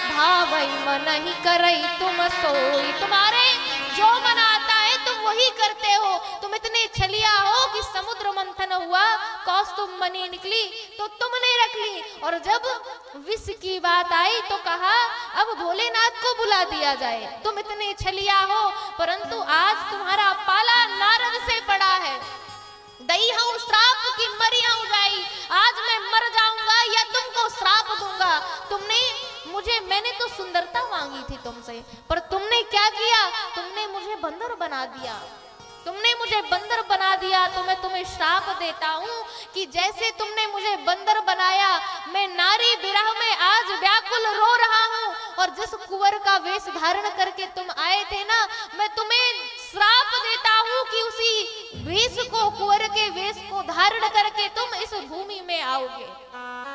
भावई मन ही करई तुम सोई। तुम्हारे जो मन आता है तुम वही करते हो। तुम इतने छलिया हो कि समुद्र मंथन हुआ, कौस्तुभ मणि निकली तो तुमने रख ली, और जब विष की बात आई तो कहा अब भोलेनाथ को बुला दिया जाए। तुम इतने छलिया हो, परंतु आज तुम्हारा पाला नारद से पड़ा है। दई हूँ श्राप की मरी हूँ जाई, आज मैं मर जाऊंगा या तुमको श्राप दूंगा। मैंने तो सुंदरता मांगी थी तुमसे, पर तुमने क्या किया, तुमने मुझे बंदर बना दिया। तुमने मुझे बंदर बना दिया तो मैं तुम्हें श्राप देता हूँ कि जैसे तुमने मुझे बंदर बनाया, मैं नारी विरह में आज व्याकुल रो रहा हूँ, और जिस कुंवर का वेश धारण करके तुम आए थे ना, मैं तुम्हें श्राप देता हूँ कि उसी वेश को, कुंवर के वेश को धारण करके तुम इस भूमि में आओगे,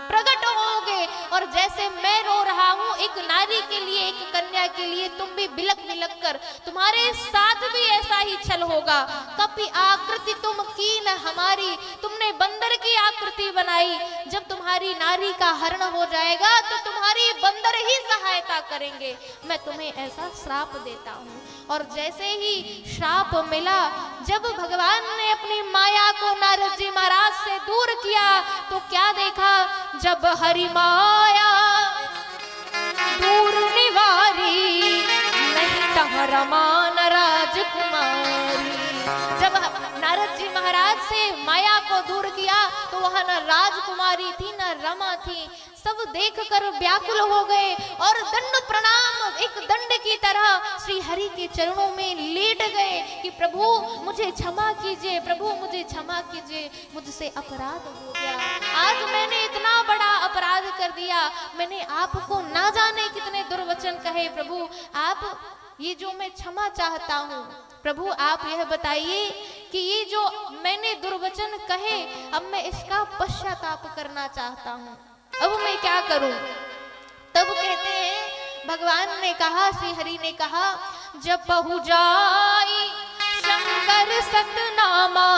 प्रकट होगे, और जैसे मैं रो रहा हूँ एक नारी के लिए, एक कन्या के लिए, तुम भी बिलक बिलक कर, तुम्हारे साथ भी ऐसा ही छल होगा। कपि आकृति तुम कीन हमारी, तुमने बंदर की आकृति बनाई, जब तुम्हारी नारी का हरण हो जाएगा तो तुम्हारी बंदर ही सहायता करेंगे, मैं तुम्हें ऐसा श्राप देता हूँ। और जैसे ही श्राप मिला, जब भगवान ने अपनी माया को नारद जी महाराज से दूर किया तो क्या देखा, जब हरि माया दूर निवारी, नहीं तहरा मान राजकुमारी। जब नारद जी महाराज से माया को दूर किया तो वहां न राजकुमारी थी न रमा थी, सब देखकर व्याकुल हो गए और दंड प्रणाम एक दंड की तरह श्री हरि के चरणों में लेट गए कि प्रभु मुझे क्षमा कीजिए, प्रभु मुझे क्षमा कीजिए, मुझसे अपराध हो गया, आज मैंने इतना बड़ा अपराध कर दिया, मैंने आपको ना जाने कितने दुर्वचन कहे, प्रभु आप ये जो मैं क्षमा चाहता हूँ, प्रभु आप यह बताइए कि ये जो मैंने दुर्वचन कहे, अब मैं इसका पश्चाताप करना चाहता हूँ, अब मैं क्या करूं। तब कहते हैं भगवान ने कहा, श्री हरि ने कहा, जब पहु जाई शंकर सतनामा,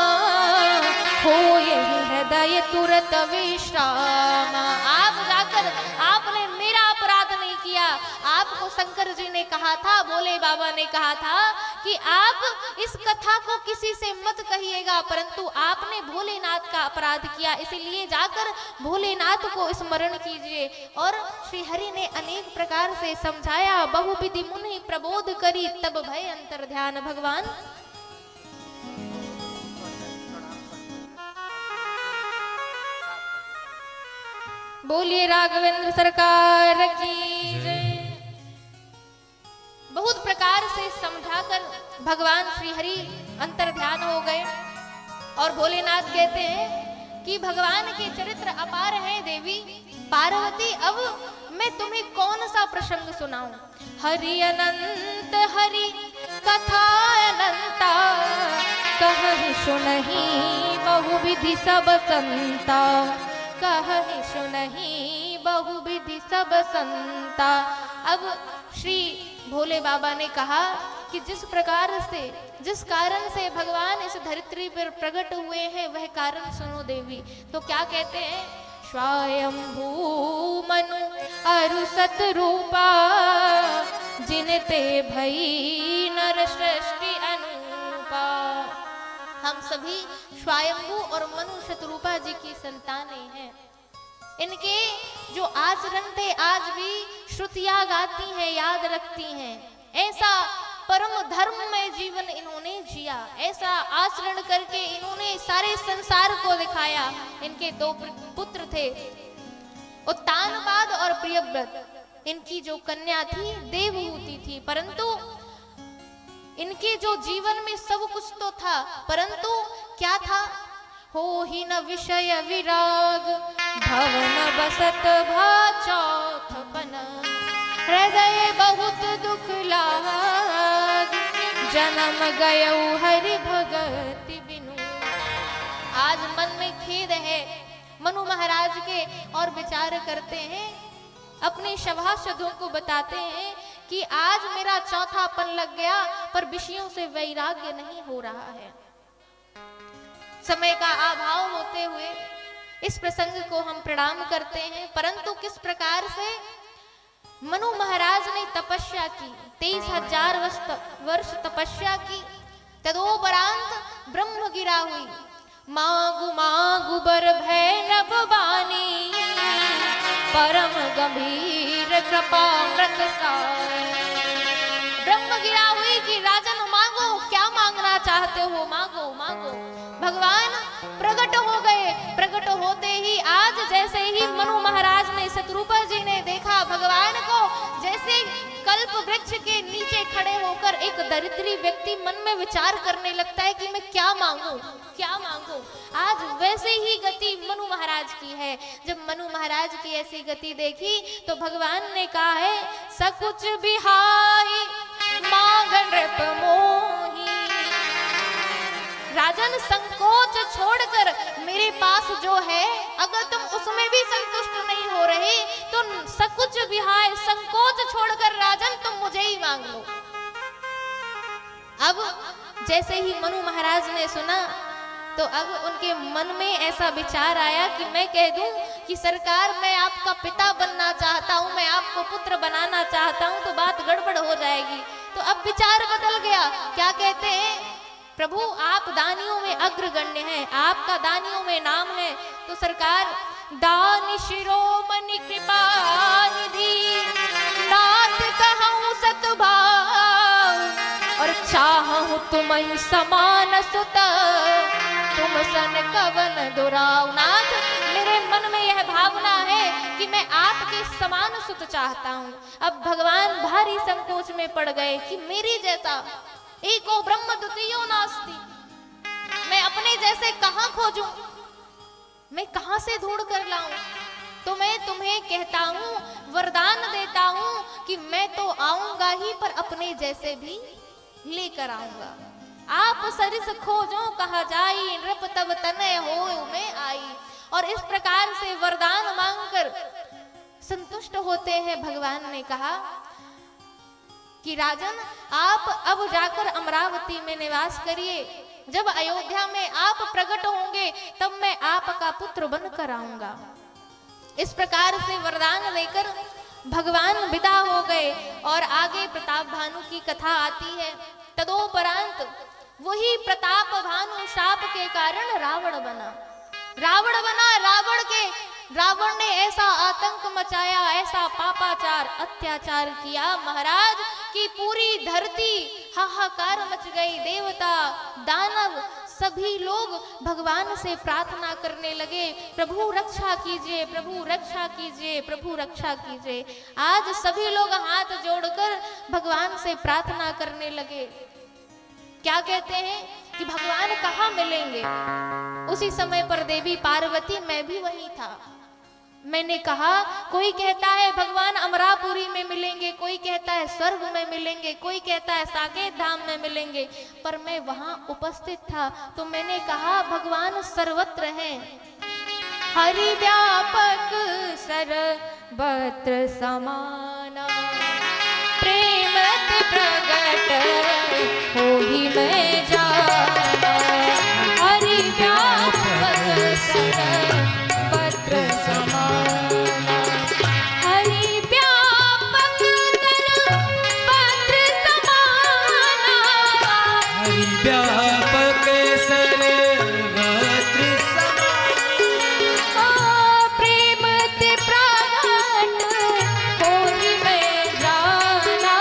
हो यही हृदय तुरत विश्रामा। आप जाकर आपने मेरा अपराध नहीं किया, आपको शंकर जी ने कहा था, भोले बाबा ने कहा था कि आप इस कथा को किसी से मत कहिएगा, परंतु आपने भोलेनाथ का अपराध किया, इसीलिए जाकर भोलेनाथ को स्मरण कीजिए। और श्री हरि ने अनेक प्रकार से समझाया, बहुविधि मुनि प्रबोध करी, तब भय अंतर ध्यान। भगवान बोलिए राघवेंद्र सरकार की जय। बहुत प्रकार से समझाकर भगवान श्री हरि अंतर ध्यान हो गए और भोलेनाथ कहते हैं कि भगवान के चरित्र अपार हैं देवी पार्वती, अब मैं तुम्हें कौन सा प्रसंग सुनाऊं। हरि अनंत हरि कथा अनंता, कहि सुनहि बहुविधि सब संता, कहि सुनहि बहुविधि सब संता। अब श्री भोले बाबा ने कहा कि जिस प्रकार से, जिस कारण से भगवान इस धरित्री पर प्रकट हुए हैं वह कारण सुनो देवी। तो क्या कहते हैं, स्वयंभू मनु अरु सत रूपा, जिनते भई नर सृष्टि अनुपा। हम सभी स्वयंभू और मनु शतरूपा जी की संतानें हैं। इनके जो आचरण थे आज भी श्रुतियां गाती हैं, याद रखती हैं। ऐसा परम धर्म में जीवन इन्होंने जिया, ऐसा आचरण करके इन्होंने सारे संसार को दिखाया। इनके दो पुत्र थे, उत्तानपाद और प्रियव्रत। इनकी जो कन्या थी देवहूति थी, परंतु इनके जो जीवन में सब कुछ तो था, परंतु क्या था, हो ही न विषय विराग, भवन बसत भा चौथपन, हृदय बहुत दुख लाग, जन्म गयो हरि भगति बिनु। आज मन में खेद है मनु महाराज के और विचार करते हैं, अपने सभासदों को बताते हैं कि आज मेरा चौथापन लग गया पर विषयों से वैराग्य नहीं हो रहा है। समय का अभाव होते हुए इस प्रसंग को हम प्रणाम करते हैं, परंतु किस प्रकार से मनु महाराज ने तपस्या की, 23,000 वर्ष तपस्या की, तदोपरांत ब्रह्म गिरा हुई। मागु मागु बर भय नभ बानी, परम गंभीर कृपा मृत सार। ब्रह्म गिरा हुई कि राजन मांगो, क्या मांगना चाहते हो, मांगो मांगो। भगवान प्रकट हो गए। प्रकट होते ही आज जैसे ही मनु महाराज ने शतरूपा जी ने देखा होगा भगवान को। जैसे कल्प वृक्ष के नीचे खड़े होकर एक दरिद्री व्यक्ति मन में विचार करने लगता है कि मैं क्या मांगू क्या मांगू, आज वैसे ही गति मनु महाराज की है। जब मनु महाराज की ऐसी गति देखी तो भगवान ने कहा है सकुच बिहाई मांगन नृप मोही। राजन संकोच छोड़कर मेरे पास जो है अगर तुम उसमें भी संतुष्ट नहीं हो रहे तो सकुच विहाय संकोच छोड़कर राजन तुम मुझे ही मांग लो। अब जैसे ही मनु महाराज ने सुना तो अब उनके मन में ऐसा विचार आया कि मैं कह दूं कि सरकार मैं आपका पिता बनना चाहता हूं, मैं आपको पुत्र बनाना चाहता हूं, तो बात गड़बड़ हो जाएगी। तो अब विचार बदल गया। क्या कहते हैं, प्रभु आप दानियों में अग्रगण्य हैं, आपका दानियों में नाम है, तो सरकार दान शिरोमणि कृपा निधि नाथ कहूं सतभाव और चाहूं तुम्हें समान सुत तुम सन कवन दुराव। नाथ मेरे मन में यह भावना है कि मैं आपके समान सुत चाहता हूं। अब भगवान भारी संकोच में पड़ गए कि मेरी जैसा एको ब्रह्म द्वितीयो नास्ति, मैं अपने जैसे कहां खोजूं, मैं कहां से ढूंढ कर लाऊं। तो मैं तुम्हें कहता हूं, वरदान देता हूं कि मैं तो आऊंगा ही पर अपने जैसे भी लेकर आऊंगा। आप सरिस खोजो कहा जाई नृप तब तनय होय में आई। और इस प्रकार से वरदान मांगकर संतुष्ट होते हैं। भगवान ने कहा कि राजन आप अब जाकर अमरावती में निवास करिए, जब अयोध्या में आप प्रकट होंगे तब मैं आपका पुत्र बनकर आऊंगा। इस प्रकार से वरदान देकर भगवान विदा हो गए। और आगे प्रताप भानु की कथा आती है। तदोपरांत वही प्रताप भानु शाप के कारण रावण बना। रावण ने ऐसा आतंक मचाया, ऐसा पापाचार अत्याचार किया महाराज कि पूरी धरती हाहाकार मच गई। देवता दानव सभी लोग भगवान से प्रार्थना करने लगे, प्रभु रक्षा कीजिए, प्रभु रक्षा कीजिए, प्रभु रक्षा कीजिए। आज सभी लोग हाथ जोड़कर भगवान से प्रार्थना करने लगे। क्या कहते हैं कि भगवान कहाँ मिलेंगे। उसी समय पर देवी पार्वती, मैं भी वही था, मैंने कहा कोई कहता है भगवान अमरापुरी में मिलेंगे, कोई कहता है स्वर्ग में मिलेंगे, कोई कहता है साकेत धाम में मिलेंगे, पर मैं वहां उपस्थित था। तो मैंने कहा भगवान सर्वत्र हैं, हरि व्यापक सर्वत्र समाना, प्रेम प्रगट होहि मैं जाना, हरि व्यापक सर्वत्र समाना, हरि व्यापक सर्वत्र समाना, हरि व्यापक सर्वत्र समाना, प्रेम ते प्रगट होहि मैं जाना,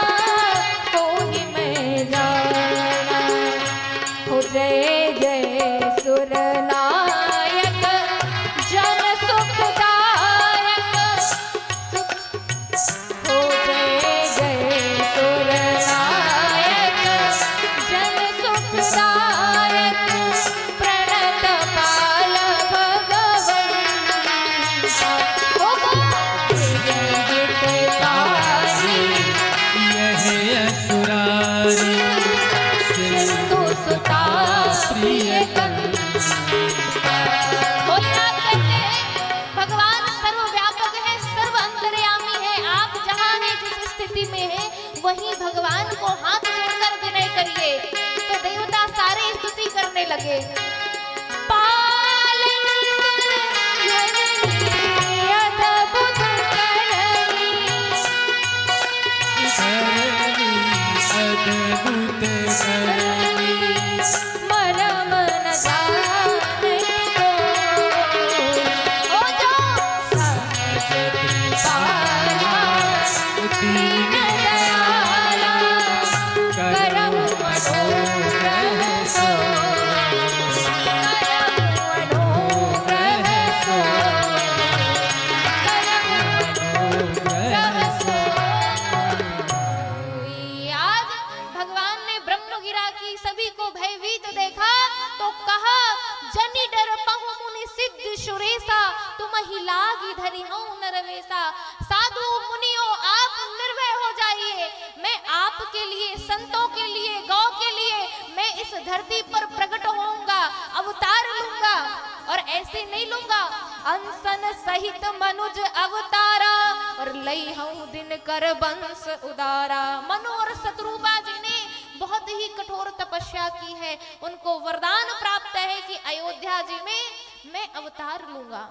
होहि मैं जाना। हो जय जय सुरनायक जन सुखदायक, हो जय जय सुरनायक जन सुखदायक, प्रणत पाल भगवंता, हो जय हितकारी यह असुरारी सिंधु सुता प्रिय भगवान सर्वव्यापक है, सर्व अंतर्यामी है। आप जहाँ हैं, जिस स्थिति में है, वहीं भगवान को हाथ जोड़कर विनय करिए। तो देवता सारे स्तुति करने लगे। पालन जननी अद्भुत करनी, करनी अद्भुत करनी, मरम न जाने को, ओ जो सहज कृपाला दीन दयाला, करहु मनोग्रह सो, करहु मनोग्रह सो, करहु मनोग्रह सभी को भयभीत देखा तो कहा, जनि डर पहु मुनि सिद्ध सुरेसा, तुम ही लागी धरि हूं नरवेसा। साधु मुनियों आप निर्भय हो जाइए, मैं आपके लिए, संतों के लिए, गौ के लिए मैं इस धरती पर प्रकट होऊंगा, अवतार लूंगा। और ऐसे नहीं लूंगा, अनसन सहित मनुज अवतारा, और लई हूं दिन कर वंश उदारा। मनु और शत्रुपा जी ने बहुत ही कठोर तपस्या की है, उनको वरदान प्राप्त है कि अयोध्या जी में मैं अवतार लूंगा।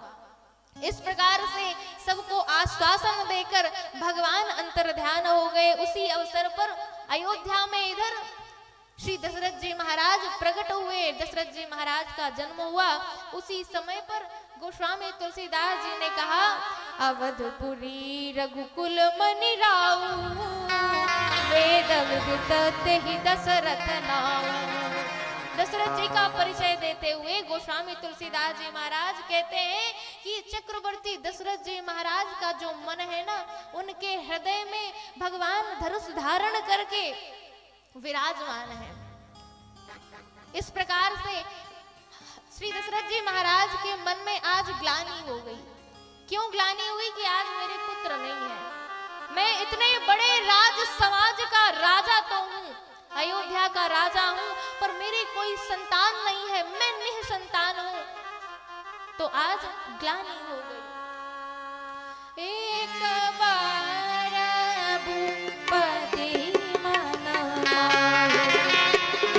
इस प्रकार से सबको आश्वासन देकर भगवान अंतर्ध्यान हो गए। उसी अवसर पर अयोध्या में इधर श्री दशरथ जी महाराज प्रकट हुए, दशरथ जी महाराज का जन्म हुआ। उसी समय पर गोस्वामी तुलसीदास जी ने कहा, अवधपुरी रघुकुल मनि राऊ, वेद विदित तेहि दशरथ नाऊ। दशरथ जी का परिचय देते हुए गोस्वामी तुलसीदास जी महाराज कहते हैं कि चक्रवर्ती दशरथ जी महाराज का जो मन है ना, उनके हृदय में भगवान धनुष धारण करके विराजमान है। इस प्रकार से श्री दशरथ जी महाराज के मन में आज ग्लानि हो गई। क्यों ग्लानि हुई? कि आज मेरे पुत्र नहीं है। मैं इतने बड़े राज समाज का राजा तो हूँ, अयोध्या का राजा हूँ, पर मेरी कोई संतान नहीं है, मैं निःसंतान हूँ। तो आज ग्लानि हो गई। एक बार भूपति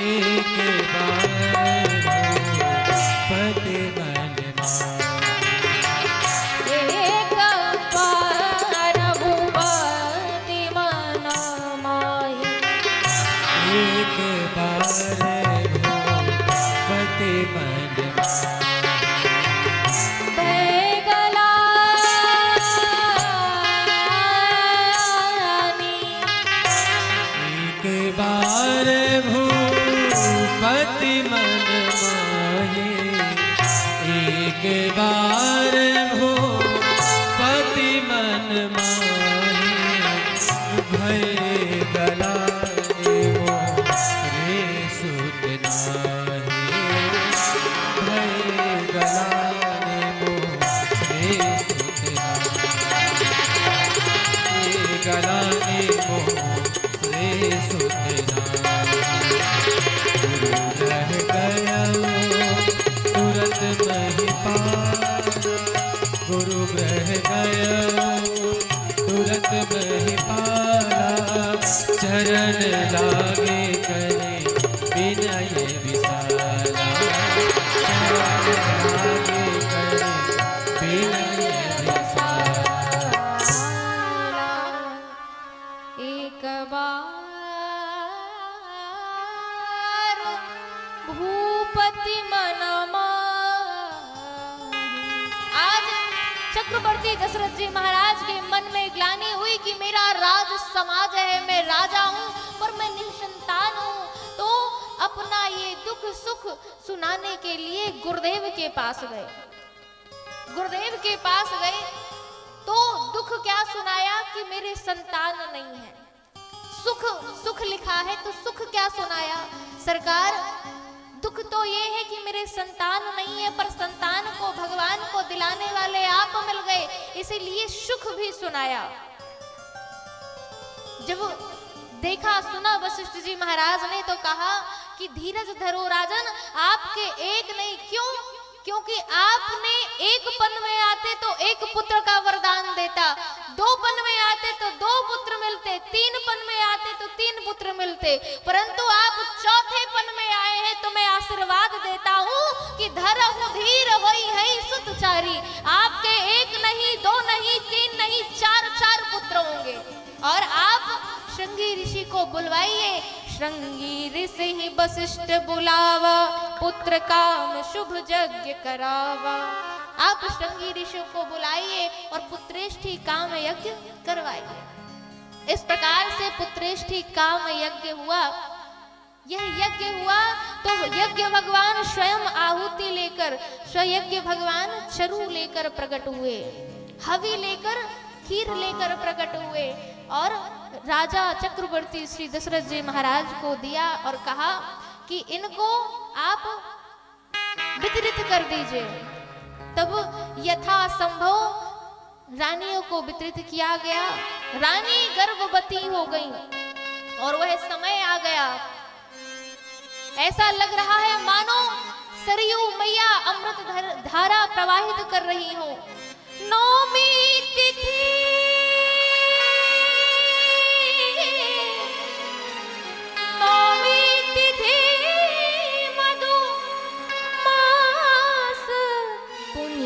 एक बार भूपति मन एक बार भूपति मन माहि, एक बार भूपति मन बैगलानी, एक बार भूपति मन माहे, एक बार भूपति मन माहे। भय गलाने मोरे सुत नाहि, भय गलाने मोरे सुत नाहि, गलाने मोरे सुत नाहि। रह गया तुरंत नहीं पार, गुरु रह गया तुरंत नहीं पारा। चरण लागे करे विनय विसारा, चरण लागे करे विनय विसारा। एक बार भूपति मन माहि। आज चक्रवर्ती दशरथ जी महाराज के मन में ग्लानि हुई कि मेरा राज समाज है, मैं राजा हूँ पर मैं निसंतान हूँ। तो अपना ये दुख सुख सुनाने के लिए गुरुदेव के पास गए। गुरुदेव के पास गए तो दुख क्या सुनाया कि मेरे संतान नहीं है। सुख सुख लिखा है तो सुख क्या सुनाया? सरकार, दुख तो ये है कि मेरे संतान नहीं है, पर संतान को भगवान को दिलाने वाले आप मिल गए, इसीलिए सुख भी सुनाया। जब देखा सुना वशिष्ठ जी महाराज ने तो कहा कि धीरज धरो राजन, आपके एक नहीं, क्यों? क्योंकि आपने एक पन में आते तो एक पुत्र का वरदान देता, दो पन में आते तो दो पुत्र मिलते, तीन पन में आते तो तीन पुत्र मिलते, परंतु आप चौथे पन में आए हैं तो मैं आशीर्वाद देता हूँ कि धरहु धीर होई है सुतचारी। आपके एक नहीं, दो नहीं, तीन नहीं, चार चार पुत्र होंगे। और आप श्रृंगी ऋषि को बुलवाइए। श्रृंगी ऋषि ही वशिष्ठ बुलावा, पुत्र काम शुभ यज्ञ करावा। आप श्रृंगी ऋषि को बुलाइए और पुत्रेष्ठी काम यज्ञ करवाइए। इस प्रकार से पुत्रेष्ठी काम यज्ञ हुआ। यह यज्ञ हुआ तो यज्ञ भगवान स्वयं आहुति लेकर, स्वयज्ञ भगवान चरु लेकर प्रकट हुए, हवि लेकर, खीर लेकर प्रकट हुए और राजा चक्रवर्ती श्री दशरथ जी महाराज को दिया और कहा कि इनको आप वितरित कर दीजिए। तब यथासंभव रानियों को वितरित किया गया। रानी गर्भवती हो गई और वह समय आ गया। ऐसा लग रहा है मानो सरयू मैया अमृत धारा प्रवाहित कर रही हो। नौमी तिथि मधु मास पुनीता।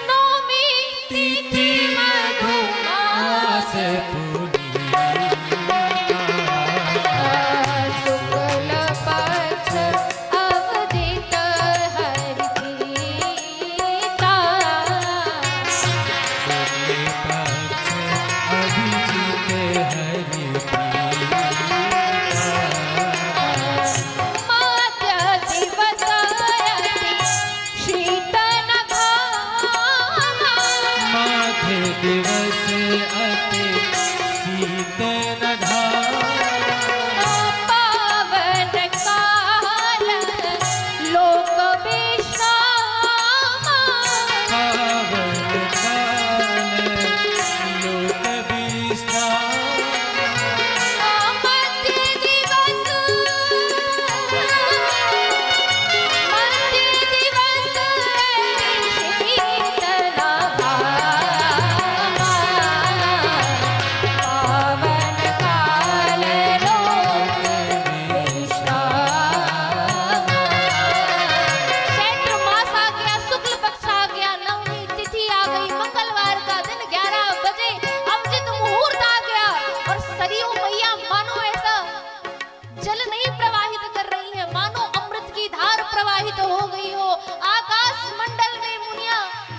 नौमी तिथि मधु मास शुक्ल पक्ष अवदित हरिप्रीता। माध्य दिवस अति शीतल घामा। माथे दिवस अति शीतल धारा। पावन काल लोक विश्रामा। पावन काल लोक विश्राम। मध्य दिवस शीतल घामा। पावन काल लोक विश्राम। चैत्र मास आ गया, शुक्ल पक्ष आ गया, नवमी तिथि आ गई, मंगलवार का दिन 11 बजे अमृत मुहूर्त आ गया और सरयू मैया मानो ऐसा जल नहीं प्रवाहित कर रही है, मानो अमृत की धार प्रवाहित हो गई हो। आकाश मंडल में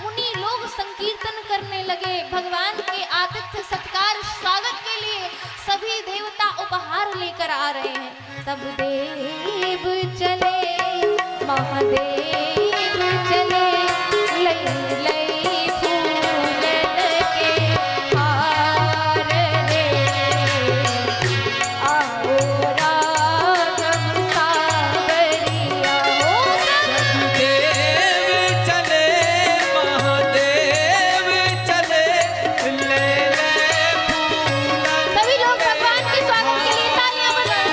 मुनि लोग संकीर्तन करने लगे। भगवान के आतिथ्य सत्कार स्वागत के लिए सभी देवता उपहार लेकर आ रहे हैं। सब देव चले महादेव चले, लई लई फूलन के हार रे। आओ राघव सावरिया हो। देव चले महादेव चले, ले ले फूलन सभी लोग भगवान के स्वागत के लिए तालियां बजाएं।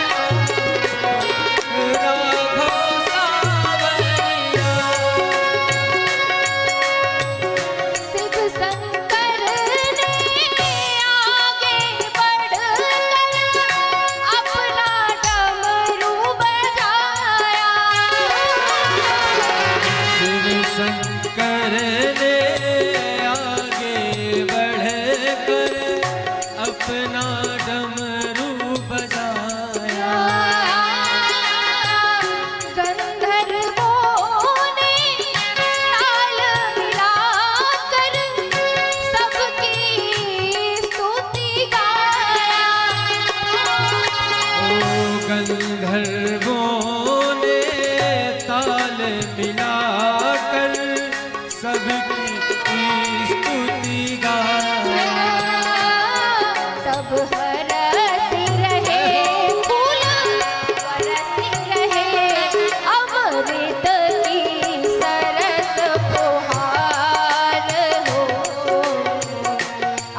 राघव सावरिया। शिव शंकर ने आगे बढ़कर अपना डमरू बजाया। शिव शंकर ने आगे बढ़कर अपना डमरू बजाया। गंधर्वों ने ताल मिलाकर सबकी स्तुति गाया। ओ गंधर्वों ने ताल मिलाकर सबकी स्तुति गाया। सब हरसी रहे फूल बरसी रहे, अमृत की सरस फुहार हो।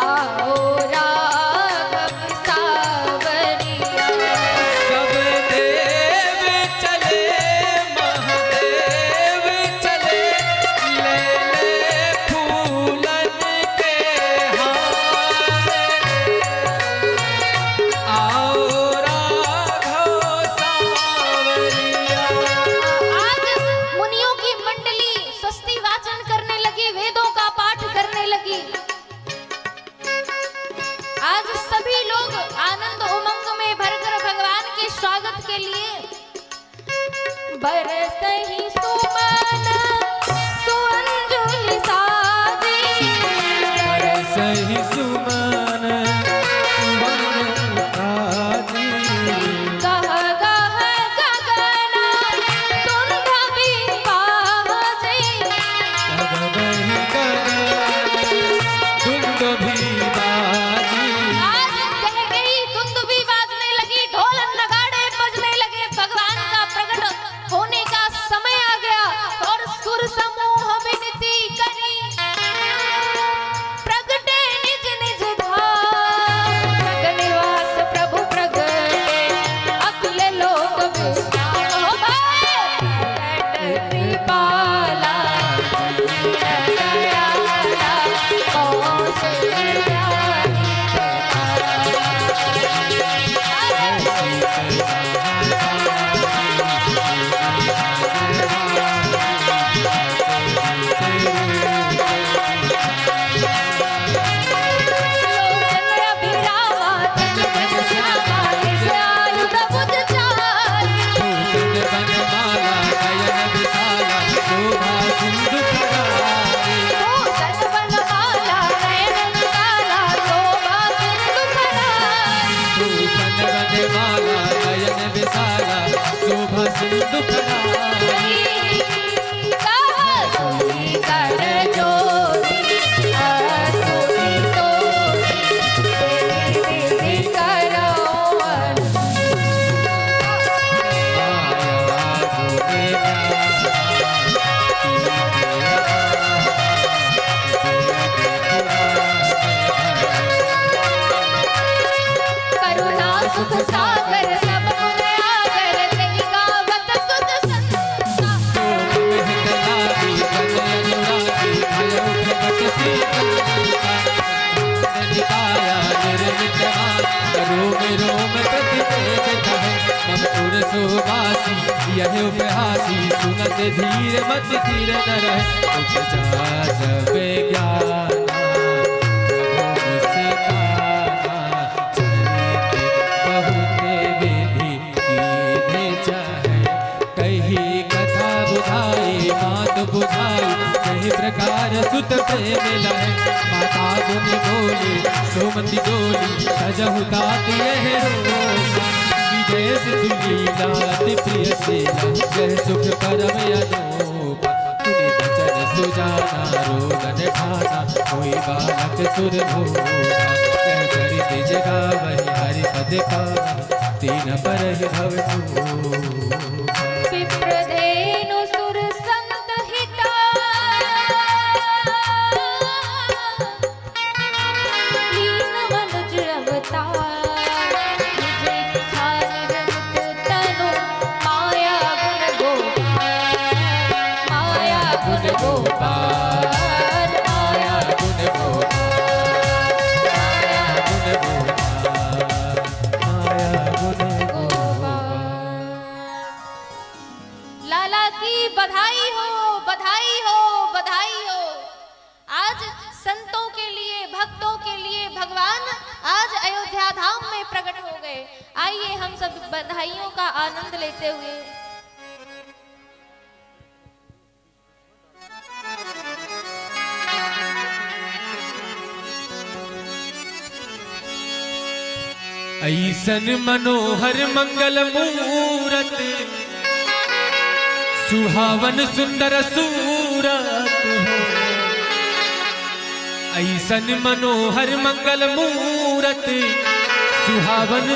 आओ राघव सावरिया। सब देव चले महादेव चले, ले ले फूलन के हार। आओ राघव सावरिया। आज मुनियों की मंडली स्वस्ति वाचन करने लगी, वेदों का पाठ करने लगी। आज सभी लोग आनंद उमंग में भरकर भगवान के स्वागत के लिए बरसहि सुमन सुअंजुलि साजी। सही सुमन सुमन गह गह गगन तुंधि बाजे। धुंध भी बाजी। आज कह गई धुंध भी बाजने सिंधु खड़ा कर जोरी आसुरी तोरी देवी करो करुणा सुख सागर सब गुण आगर तेरी गावत सुध संता यह उपहासी सुनत धीर मत धीर न रहे उपजा जब ज्ञान बुझाई कही प्रकार सुत प्रेम लहे माता गुनि बोली सोमति डोली सजहु तात यह विजय सुलीलाति प्रिय सेवा जय सुख परम अनूप तुनि बचन सुजाना रोदन ठाना कोई बालक सुर भूषा कह चरित जगा वही हरि पद पावा तीन पर भव विप्रधेनु सुर संत हिता लीन मनुज अवतार निज इच्छा निरंत तनु माया गुण गोपाल माया गुण गोपाल माया गुण लाला की बधाई हो बधाई हो बधाई हो। आज संतों के लिए भक्तों के लिए भगवान आज अयोध्या धाम में प्रकट हो गए। आइए हम सब बधाइयों का आनंद लेते हुए ऐसन मनोहर मंगल मूरत सुहावन सुंदर सूरत हो ऐसन मनोहर मंगल मूरत सुहावन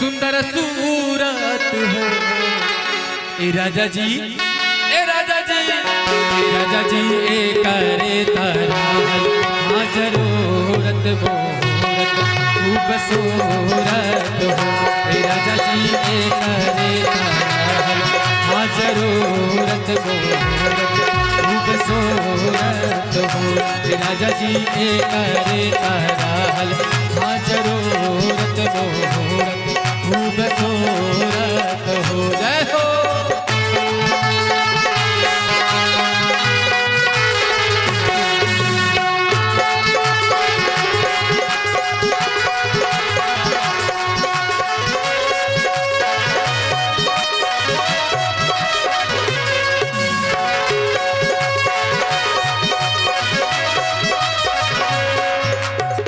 सुंदर सूरत हो ए राजा जी ए राजा जी ए राजा जी ए करे तराहल हाँ जरूरत मोहरत खूब सूरत हो ए राजा जी ए करे तराहल हाँ जरूरत मोहरत खूब सूरत हो ए राजा जी ए करे तराहल हाँ जरूरत मोहरत खूब सूरत हो। जय हो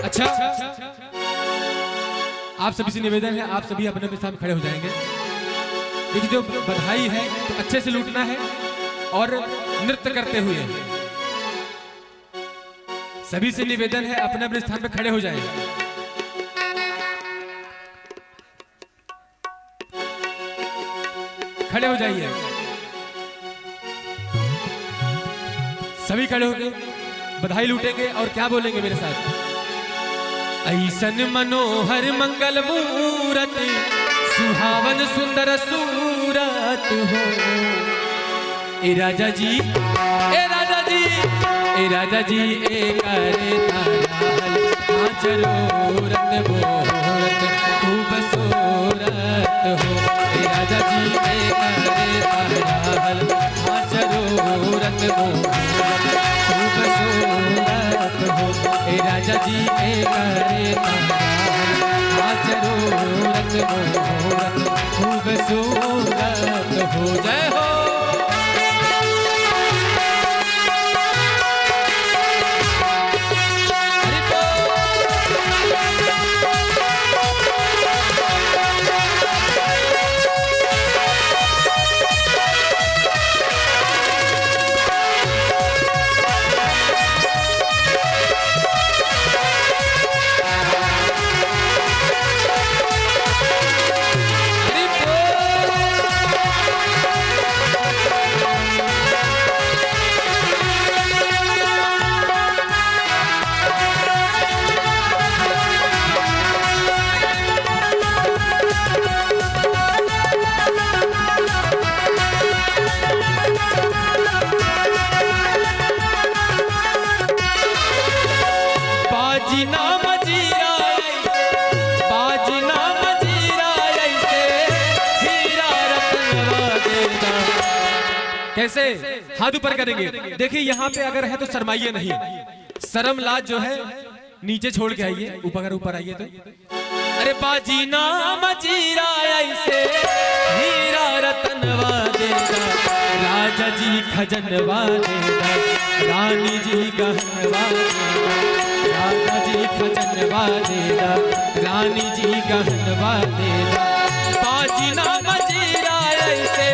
अच्छा आप सभी से निवेदन है, आप सभी अपने अपने स्थान खड़े हो जाएंगे। देखिए जो बधाई है तो अच्छे से लूटना है और नृत्य करते हुए। सभी से निवेदन है अपने अपने स्थान पर खड़े हो जाएंगे। खड़े हो जाइए, सभी खड़े होंगे, बधाई लूटेंगे और क्या बोलेंगे मेरे साथ। ऐसन मनोहर मंगल मूरत सुहावन सुंदर सूरत हो ए राजा जी ए राजा जी ए राजा जी ए करे ताराल हाँ जरूरत मोहरत खूब सूरत हो ए राजा जी ए करे ताराल हाँ जरूरत मोहरत खूब सूरत हो ए राजा जी ए करे ताराल हाँ जरूरत मोहरत खूब सूरत हो। जय हो कैसे? हाथ ऊपर करेंगे। देखिए यहाँ पे अगर है तो शर्माइए नहीं, शर्म लाज जो है नीचे छोड़ के आइए, ऊपर आइए तो। अरे बाजी नाम जीरा ऐसे हीरा रतनवा देगा, राजा जी खजनवा देगा, रानी जी गहनवा देगा, राजा जी खजनवा देगा, रानी जी गहनवा देगा। बाजी नाम जीरा ऐसे,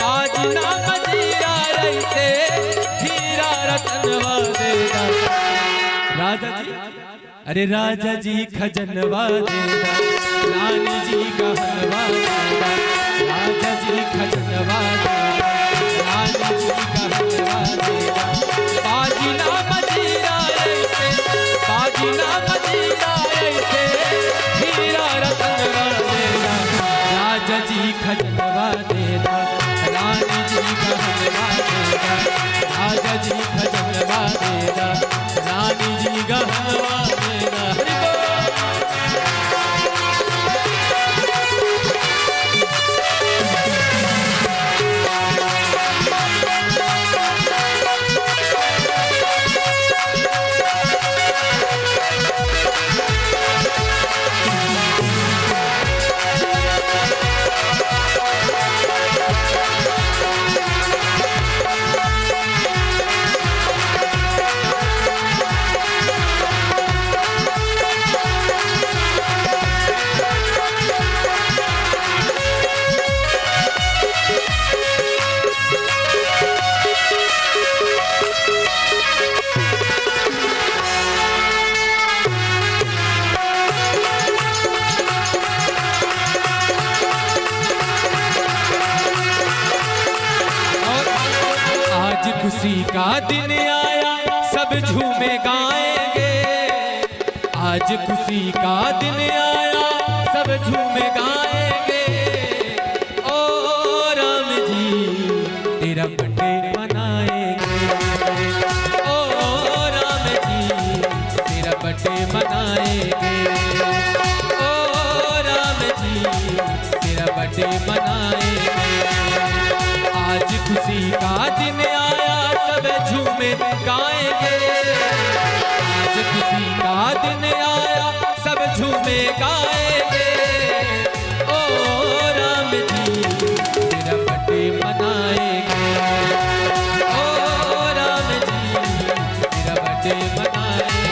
बाजी नाम जीरा ऐसे हीरा रतनवा देगा, राजा जी, अरे राजा जी खजनवा देगा, रानी जी गहनवा देगा, राजा जी खजनवा देगा, रानी जी गहनवा देगा। बाजी नाम जीरा ऐसे, बाजी नाम जीरा ऐसे हीरा रतनवा देगा, राजा जी खजनवा देगा, रानी जी गहनवा देगा, राजा जी खजनवा देगा, रानी जी गहनवा देगा। हरि बोल। खुशी का दिन आया सब झूमे गाएंगे, आज खुशी का दिन आया सब झूमे गाएंगे। ओ राम जी तेरा बर्थडे मनाएंगे, ओ राम जी तेरा बर्थडे मनाएंगे, ओ राम जी तेरा बर्थडे मनाएंगे। आज खुशी का दिन आया सब झूमे गाएंगे, आज खुशी का दिन आया सब झूमे गाएंगे। ओ राम जी तेरा बर्थडे मनाएंगे, ओ राम जी तेरा बर्थडे मनाएंगे।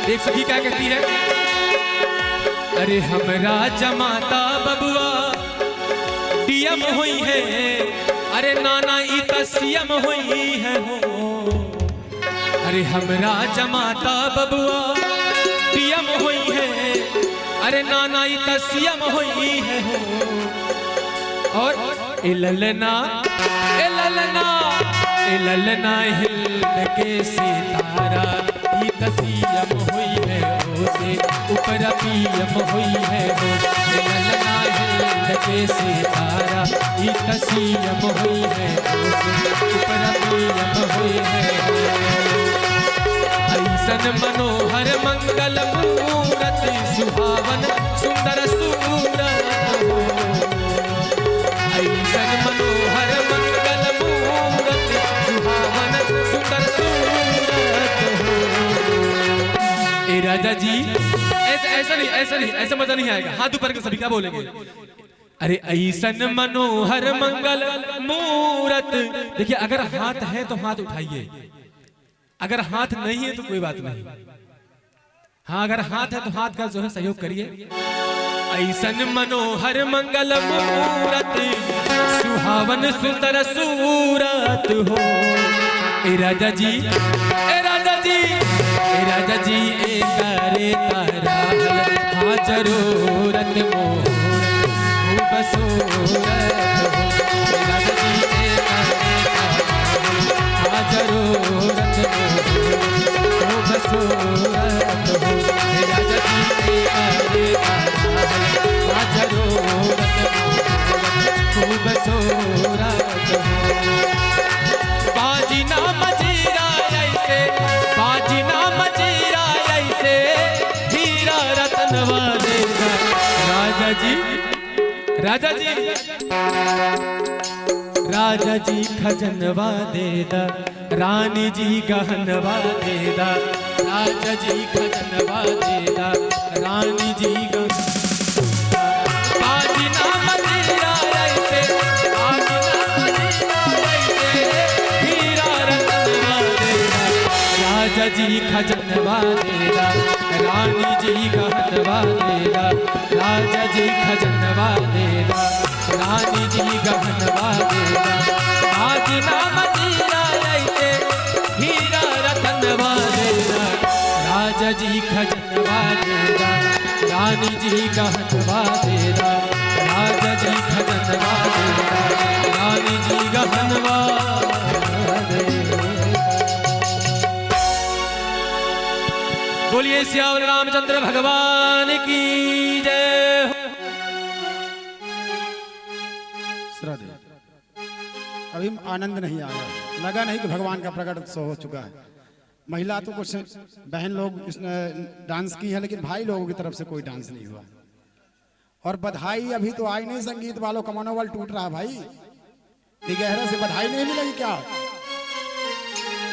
एक सखी क्या कहती है? अरे हमरा जमाता बबुआ डीएम हुई है, अरे नाना ई तसीएम हुई है हो। अरे हमरा जमाता बबुआ डीएम हुई है, अरे नाना ई तसीएम हुई है हो। और इललना इललना इललना हिल के सितारा ई तसीयम हुई है हो से ऊपर पीएम हुई है हो। ललना हिल के सितारा ई तसीयम हुई है हो से ऊपर पीएम हुई है हो। ऐसन मनोहर मंगल मूरत सुहावन सुंदर सूरत हो। ऐसन मनोहर मंगल मूरत सुहावन सुंदर सूरत हो। ए राजा जी ऐसा नहीं ऐसा मजा नहीं आएगा। हाथ ऊपर के सभी क्या बोलेंगे? अरे ऐसन मनोहर मंगल मूरत। देखिए अगर हाथ है तो हाथ उठाइए, अगर हाथ नहीं है तो कोई बात नहीं। हाँ अगर हाथ है तो हाथ का जो है सहयोग करिए। ऐसन मनोहर मंगल मूरत सुहावन सुंदर सूरत हो। ए राजा जी, ए राजा जी, ए राजा जी, ए करे तारा हाँ जरूरत मोर खूब सूरत हो। ए राजा जी, ए करे तारा हाँ जरूरत मोर खूब सूरत हो। ए राजा जी, ए करे तारा हाँ जरूरत मोर खूब सूरत हो। बाजी ना मजीरा ऐसे, बाजी ना मजीरा ऐसे, हीरा रतनवा देगा। राजा जी, राजा जी, राजा जी खजनवा देदा, रानी जी गहनवा देदा। राजा जी खजनवा देदा, रानी जी गहनवा। बाजी ना मजीरा ऐसे, बाजी ना मजीरा ऐसे, हीरा रतनवा देदा। राजा जी खजनवा देदा, रानी जी गहनवा देदा। राजा जी खजनवा देदा, रानी जी गहनवा देदा। बाजी ना मजीरा ऐसे, हीरा रतनवा देदा। राजा जी खजनवा देदा, रानी जी गहनवा देदा। राजा जी खजनवा देदा, रानी जी गहनवा देदा। बोलिए श्याम रामचंद्र भगवान की जय हो। श्रद्धे अभी आनंद नहीं आया, लगा नहीं कि भगवान का प्रकट उत्सव हो चुका है। महिला तो कुछ बहन लोग इसने डांस की है, लेकिन भाई लोगों की तरफ से कोई डांस नहीं हुआ। और बधाई अभी तो आई नहीं, संगीत वालों का मनोबल टूट रहा भाई। गहरा से बधाई नहीं मिलेगी क्या?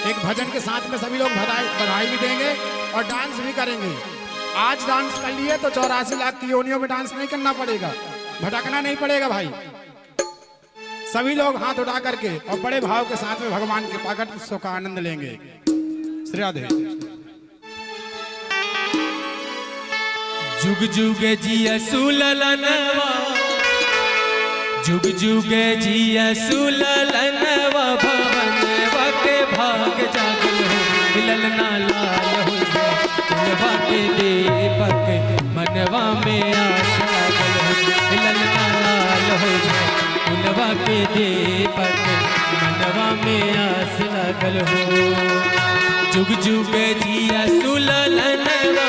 एक भजन के साथ में सभी लोग बधाई भी देंगे और डांस भी करेंगे। आज डांस कर लिए तो 84 लाख की योनियों में डांस नहीं करना पड़ेगा, भटकना नहीं पड़ेगा भाई। सभी लोग हाथ उठा करके और बड़े भाव के साथ में भगवान के प्रकट उत्सव का आनंद लेंगे। श्री राधे। जुग जुग जिया सुललनवा, जुग जुग जिया सुललनवा। भवनवा के भाग जागल हो, मिलल ना लाल हो जाए। फुलवा के दीपक मनवा में आस लागल हो, मिलल ना लाल हो जाए। फुलवा के दीपक मनवा में आस लागल हो। जुग जुग जिया सुललनवा,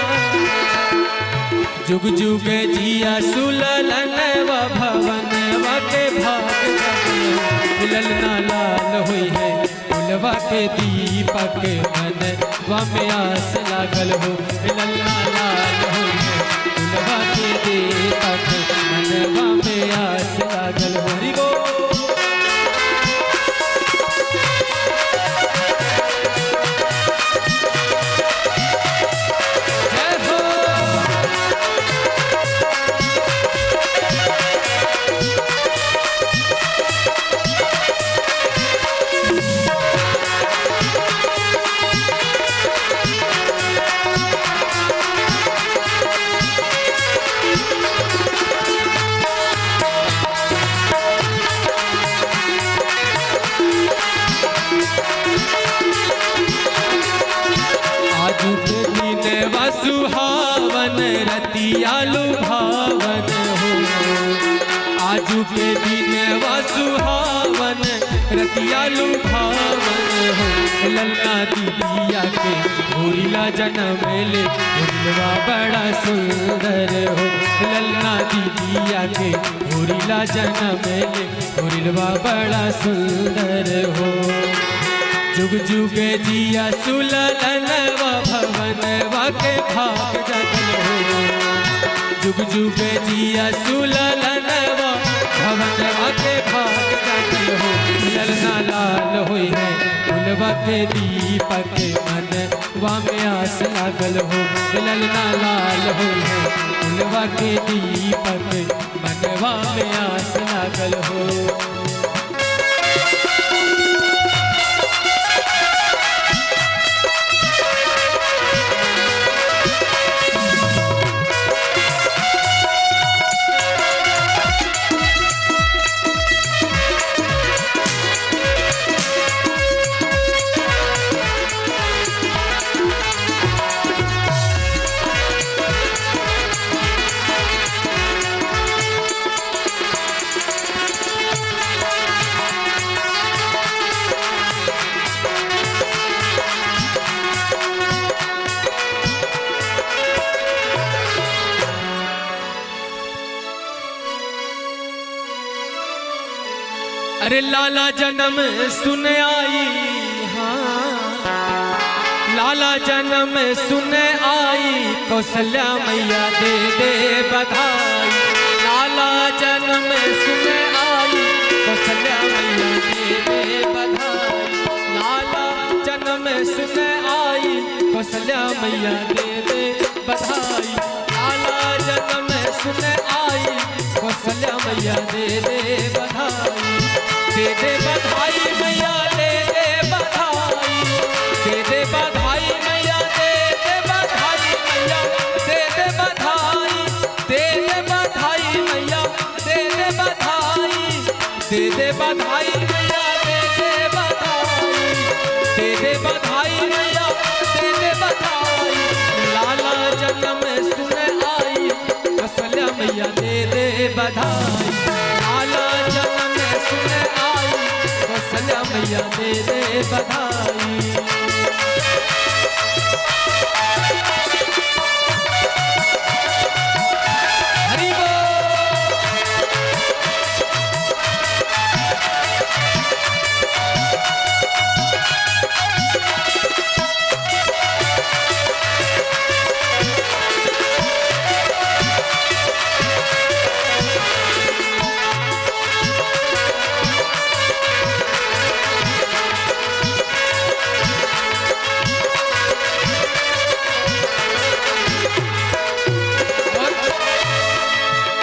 जुग जुग जिया सुललनवा। भवनवा के भाग जागल हो, मिलल ना लाल होई है। फुलवा के दीपक मनवा में आस लागल हो, मिलल ना लाल होई है। फुलवा के दीपक मनवा में आस लागल हो। हरि बोल। सुहावन रतियालु भावन हो। आजू के दिन वा सुहावन रतियालु भावन हो। ललना दीदिया के भोरिला जन्म ले, भोरिलवा बड़ा सुंदर हो। ललना दीदिया के भोरिला जन्म ले, भोरिलवा बड़ा सुंदर हो। जुग जुग जिया सुललनवा। भवनवा के भाग जागल हो, जुग जुग जिया सुललनवा। भवनवा के भाग जागल हो, ललना लाल होई है। फुलवा के दीपक मनवा में आस लागल हो, ललना लाल होई है। फुलवा के दीपक मनवा में आस लागल हो। अरे लाला जन्म सुन आई, हाँ लाला जन्म सुन आई, कौशल्या मैया दे दे बधाई। लाला जन्म सुन आई, कौशल्या मैया दे दे बधाई। लाला जन्म सुन आई, कौशल्या मैया दे दे बधाई। लाला जन्म सुन आई, कौशल्या मैया दे दे बधाई। दे दे बधाई मैया दे दे बधाई, दे दे बधाई मैया दे दे बधाई मैया दे दे बधाई, दे दे बधाई मैया दे दे बधाई, दे दे बधाई मैया दे दे बधाई, दे दे बधाई मैया दे दे बधाई। लाला जन्म सुन आई, कौशल्या मैया दे दे बधाई। लाला जन्म सुन आई, कौशल्या मैया दे दे बधाई। हरि बोल।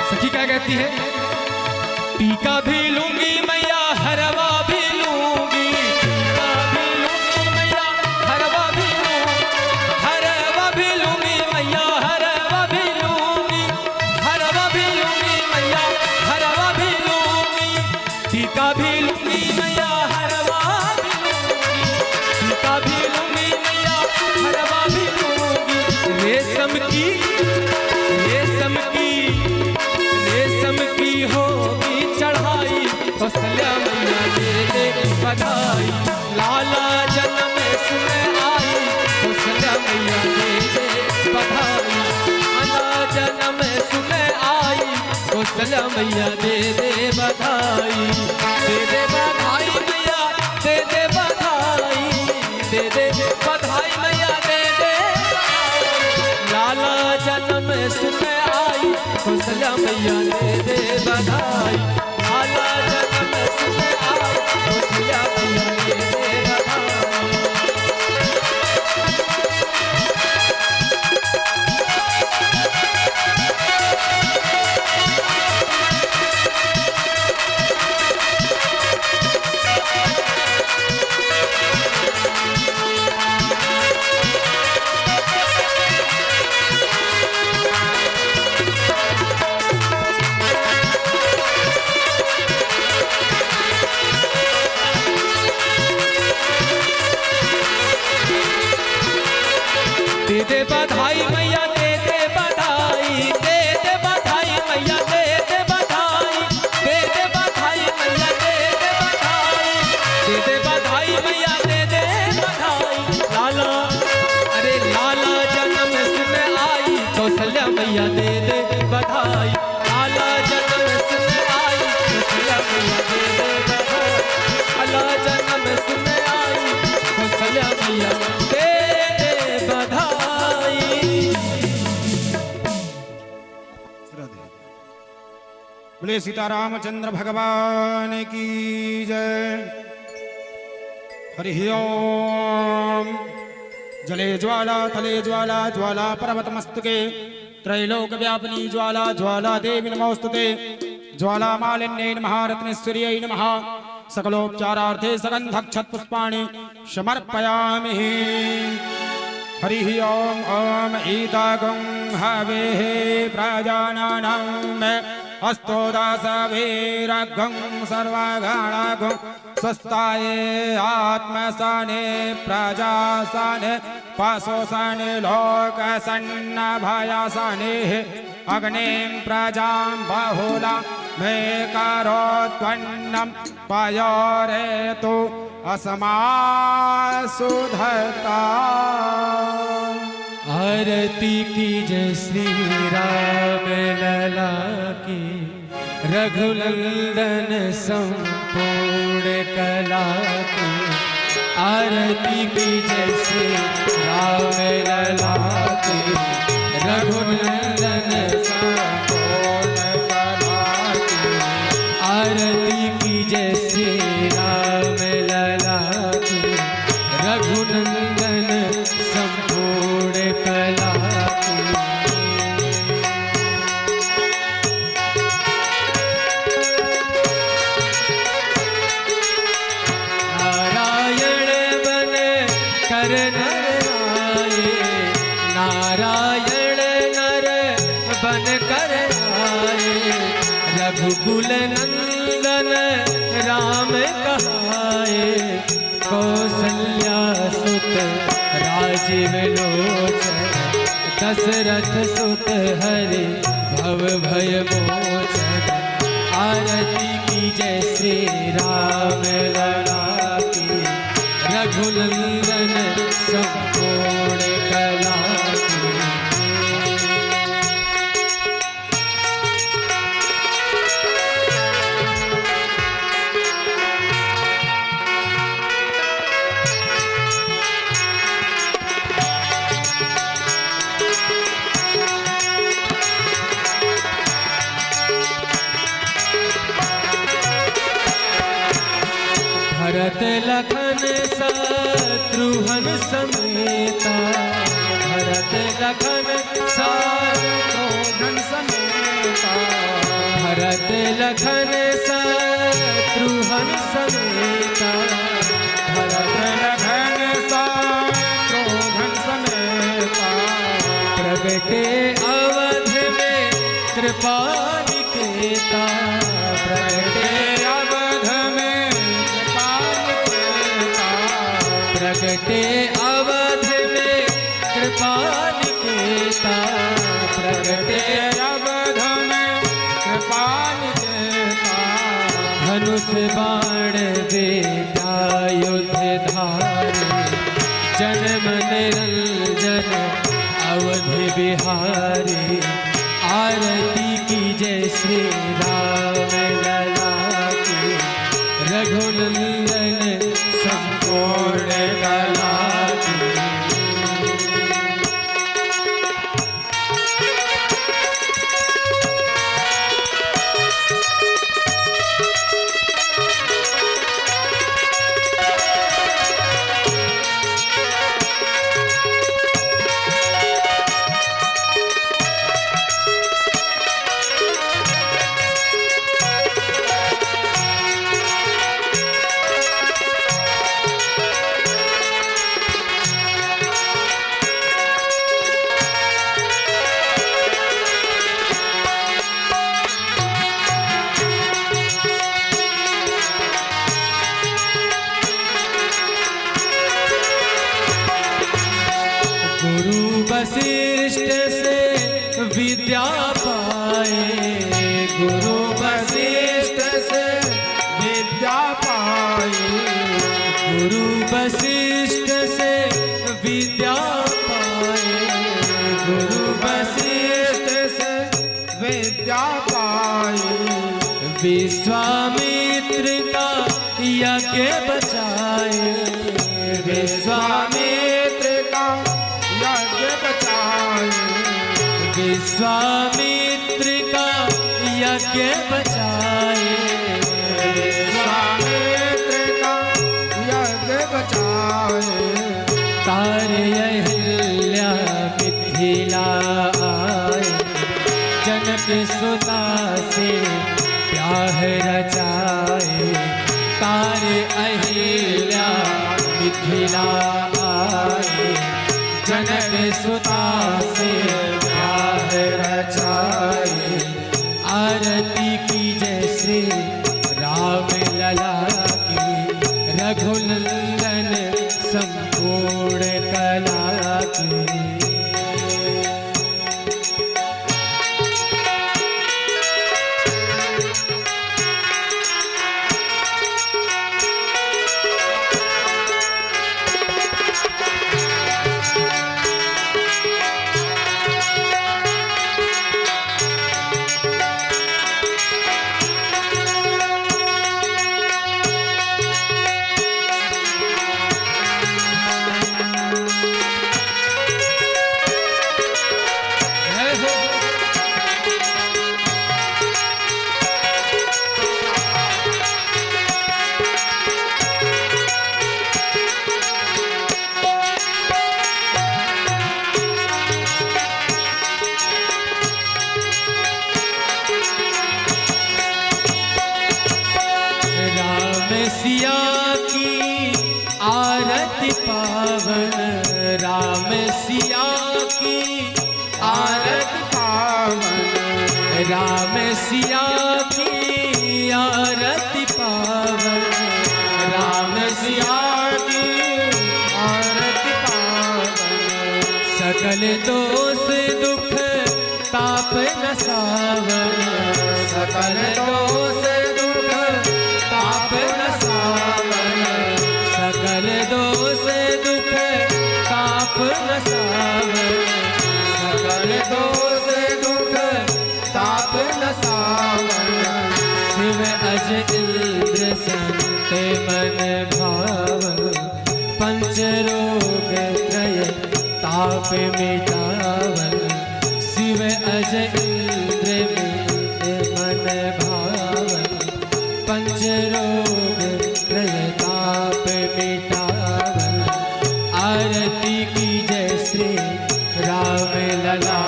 सखी क्या कहती है? टीका भी लूंगी मैया हरवा भी लूंगी, टीका भी लूंगी मैया हरवा भी लूंगी, हरवा भी लूंगी मैया हरवा भी लूंगी, हरवा भी लूंगी मैया हरवा भी लूंगी। टीका भी लूंगी मैया हरवा भी लूंगी, टीका भी लूंगी मैया हरवा भी लूंगी। रेशम की होगी चढ़ाई, कौशल्या मैया दे दे बधाई। लाला जन्म सुन आई, कौशल्या मैया दे दे बधाई। लाला जन्म सुन आई, कौशल्या मैया दे दे बधाई। दे दे बधाई मैया दे दे बधाई, दे दे बधाई मैया दे दे बधाई। लाला जन्म सुन आई, कौशल्या मैया दे दे बधाई। लाला जन्म सुन आई, कौशल्या मैया दे दे बधाई। दे दे बधाई मैया दे दे बधाई, दे दे बधाई मैया दे दे बधाई, दे दे बधाई मैया दे दे बधाई, दे दे बधाई मैया दे दे बधाई। लाला अरे लाला जन्म सुन आई, कौशल्या मैया दे दे बधाई। लाला जन्म सुन आई, कौशल्या मैया दे दे बधाई। लाला जन्म सुन आई, कौशल्या मैया दे दे बधाई। बोले सीतारामचंद्र भगवान की जय। हरि ओम। जले ज्वाला थले ज्वाला ज्वाला पर्वत मस्तके, त्रैलोक व्यापिनी ज्वाला ज्वाला देवी नमोस्तुते। ज्वाला मालिन्यै नमः, रत्नेश्वर्यै नमः। सकलोपचारार्थे सगन्धक्षत पुष्पाणि समर्पयामि। हरि ओम। ओम ईतागं हवेः प्रजानानाम् अस्तो दासवीरगं सर्वगणागं स्वस्ताये आत्मसाने प्रजासाने पाशोसाने लोकसन्नभयासाने अग्निं प्रजां बहुला मे करोत्वन्नं पयोरेतु अस्मासुधता। आरती की जय श्री राम लला की, रघुनंदन संपूर्ण कला की आरती की जैसे राम लला की रघुनंदन संपूर्ण कला की आरती की जैसे राम लला की रघुनंदन संपूर्ण कला की नारायण बन कर नर आए नारायण नर बन कर आए रघुकुल नंदन राम कहाए कौसल्या सुत राजीव लोचन दशरथ सुत हरि भव भय मोचन आरती की जय श्री राम लला की रघुनंदन संपूर्ण कला की भरत लखन शत्रुघ्न समेता भरत लखन शत्रुघ्न समेता भरत लखन शत्रुघ्न समेता भरत लखन शत्रुघ्न समेता प्रगटे अवध में कृपा निकेता प्रगटे अवध में कृपा निकेता प्रगटे अवध में कृपा निकेता प्रगटे अवध में कृपा निकेता धनुष बाण वेदायुध धारी जन्म निरंजन अवधि बिहारी आरती की जय श्री राम लला की रघुनंदन संपूर्ण कला की गुरु वशिष्ठ से विद्या पाए गुरु वशिष्ठ से विद्या पाई गुरु वशिष्ठ से विद्या पाए गुरु वशिष्ठ से विद्या पाई विश्वामित्र का यज्ञ बचाए विश्वामित्र का यज्ञ बचाए विश्वामित्र का यज्ञ बचाए विश्वामित्र का यज्ञ बचाए तारे अहिल्या मिथिला आए जनक सुता से प्याह रचाए तारे अहिल्या मिथिला आए जनक सुता से प्याह रचाए आरती की जय श्री राम लला की रघुनंदन संपूर्ण कला की पावन राम सिया की आरती पावन राम सिया की आरती पावन राम सिया की आरती पावन सकल दोष दुख ताप नसावन सकल दोष दुख ताप नसावन सकल दोष दुख ताप नसावन सकल दोष दुख ताप नसावन शिव अज इंद्र संत मन भावन पंच रोग त्रय ताप मिटावन शिव अज इंद्र मन भावन पंच रोग त्रय ताप मिटावन आरती की जय श्री राम लला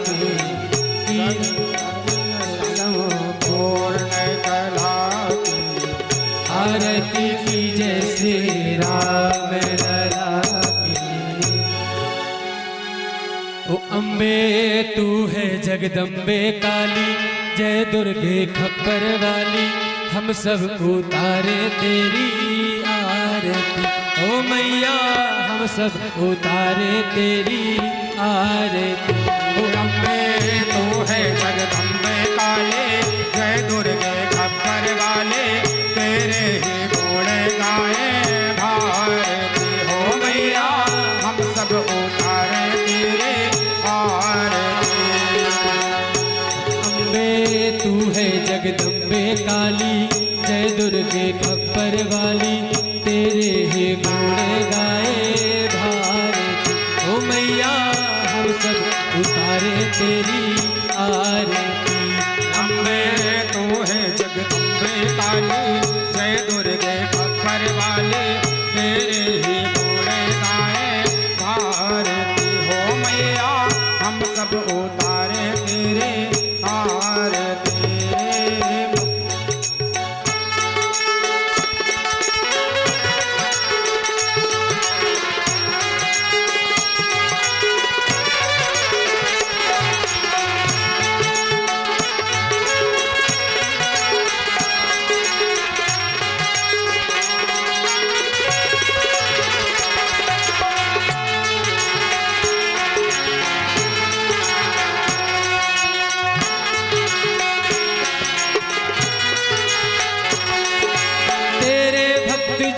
की पूर्ण कला आरती की जय श्री राम लला की। ओ अम्बे तू है जगदम्बे काली जय दुर्गे खप्पर वाली हम सब उतारे तेरी आरती ओ मैया हम सब उतारे तेरी आरती ओ अम्बे तू है जगदम्बे काले जय दुर्गे खप्पर वाले तेरे ही गुण गाए भारती हो मैया हम सब उतारे तेरे आरती अम्बे तू है जगदम्बे काली जय दुर्गे खप्पर वाली तेरे ही गुण गाए भारती ओ मैया हम सब उतारे तेरी आरती अम्बे तू है जगदम्बे काली जय दुर्गे खप्पर वाले तेरे ही गुण गाए भारती हो मैया हम सब उतारे तेरे आरती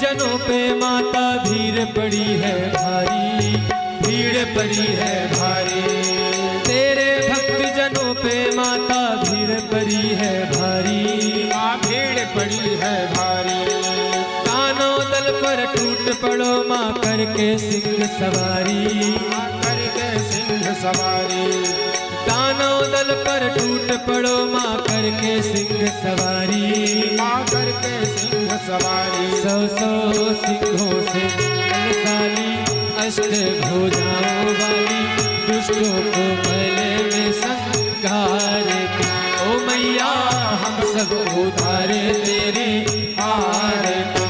जनों पे माता भीड़ पड़ी है भारी भीड़ पड़ी है भारी तेरे भक्त जनों पे माता भीड़ पड़ी है भारी माँ भीड़ पड़ी है भारी कानों दल पर टूट पड़ो माँ करके सिंह सवारी माँ करके सिंह सवारी कानों दल पर टूट पड़ो माँ करके सिंह सवारी माँ करके सिंह सवारी सौ सिंहों से बलशाली अष्ट भुजाओं वाली दुष्टों को पहले में संहार की ओ मैया हम सब उतारे तेरी आरती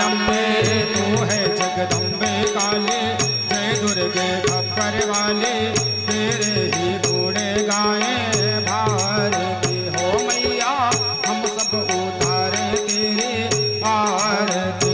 अम्बे तू है जगदम्बे काले जय दुर्गे खप्पर वाले तेरे ही गुण गाए भारती हो मैया हम सब उतारे तेरे आरती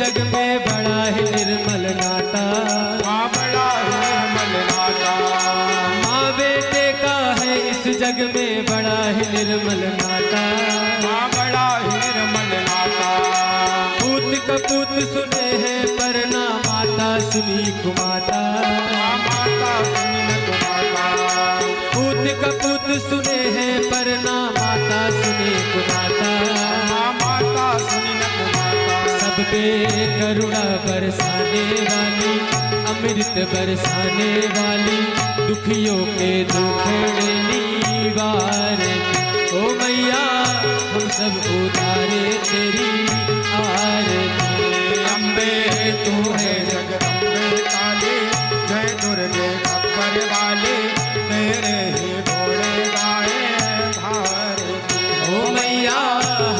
जग में बड़ा ही निर्मल नाता माँ बड़ा निर्मल जग में बड़ा ही निर्मल नाता, माँ बड़ा ही निर्मल नाता। पूत कपूत सुने हैं पर ना माता सुनी कुमाता, माँ माता सुनी न कुमाता। पूत कपूत सुने हैं पर ना माता सुनी कुमाता, माँ माता सुनी न कुमाता। सब पे करुणा बरसाने वाली, अमृत बरसाने वाली, दुखियों के दुख निवार। ओ मैया हम सब उतारे तेरी आरती। अम्बे तू है जगदम्बे काली, जय दुर्गे अकबर वाली, तेरे ही घोड़े गाए भारती। ओ मैया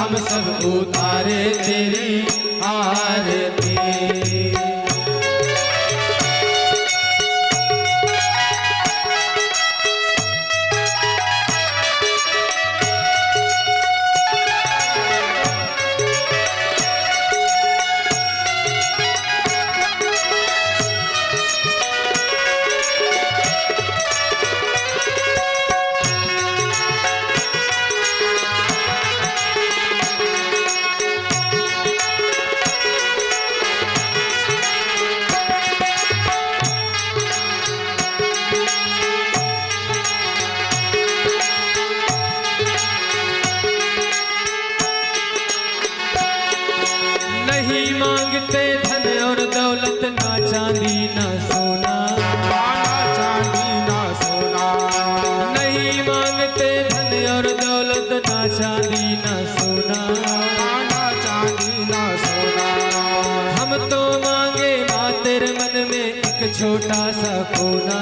हम सब उतारे तेरी आरती। नहीं मांगते धन और दौलत, ना चांदी ना सोना, ना चांदी ना सोना। नहीं मांगते धन और दौलत, ना चांदी ना सोना, ना चांदी ना सोना। हम तो मांगे माँ तेरे मन में एक छोटा सा कोना,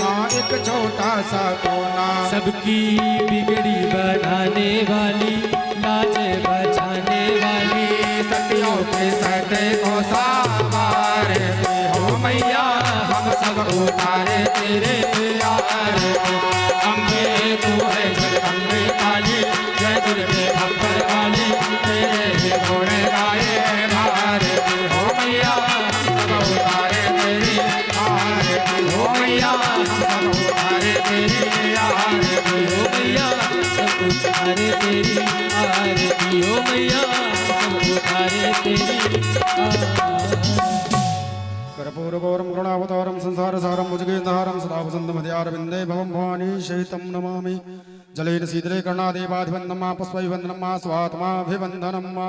माँ एक छोटा सा कोना। सबकी बिगड़ी बनाने वाली, लाज बचाने वाली, सतियों के सटे को सावारे हो मैया, हम सब उतारे तेरे प्यार को। अम्बे तू है जगदम्बे काली, जय दुर्गे अकबर वाली, तेरे ही घोड़े गाए भारती। हो मैया हम सब उतारे तेरी आरती। हो मैया हम सब उतारे तेरी आरती। ओ मैया सब उतारे तेरी आरती, ओ मैया सब उतारे तेरी आरती। कर्पूरगौरं करुणावतारं संसारसारं भुजगेन्द्रहारं सदा वसन्तमध्यारविन्दे भवं भवानी शयितं नमामि। जलेन शीतले कर्णादेवाधिवन्दनं मा पुष्पैवन्दनं मा स्वात्माभिवन्दनं मा।